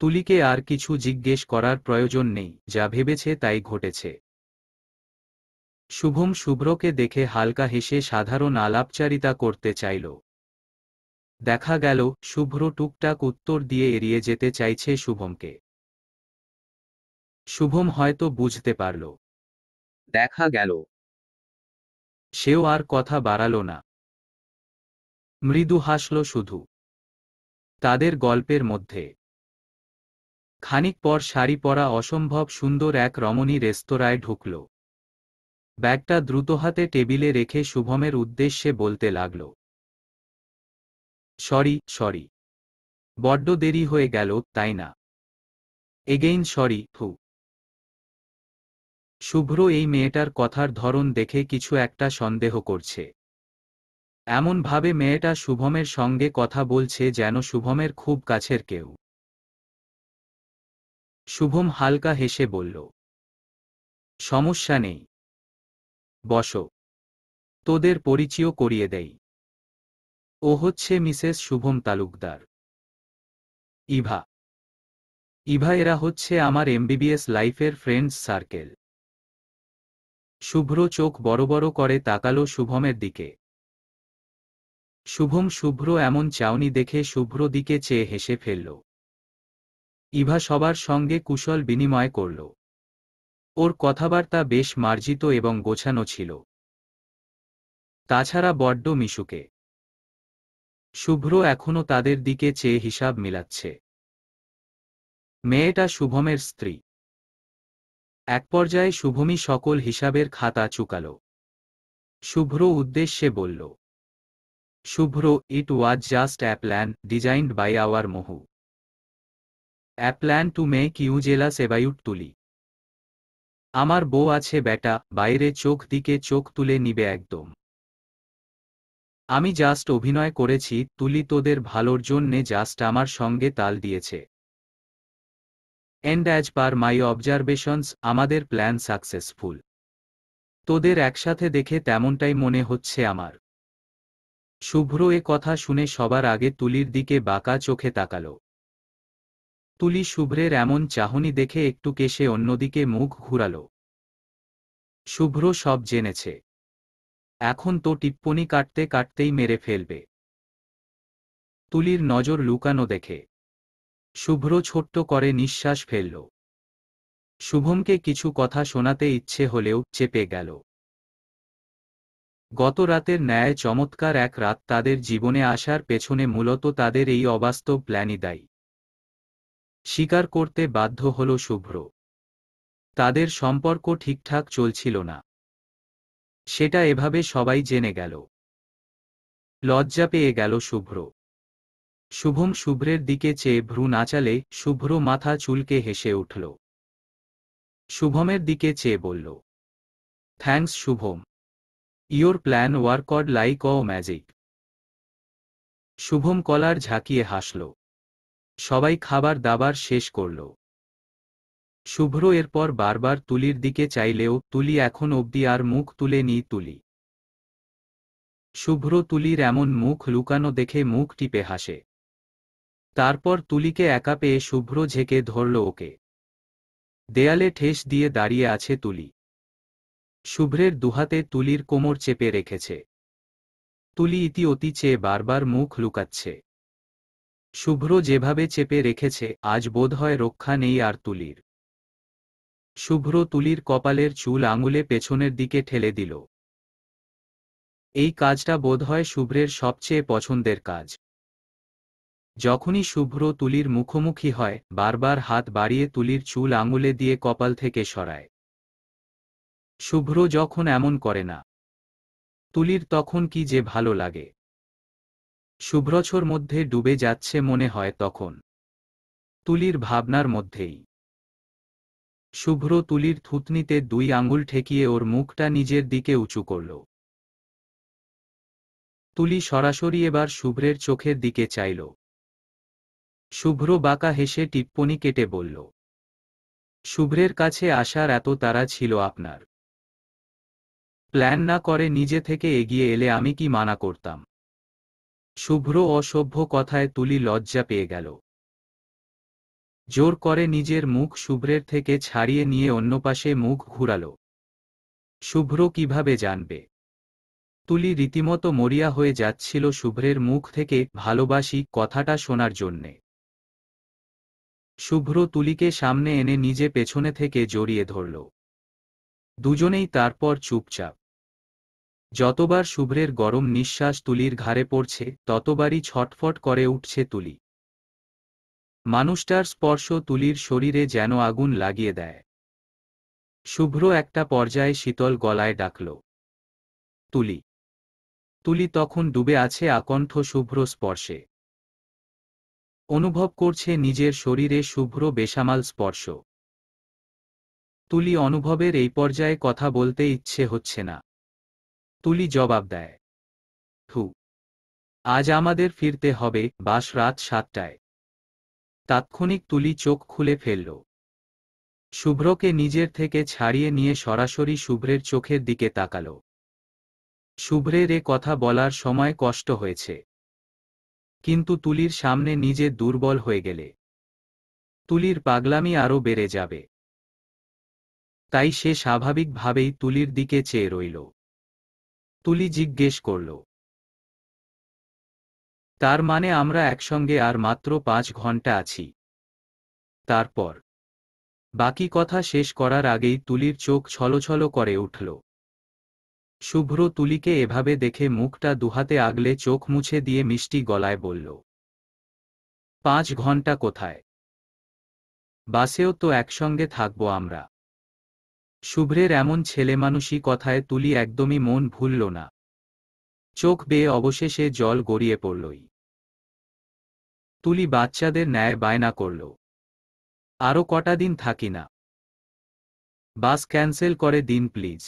তুলিকে আর কিছু জিজ্ঞেস করার প্রয়োজন নেই, যা ভেবেছে তাই ঘটেছে। শুভম শুভ্রকে দেখে হালকা হেসে সাধারণ আলাপচারিতা করতে চাইল। দেখা গেল শুভ্র টুকটাক উত্তর দিয়ে এড়িয়ে যেতে চাইছে শুভমকে। শুভম হয়তো বুঝতে পারল। দেখা গেল সেও আর কথা বাড়াল না। মৃদু হাসল শুধু। তাদের গল্পের মধ্যে খানিক পর শাড়ি পরা অসম্ভব সুন্দর এক রমণী রেস্তোরাঁয় ঢুকল। ব্যাগটা দ্রুত হাতে টেবিলে রেখে শুভমের উদ্দেশ্যে বলতে লাগল, সরি, বড্ড দেরি হয়ে গেল, তাই না? Again sorry. শুভ্র এই মেয়েটার কথার ধরন দেখে কিছু একটা সন্দেহ করছে। এমন ভাবে মেয়েটা শুভমের সঙ্গে কথা বলছে যেন শুভমের খুব কাছের কেউ। শুভম হালকা হেসে বলল, সমস্যা নেই, বসো, তোদের পরিচয় করিয়ে দেই। ও হচ্ছে মিসেস শুভম তালুকদার। ইভা এরা হচ্ছে আমার এমবিবিএস লাইফের ফ্রেন্ডস সার্কেল। শুভ্র চোখ বড় বড় করে তাকালো শুভমের দিকে। শুভ্র এমন চাউনি দেখে শুভ্র দিকে চেয়ে হেসে ফেলল। ইভা সবার সঙ্গে কুশল বিনিময় করল। ওর কথাবার্তা বেশ মার্জিত এবং গোছানো ছিল। তাছাড়া বড্ড মিশুকে। শুভ্র এখনো তাদের দিকে চেয়ে হিসাব মিলাচ্ছে। মেয়েটা শুভমের স্ত্রী। এক পর্যায়ে শুভমই সকল হিসাবের খাতা চুকাল। শুভ্র উদ্দেশ্যে বলল, Shubhro, it was just a plan designed by our Mohu. A plan to make you jealous about Tuli. আমার বউ আছে বেটা, বাইরে চোখ দিকে চোখ তুলে নিবে একদম। আমি জাস্ট অভিনয় করেছি, তুলি তোদের ভালোর জন্যে জাস্ট আমার সঙ্গে তাল দিয়েছে। And as per my observations আমাদের প্ল্যান সাকসেসফুল। তোদের একসাথে দেখে তেমনটাই মনে হচ্ছে আমার। শুভ্র এ কথা শুনে সবার আগে তুলির দিকে বাঁকা চোখে তাকাল। তুলি শুভ্রের এমন চাহনি দেখে একটু কেশে অন্যদিকে মুখ ঘুরাল। শুভ্র সব জেনেছে। এখন তো টিপ্পনি কাটতে কাটতেই মেরে ফেলবে। তুলির নজর লুকানো দেখে শুভ্র ছোট্ট করে নিঃশ্বাস ফেলল। শুভমকে কিছু কথা শোনাতে ইচ্ছে হলেও চেপে গেল। গত রাতের ন্যায় চমৎকার এক রাত তাদের জীবনে আসার পেছনে মূলত তাদের এই অবাস্তব প্ল্যানই দায়ী। স্বীকার করতে বাধ্য হল শুভ্র। তাদের সম্পর্ক ঠিকঠাক চলছিল না। সেটা এভাবে সবাই জেনে গেল। লজ্জা পেয়ে গেল শুভ্র। শুভম শুভ্রের দিকে চেয়ে ভ্রু নাচালে শুভ্র মাথা চুলকে হেসে উঠল। শুভমের দিকে চেয়ে বলল, thanks Shubham, your plan worked like a magic. Shubham collar ঝাঁকিয়ে হাসল। সবাই খাবার দাবার শেষ করল। শুভ্র এরপর বারবার তুলির দিকে চাইলেও তুলি এখন অবধি আর মুখ তুলে নি তুলি। শুভ্র তুলির এমন মুখ লুকানো দেখে মুখ টিপে হাসে। তারপর তুলিকে একা পেয়ে শুভ্র ঝেঁকে ধরল ওকে। দেয়ালে ঠেস দিয়ে দাঁড়িয়ে আছে তুলি। শুভ্রের দুহাতে তুলির কোমর চেপে রেখেছে। তুলি ইতি অতি চেয়ে বারবার মুখ লুকাচ্ছে। শুভ্র যেভাবে চেপে রেখেছে আজ বোধহয় রক্ষা নেই আর তুলির। শুভ্র তুলির কপালের চুল আঙুলে পেছনের দিকে ঠেলে দিল। এই কাজটা বোধহয় শুভ্রের সবচেয়ে পছন্দের কাজ। যখনই শুভ্র তুলির মুখোমুখি হয় বারবার হাত বাড়িয়ে তুলির চুল আঙুলে দিয়ে কপাল থেকে সরায়। শুভ্র যখন এমন করে না, তুলির তখন কি যে ভালো লাগে। শুভ্রছোর মধ্যে ডুবে যাচ্ছে মনে হয় তখন। তুলির ভাবনার মধ্যেই শুভ্র তুলির থুতনিতে 2 আঙুল ঠেকিয়ে ওর মুখটা নিজের দিকে উঁচু করল। তুলি সরাসরি এবার শুভ্রের চোখের দিকে চাইল। শুভ্র বাঁকা হেসে টিপ্পনি কেটে বলল, শুভ্রের কাছে আসার এত তাড়া ছিল আপনার? প্ল্যান না করে নিজে থেকে এগিয়ে এলে আমি কি মানা করতাম? শুভ্র অসভ্য কথায় তুলি লজ্জা পেয়ে গেল। জোর করে নিজের মুখ শুভ্রের থেকে ছাড়িয়ে নিয়ে অন্য পাশে মুখ ঘুরাল। শুভ্র কিভাবে জানবে? তুলি রীতিমতো মরিয়া হয়ে যাচ্ছিল শুভ্রের মুখ থেকে ভালোবাসি কথাটা শোনার জন্যে। শুভ্র তুলিকে সামনে এনে নিজে পেছনে থেকে জড়িয়ে ধরল। দুজনেই তারপর চুপচাপ। যতবার শুভ্রের গরম নিঃশ্বাস তুলির ঘাড়ে পড়ছে ততবারই ছটফট করে উঠছে তুলি। মানুষটার স্পর্শ তুলির শরীরে যেন আগুন লাগিয়ে দেয়। শুভ্র একটা পর্যায়ে শীতল গলায় ডাকল, তুলি। তুলি তখন ডুবে আছে আকণ্ঠ শুভ্র স্পর্শে। অনুভব করছে নিজের শরীরে শুভ্র বেসামাল স্পর্শ। তুলি অনুভবের এই পর্যায়ে কথা বলতে ইচ্ছে হচ্ছে না। তুলি জবাব দেয়, হু, আজ আমাদের ফিরতে হবে, বাস রাত 7টায়। তাৎক্ষণিক তুলি চোখ খুলে ফেলল। শুভ্রকে নিজের থেকে ছাড়িয়ে নিয়ে সরাসরি শুভ্রের চোখের দিকে তাকাল। শুভ্রের এ কথা বলার সময় কষ্ট হয়েছে, কিন্তু তুলির সামনে নিজে দুর্বল হয়ে গেলে তুলির পাগলামি আরও বেড়ে যাবে। তাই সে স্বাভাবিকভাবেই তুলির দিকে চেয়ে রইল। তুলি জিজ্ঞেস করল, তার মানে আমরা একসঙ্গে আর মাত্র 5 ঘন্টা আছি? তারপর বাকি কথা শেষ করার আগেই তুলির চোখ ছলছল করে উঠল। শুভ্র তুলিকে এভাবে দেখে মুখটা দুহাতে আগলে চোখ মুছে দিয়ে মিষ্টি গলায় বলল, 5 ঘন্টা কোথায়? বাসেও তো একসঙ্গে থাকবো আমরা। শুভ্রের এমন ছেলেমানুষি কথায় তুলি একদমই মন ভুলল না। চোখ বেয়ে অবশেষে জল গড়িয়ে পড়লই। তুলি বাচ্চাদের ন্যায় বায়না করল, আরও কটা দিন থাকি না? বাস ক্যান্সেল করে দিন প্লিজ।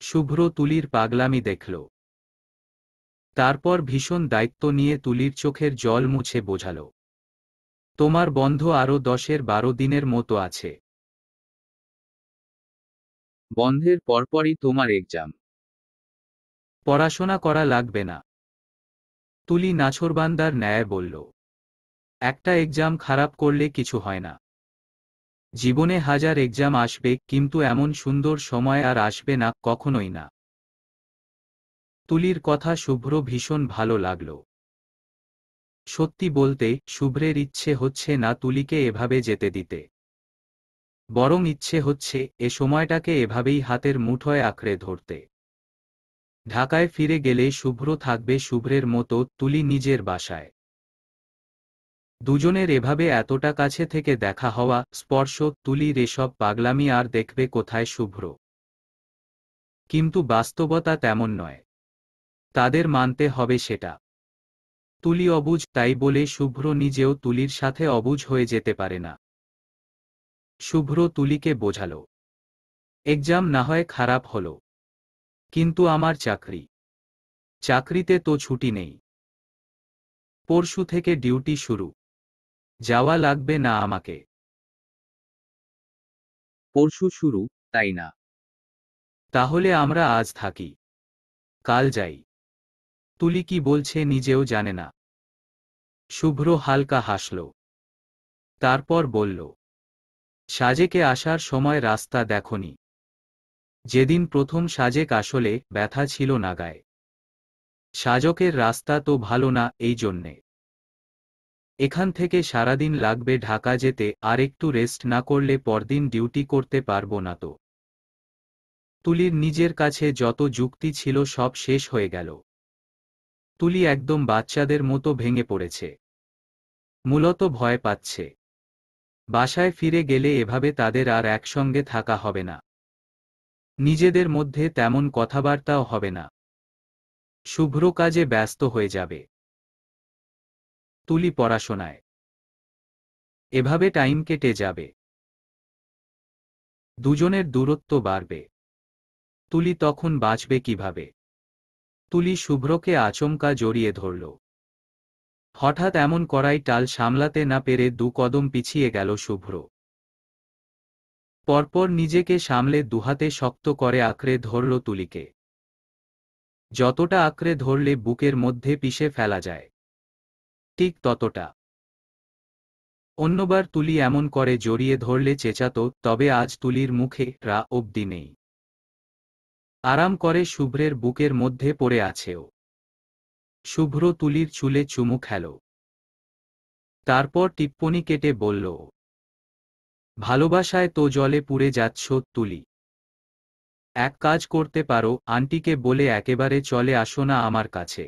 শুভ্র তুলির পাগলামি দেখল। তারপর ভীষণ দায়িত্ব নিয়ে তুলির চোখের জল মুছে বোঝাল, তোমার বন্ধ আরও 10-12 দিনের মতো আছে। বন্ধের পরপরই তোমার এক্সাম। পড়াশোনা করা লাগবে না। তুলি নাছোড়বান্দার ন্যায় বলল, একটা এক্সাম খারাপ করলে কিছু হয় না। জীবনে হাজার এক্সাম আসবে, কিন্তু এমন সুন্দর সময় আর আসবে না, কখনোই না। তুলির কথা শুভ্র ভীষণ ভালো লাগল। সত্যি বলতে শুভ্রের ইচ্ছে হচ্ছে না তুলিকে এভাবে যেতে দিতে। বরং ইচ্ছে হচ্ছে এ সময়টাকে এভাবেই হাতের মুঠোয় আঁকড়ে ধরতে। ঢাকায় ফিরে গেলে শুভ্র থাকবে শুভ্রের মতো, তুলি নিজের বাসায়। দুজনের এভাবে এতটা কাছে থেকে দেখা হওয়া, স্পর্শ, তুলির এসব পাগলামি আর দেখবে কোথায় শুভ্র। কিন্তু বাস্তবতা তেমন নয়। তাদের মানতে হবে সেটা। তুলি অবুঝ, তাই বলে শুভ্র নিজেও তুলির সাথে অবুঝ হয়ে যেতে পারে না। শুভ্র তুলিকে বোঝাল, এক্সাম না হয় খারাপ হলো, কিন্তু আমার চাকরি। চাকরিতে তো ছুটি নেই। পরশু থেকে ডিউটি শুরু। যাওয়া লাগবে না আমাকে। পরশু শুরু, তাই না? তাহলে আমরা আজ থাকি, কাল যাই। তুলি কি বলছে নিজেও জানে না। শুভ্র হালকা হাসল। তারপর বলল, সাজেকে আসার সময় রাস্তা দেখনি? যেদিন প্রথম সাজেক আসলে ব্যথা ছিল না গায়ে। সাজকের রাস্তা তো ভালো না, এই জন্যে। এখান থেকে সারাদিন লাগবে ঢাকা যেতে, আর একটু রেস্ট না করলে পরদিন ডিউটি করতে পারবো না তো। তুলির নিজের কাছে যত যুক্তি ছিল সব শেষ হয়ে গেল। তুলি একদম বাচ্চাদের মতো ভেঙে পড়েছে। মূলত ভয় পাচ্ছে বাসায় ফিরে গেলে এভাবে তাদের আর একসঙ্গে থাকা হবে না। নিজেদের মধ্যে তেমন কথাবার্তাও হবে না। শুভ্র কাজে ব্যস্ত হয়ে যাবে, তুলি পড়াশোনায়। এভাবে টাইম কেটে যাবে, দুজনের দূরত্ব বাড়বে। তুলি তখন বাঁচবে কিভাবে? তুলি শুভ্রকে আচমকা জড়িয়ে ধরল। হঠাৎ এমন করাই টাল সামলাতে না পেরে 2 কদম পিছিয়ে গেল শুভ্র। পরপর নিজেকে সামলে দুহাতে শক্ত করে আঁকড়ে ধরল তুলিকে। যতটা আঁকড়ে ধরলে বুকের মধ্যে পিষে ফেলা যায়, ঠিক ততটা। অন্যবার তুলি এমন করে জড়িয়ে ধরলে চেঁচাত, তবে আজ তুলির মুখে রা অবধি নেই। আরাম করে শুভ্রের বুকের মধ্যে পড়ে আছে ও। শুভ্র তুলির চুলে চুমু খেল। তারপর টিপ্পনি কেটে বলল, ভালোবাসায় তো জলে পুড়ে যাচ্ছ তুলি। এক কাজ করতে পারো, আন্টিকে বলে একেবারে চলে আসো না আমার কাছে,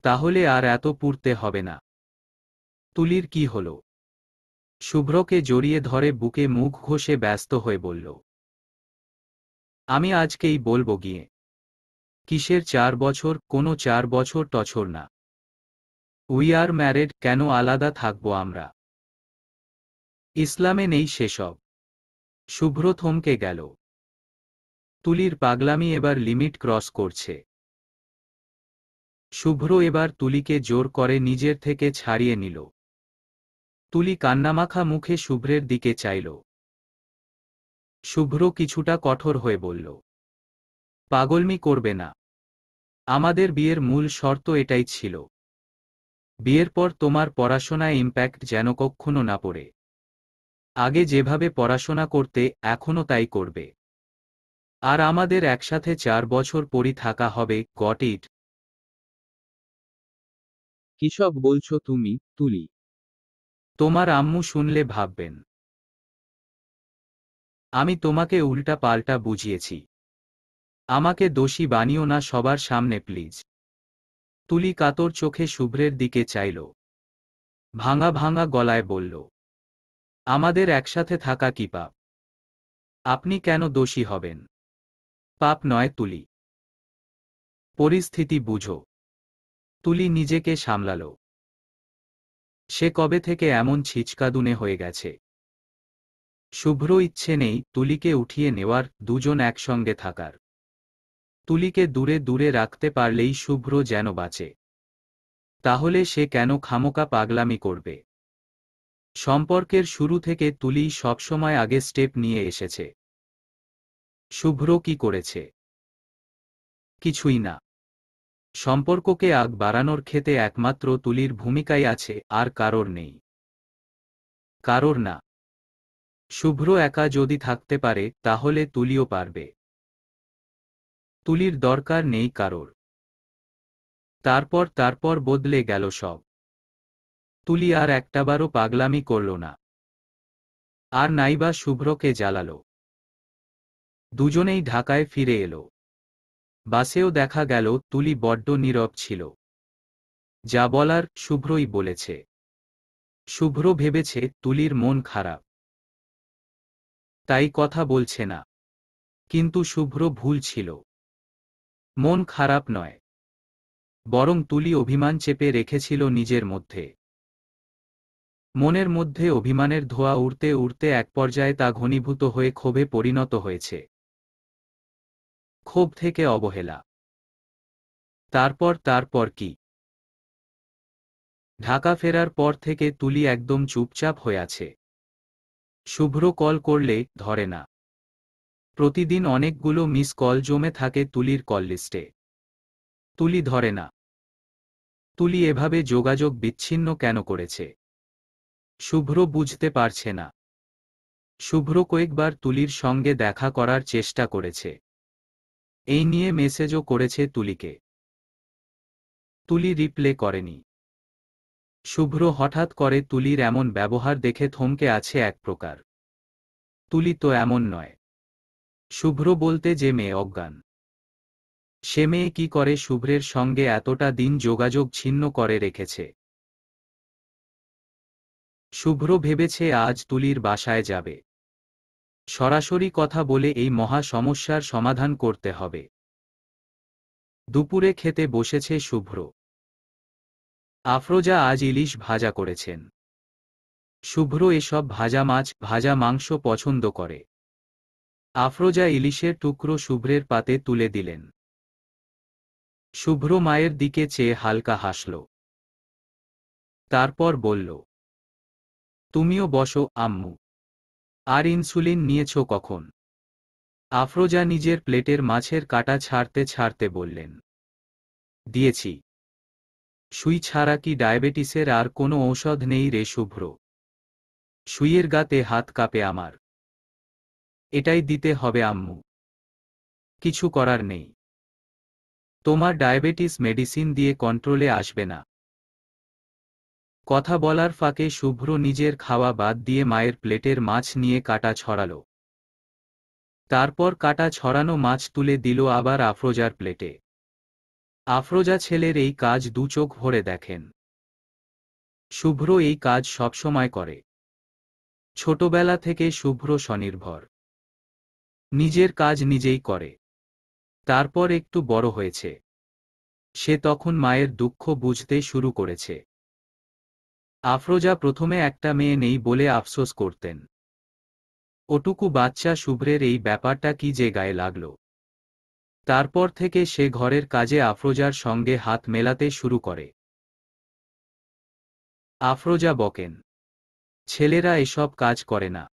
তাহলে আর এত পুড়তে হবে না। তুলির কি হল? শুভ্রকে জড়িয়ে ধরে বুকে মুখ ঘষে ব্যস্ত হয়ে বলল, আমি আজকেই বলবো গিয়ে। কিসের 4 বছর? কোনো 4 বছর টছর না। উই আর ম্যারেড, কেন আলাদা থাকবো আমরা? ইসলামে নেই সেসব। শুভ্র থমকে গেল। তুলির পাগলামি এবার লিমিট ক্রস করছে। শুভ্র এবার তুলিকে জোর করে নিজের থেকে ছাড়িয়ে নিল। তুলি কান্নামাখা মুখে শুভ্রের দিকে চাইল। শুভ্র কিছুটা কঠোর হয়ে বলল, পাগলমি করবে না। আমাদের বিয়ের মূল শর্ত এটাই ছিল। বিয়ের পর তোমার পড়াশোনায় ইম্প্যাক্ট যেন কখনো না পড়ে। আগে যেভাবে পড়াশোনা করতে, এখনো তাই করবে। আর আমাদের একসাথে 4 বছর পরই থাকা হবে, গট ইট? কিসব বলছো তুমি, তুলি? তোমার আম্মু শুনলে ভাববেন আমি তোমাকে উল্টা পাল্টা বুঝিয়েছি। আমাকে দোষী বানিও না সবার সামনে প্লিজ। তুলি কাতর চোখে শুভ্রের দিকে চাইল। ভাঙা ভাঙা গলায় বলল, আমাদের একসাথে থাকা কি পাপ? আপনি কেন দোষী হবেন? পাপ নয় তুলি। পরিস্থিতি বুঝো। তুলি নিজেকে সামলাল। সে কবে থেকে এমন ছিচকাদুনে হয়ে গেছে। শুভ্র ইচ্ছে নেই তুলিকে উঠিয়ে নেওয়ার, দুজন একসঙ্গে থাকার। তুলিকে দূরে দূরে রাখতে পারলেই শুভ্র যেন বাঁচে। তাহলে সে কেন খামোকা পাগলামি করবে? সম্পর্কের শুরু থেকে তুলি সবসময় আগে স্টেপ নিয়ে এসেছে। শুভ্র কি করেছে? কিছুই না। সম্পর্ককে আগ বাড়ানোর ক্ষেত্রে একমাত্র তুলির ভূমিকাই আছে, আর কারোর নেই। কারোর না। শুভ্র একা যদি থাকতে পারে, তাহলে তুলিও পারবে। তুলির দরকার নেই কারোর। তারপর বদলে গেল সব। তুলি আর একটাবারও পাগলামি করল না। আর নাইবা শুভ্রকে জ্বালাল। দুজনেই ঢাকায় ফিরে এলো। বাসেও দেখা গেল তুলি বড্ড নীরব ছিল। যা বলার শুভ্রই বলেছে। শুভ্র ভেবেছে তুলির মন খারাপ, তাই কথা বলছে না। কিন্তু শুভ্র ভুল ছিল। মন খারাপ নয়, বরং তুলি অভিমান চেপে রেখেছিল নিজের মধ্যে। মনের মধ্যে অভিমানের ধোঁয়া উড়তে উড়তে এক পর্যায়ে তা ঘনীভূত হয়ে ক্ষোভে পরিণত হয়েছে। ক্ষোভ থেকে অবহেলা। তারপর কি? ঢাকা ফেরার পর থেকে তুলি একদম চুপচাপ হয়ে আছে। শুভ্র কল করলে ধরে না। প্রতিদিন অনেকগুলো মিস কল জমে থাকে তুলির কল লিস্টে। তুলি ধরে না। তুলি এভাবে যোগাযোগ বিচ্ছিন্ন কেন করেছে? শুভ্র বুঝতে পারছে না। শুভ্র কয়েকবার তুলির সঙ্গে দেখা করার চেষ্টা করেছে। এই নিয়ে মেসেজও করেছে তুলিকে। তুলি রিপ্লে করেনি। শুভ্র হঠাৎ করে তুলির এমন ব্যবহার দেখে থমকে আছে এক প্রকার। তুলি তো এমন নয়। শুভ্র বলতে যে মেয়ে অজ্ঞান। সে মেয়ে কি করে শুভ্রের সঙ্গে এতটা দিন যোগাযোগ ছিন্ন করে রেখেছে? শুভ্র ভেবেছে আজ তুলির বাসায় যাবে। সরাসরি কথা বলে এই মহা সমস্যার সমাধান করতে হবে। দুপুরে খেতে বসেছে শুভ্র। আফরোজা আজ ইলিশ ভাজা করেছেন। শুভ্র এসব ভাজা মাছ, ভাজা মাংস পছন্দ করে। আফরোজা ইলিশের টুকরো শুভ্রের পাতে তুলে দিলেন। শুভ্র মায়ের দিকে চেয়ে হালকা হাসল। তারপর বলল, তুমিও বসো আম্মু। আর ইনসুলিন নিয়েছ কখন? আফরোজা নিজের প্লেটের মাছের কাঁটা ছাড়তে ছাড়তে বললেন, দিয়েছি। সুই ছাড়া কি ডায়াবেটিসের আর কোনো ঔষধ নেই রে শুভ্র? সুইয়ের গাতে হাত কাঁপে আমার। এটাই দিতে হবে আম্মু। কিছু করার নেই। তোমার ডায়াবেটিস মেডিসিন দিয়ে কন্ট্রোলে আসবে না। কথা বলার ফাঁকে শুভ্র নিজের খাওয়া বাদ দিয়ে মায়ের প্লেটের মাছ নিয়ে কাঁটা ছড়াল। তারপর কাঁটা ছড়ানো মাছ তুলে দিল আবার আফরোজার প্লেটে। আফরোজা ছেলের এই কাজ দু চোখ ভরে দেখেন। শুভ্র এই কাজ সবসময় করে। ছোটবেলা থেকে শুভ্র স্বনির্ভর। নিজের কাজ নিজেই করে। তারপর একটু বড় হয়েছে। সে তখন মায়ের দুঃখ বুঝতে শুরু করেছে। আফরোজা প্রথমে একটা মেয়ে নেই বলে আফসোস করতেন। ওটুকু বাচ্চা শুভ্রের এই ব্যাপারটা কি যে গায়ে লাগল। তারপর থেকে সে ঘরের কাজে আফরোজার সঙ্গে হাত মেলাতে শুরু করে। আফরোজা বকেন, ছেলেরা এসব কাজ করে না।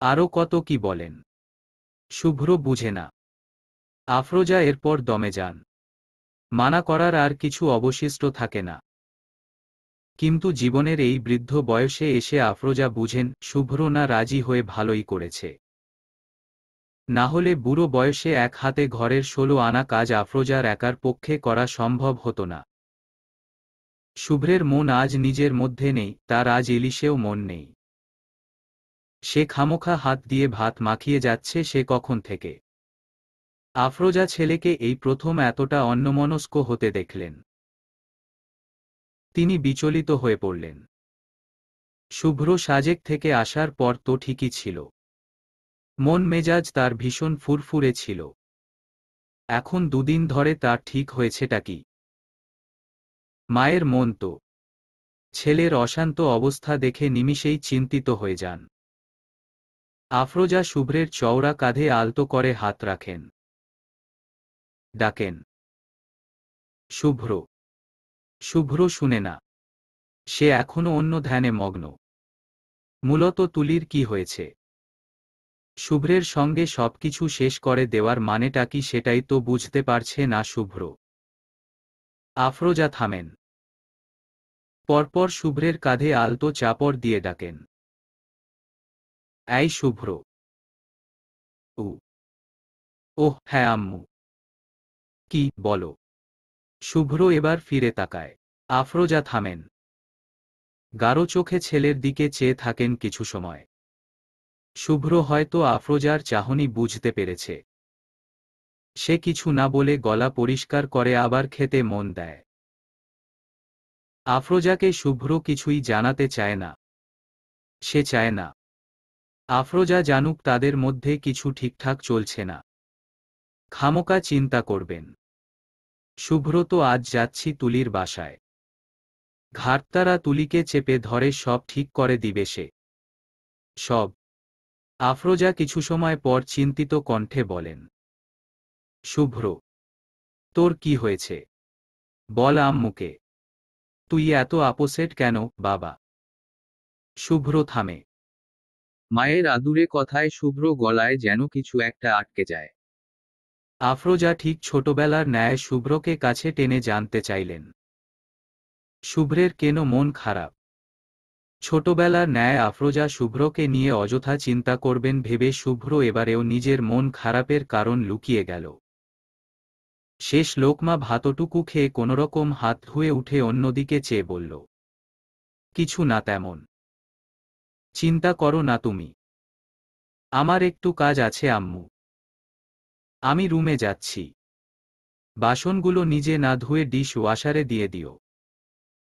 আরও কত কি বলেন। শুভ্র বুঝে না। আফরোজা এরপর দমে যান। মানা করার আর কিছু অবশিষ্ট থাকে না। কিন্তু জীবনের এই বৃদ্ধ বয়সে এসে আফরোজা বুঝেন, শুভ্র না রাজি হয়ে ভালোই করেছে। না হলে বুড়ো বয়সে এক হাতে ঘরের 16 আনা কাজ আফরোজার একার পক্ষে করা সম্ভব হতো না। শুভ্রের মন আজ নিজের মধ্যে নেই, তার আজ ইলিশেও মন নেই। সে খামোখা হাত দিয়ে ভাত মাখিয়ে যাচ্ছে সে কখন থেকে। আফরোজা ছেলেকে এই প্রথম এতটা অন্যমনস্ক হতে দেখলেন। তিনি বিচলিত হয়ে পড়লেন। শুভ্র সাজেক থেকে আসার পর তো ঠিকই ছিল। মন মেজাজ তার ভীষণ ফুরফুরে ছিল। এখন দুদিন ধরে তার ঠিক হয়েছেটা কি? মায়ের মন তো। ছেলের অশান্ত অবস্থা দেখে নিমিষেই চিন্তিত হয়ে যান। আফরোজা শুভ্রের চওড়া কাঁধে আলতো করে হাত রাখেন। ডাকেন, শুভ্র। শুভ্র শুনে না। সে এখনো অন্য ধ্যানে মগ্ন। মূলত তুলির কি হয়েছে? শুভ্রের সঙ্গে সবকিছু শেষ করে দেওয়ার মানেটা কি সেটাই তো বুঝতে পারছে না শুভ্র। আফরোজা থামেন। পরপর শুভ্রের কাঁধে আলতো চাপড় দিয়ে ডাকেন, এই শুভ্র। উ ওহ হ্যাঁ আম্মু। কি বলো? শুভ্র এবার ফিরে তাকায়। আফরোজা থামেন। গাঢ় চোখে ছেলের দিকে চেয়ে থাকেন কিছু সময়। শুভ্র হয়তো আফরোজার চাহনি বুঝতে পেরেছে। সে কিছু না বলে গলা পরিষ্কার করে আবার খেতে মন দেয়। আফরোজাকে শুভ্র কিছুই জানাতে চায় না। সে চায় না আফরোজা জানুক তাদের মধ্যে কিছু ঠিকঠাক চলছে না। খামোকা চিন্তা করবেন। শুভ্র তো আজ যাচ্ছি তুলির বাসায়। ঘাড়তারা তুলিকে চেপে ধরে সব ঠিক করে দিবে সে। সব। আফরোজা কিছু সময় পর চিন্তিত কণ্ঠে বলেন, শুভ্র, তোর কি হয়েছে? বল আম্মুকে। তুই এত আপসেট কেন বাবা? শুভ্র থামে। মায়ের আদুরে কথায় শুভ্র গলায় যেন কিছু একটা আটকে যায়। আফরোজা ঠিক ছোটবেলার ন্যায় শুভ্রকে কাছে টেনে জানতে চাইলেন, শুভ্রের কেন মন খারাপ? ছোটবেলার ন্যায় আফরোজা শুভ্রকে নিয়ে অযথা চিন্তা করবেন ভেবে শুভ্র এবারেও নিজের মন খারাপের কারণ লুকিয়ে গেল। শেষ লোকমা ভাতটুকু খেয়ে কোনোরকম হাত ধুয়ে উঠে অন্যদিকে চেয়ে বলল, কিছু না তেমন। চিন্তা করো না তুমি। আমার একটু কাজ আছে আম্মু। আমি রুমে যাচ্ছি। বাসনগুলো নিজে না ধুয়ে ডিশ ওয়াশারে দিয়ে দিও।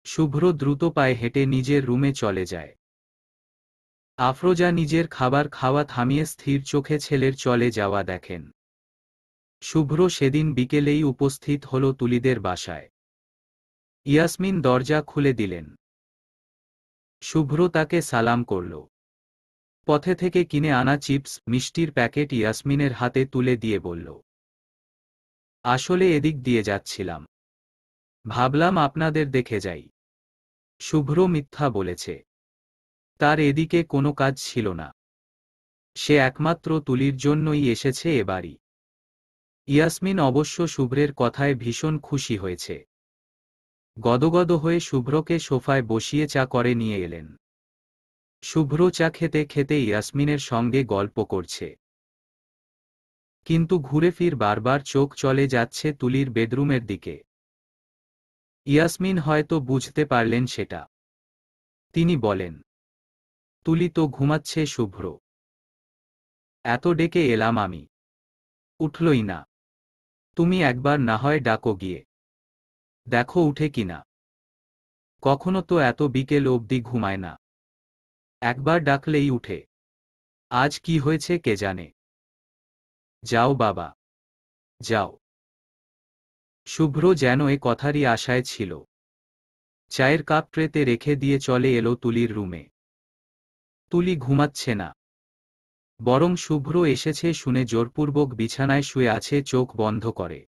শুভ্র দ্রুত পায়ে হেঁটে নিজের রুমে চলে যায়। আফরোজা নিজের খাবার খাওয়া থামিয়ে স্থির চোখে ছেলের চলে যাওয়া দেখেন। শুভ্র সেদিন বিকেলেই উপস্থিত হল তুলিদের বাসায়। ইয়াসমিন দরজা খুলে দিলেন। শুভ্র তাকে সালাম করল। পথে থেকে কিনে আনা চিপস মিষ্টির প্যাকেট ইয়াসমিনের হাতে তুলে দিয়ে বলল, আসলে এদিক দিয়ে যাচ্ছিলাম, ভাবলাম আপনাদের দেখে যাই। শুভ্র মিথ্যা বলেছে, তার এদিকে কোনো কাজ ছিল না, সে একমাত্র তুলির জন্যই এসেছে এ বাড়ি। ইয়াসমিন অবশ্য শুভ্রের কথায় ভীষণ খুশি হয়েছে। গদগদ হয়ে শুভ্রকে সোফায় বসিয়ে চা করে নিয়ে এলেন। শুভ্র চা খেতে খেতে ইয়াসমিনের সঙ্গে গল্প করছে, কিন্তু ঘুরে ফির বারবার চোখ চলে যাচ্ছে তুলির বেডরুমের দিকে। ইয়াসমিন হয়তো বুঝতে পারলেন সেটা। তিনি বলেন, তুলি তো ঘুমাচ্ছে শুভ্র, এত ডেকে এলাম আমি, উঠলই না। তুমি একবার না হয় ডাকো গিয়ে, দেখো উঠে কিনা। কখনো তো এত বিকেল অবধি ঘুমায় না, একবার ডাকলেই উঠে। আজ কি হয়েছে কে জানে। যাও বাবা, যাও। শুভ্র যেন এ কথারই আশায় ছিল। চায়ের কাপ ট্রেতে রেখে দিয়ে চলে এলো তুলির রুমে। তুলি ঘুমাচ্ছে না, বরং শুভ্র এসেছে শুনে জোরপূর্বক বিছানায় শুয়ে আছে চোখ বন্ধ করে।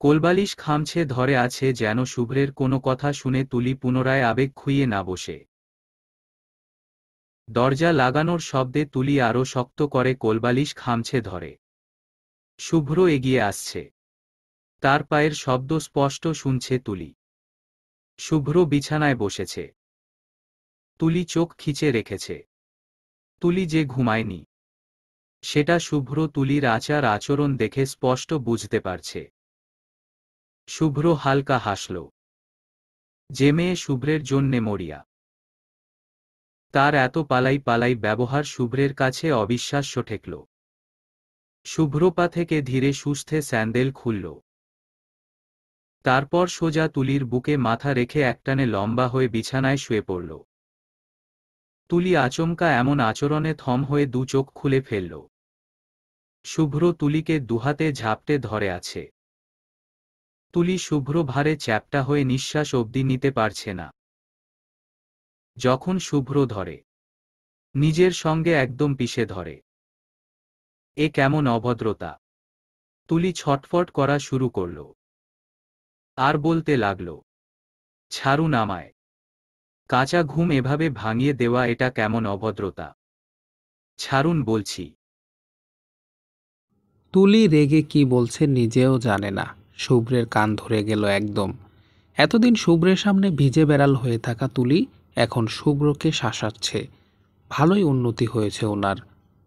কোলবালিশ খামছে ধরে আছে যেন শুভ্রের কোনো কথা শুনে তুলি পুনরায় আবেগ খুইয়ে না বসে। দরজা লাগানোর শব্দে তুলি আরও শক্ত করে কোলবালিশ খামছে ধরে। শুভ্র এগিয়ে আসছে, তার পায়ের শব্দ স্পষ্ট শুনছে তুলি। শুভ্র বিছানায় বসেছে, তুলি চোখ খিচে রেখেছে। তুলি যে ঘুমায়নি সেটা শুভ্র তুলির আচার আচরণ দেখে স্পষ্ট বুঝতে পারছে। শুভ্র হালকা হাসল। যে মেয়ে শুভ্রের জন্যে মরিয়া, তার এত পালাই পালাই ব্যবহার শুভ্রের কাছে অবিশ্বাস্য ঠেকল। শুভ্র পা থেকে ধীরে সুস্থে স্যান্ডেল খুলল। তারপর সোজা তুলির বুকে মাথা রেখে একটানে লম্বা হয়ে বিছানায় শুয়ে পড়ল। তুলি আচমকা এমন আচরণে থম হয়ে দু চোখ খুলে ফেলল। শুভ্র তুলিকে দুহাতে ঝাপটে ধরে আছে। তুলি শুভ্র ভারে চ্যাপ্টা হয়ে নিঃশ্বাস অবধি নিতে পারছে না। যখন শুভ্র ধরে, নিজের সঙ্গে একদম পিষে ধরে। এ কেমন অভদ্রতা। তুলি ছটফট করা শুরু করল, আর বলতে লাগল, ছাড়ুন আমায়। কাঁচা ঘুম এভাবে ভাঙিয়ে দেওয়া এটা কেমন অভদ্রতা, ছাড়ুন বলছি। তুলি রেগে কি বলছে নিজেও জানে না। শুভ্রের কান ধরে গেল একদম। এতদিন শুভ্রের সামনে ভিজে বেড়াল হয়ে থাকা তুলি এখন শুভ্রকে শাসাচ্ছে। ভালোই উন্নতি হয়েছে ওনার।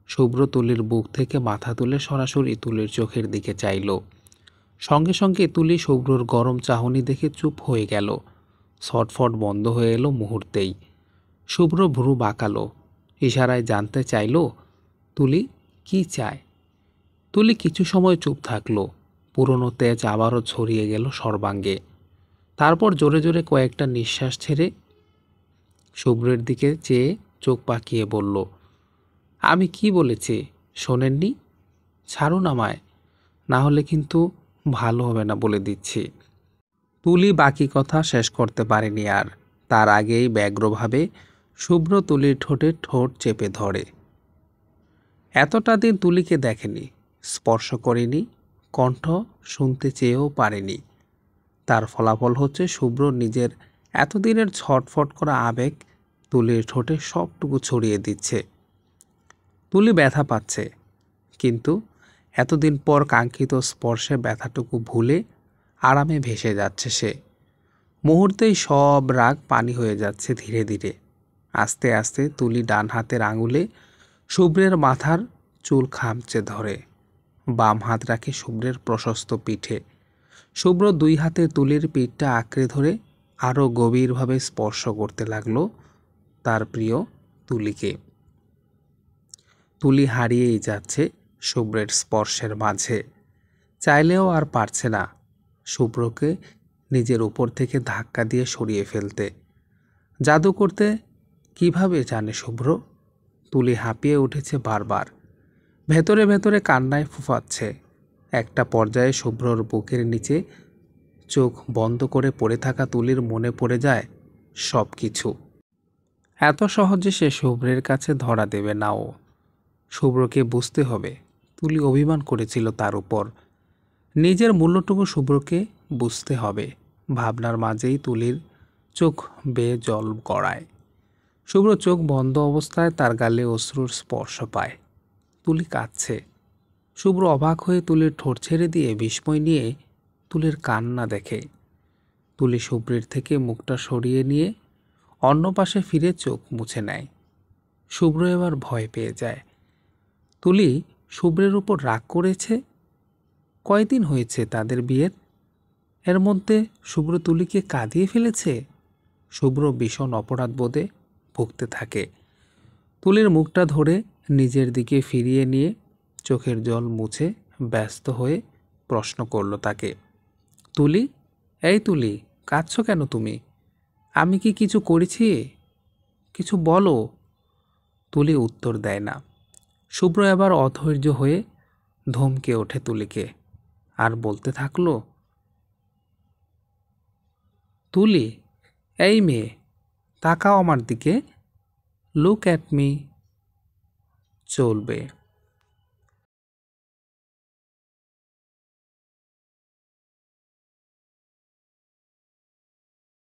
শুভ্র তুলির বুক থেকে মাথা তুলে সরাসরি তুলির চোখের দিকে চাইল। সঙ্গে সঙ্গে তুলি শুভ্রর গরম চাহনি দেখে চুপ হয়ে গেল। ছটফট বন্ধ হয়ে এলো মুহূর্তেই। শুভ্র ভ্রু বাঁকালো, ইশারায় জানতে চাইল তুলি কি চায়। তুলি কিছু সময় চুপ থাকল। পুরনো তেজ আবারও ছড়িয়ে গেল সর্বাঙ্গে। তারপর জোরে জোরে কয়েকটা নিঃশ্বাস ছেড়ে শুভ্রের দিকে চেয়ে চোখ পাকিয়ে বলল, আমি কি বলেছি শোনেননি? ছাড়ুন আমায়, না হলে কিন্তু ভালো হবে না বলে দিচ্ছি। তুলি বাকি কথা শেষ করতে পারেনি আর। তার আগেই ব্যগ্রভাবে শুভ্র তুলির ঠোঁটে ঠোঁট চেপে ধরে। এতটা দিন তুলিকে দেখেনি, স্পর্শ করেনি, কণ্ঠ শুনতে চেয়েও পারেনি। তার ফলাফল হচ্ছে শুভ্র নিজের এতদিনের ছটফট করা আবেগ তুলির ঠোঁটে সবটুকু ছড়িয়ে দিচ্ছে। তুলি ব্যথা পাচ্ছে, কিন্তু এতদিন পর কাঙ্ক্ষিত স্পর্শে ব্যথাটুকু ভুলে আরামে ভেসে যাচ্ছে সে। মুহূর্তেই সব রাগ পানি হয়ে যাচ্ছে ধীরে ধীরে। আস্তে আস্তে তুলি ডান হাতের আঙুলে শুভ্রের মাথার চুল খামচে ধরে। বাম হাত রাখে শুভ্রের প্রশস্ত পিঠে। শুভ্র দুই হাতে তুলির পিঠটা আঁকড়ে ধরে আরও গভীরভাবে স্পর্শ করতে লাগলো তার প্রিয় তুলিকে। তুলি হারিয়েই যাচ্ছে শুভ্রের স্পর্শের মাঝে। চাইলেও আর পারছে না শুভ্রকে নিজের উপর থেকে ধাক্কা দিয়ে সরিয়ে ফেলতে। জাদু করতে কিভাবে জানে শুভ্র? তুলি হাঁপিয়ে উঠেছে বারবার। ভেতরে ভেতরে কান্নায় ফুফাচ্ছে। একটা পর্যায়ে শুভ্রর বুকের নিচে চোখ বন্ধ করে পড়ে থাকা তুলির মনে পড়ে যায় সব কিছু। এত সহজে সে শুভ্রের কাছে ধরা দেবে না ও। শুভ্রকে বুঝতে হবে তুলি অভিমান করেছিল তার উপর। নিজের মূল্যটুকু শুভ্রকে বুঝতে হবে। ভাবনার মাঝেই তুলির চোখ বেয়ে জল গড়ায়। শুভ্র চোখ বন্ধ অবস্থায় তার গালে অশ্রুর স্পর্শ পায়। তুলি কাঁদছে। শুভ্র অবাক হয়ে তুলির ঠোঁট ছেড়ে দিয়ে বিস্ময় নিয়ে তুলির কান্না দেখে। তুলি শুভ্রের থেকে মুখটা সরিয়ে নিয়ে অন্য পাশে ফিরে চোখ মুছে নেয়। শুভ্র এবার ভয় পেয়ে যায়। তুলি শুভ্রের উপর রাগ করেছে। কয়দিন হয়েছে তাদের বিয়ের? এর মধ্যে শুভ্র তুলিকে কাঁদিয়ে ফেলেছে। শুভ্র ভীষণ অপরাধবোধে ভুগতে থাকে। তুলির মুখটা ধরে নিজের দিকে ফিরিয়ে নিয়ে চোখের জল মুছে ব্যস্ত হয়ে প্রশ্ন করল তাকে, তুলি, এই তুলি, কাঁদছ কেন তুমি? আমি কি কিছু করেছি? কিছু বলো। তুলি উত্তর দেয় না। শুভ্র এবার অধৈর্য হয়ে ধমকে ওঠে তুলিকে, আর বলতে থাকলো, তুলি, এই মেয়ে, তাকাও আমার দিকে, লুক অ্যাট মি। চলবে।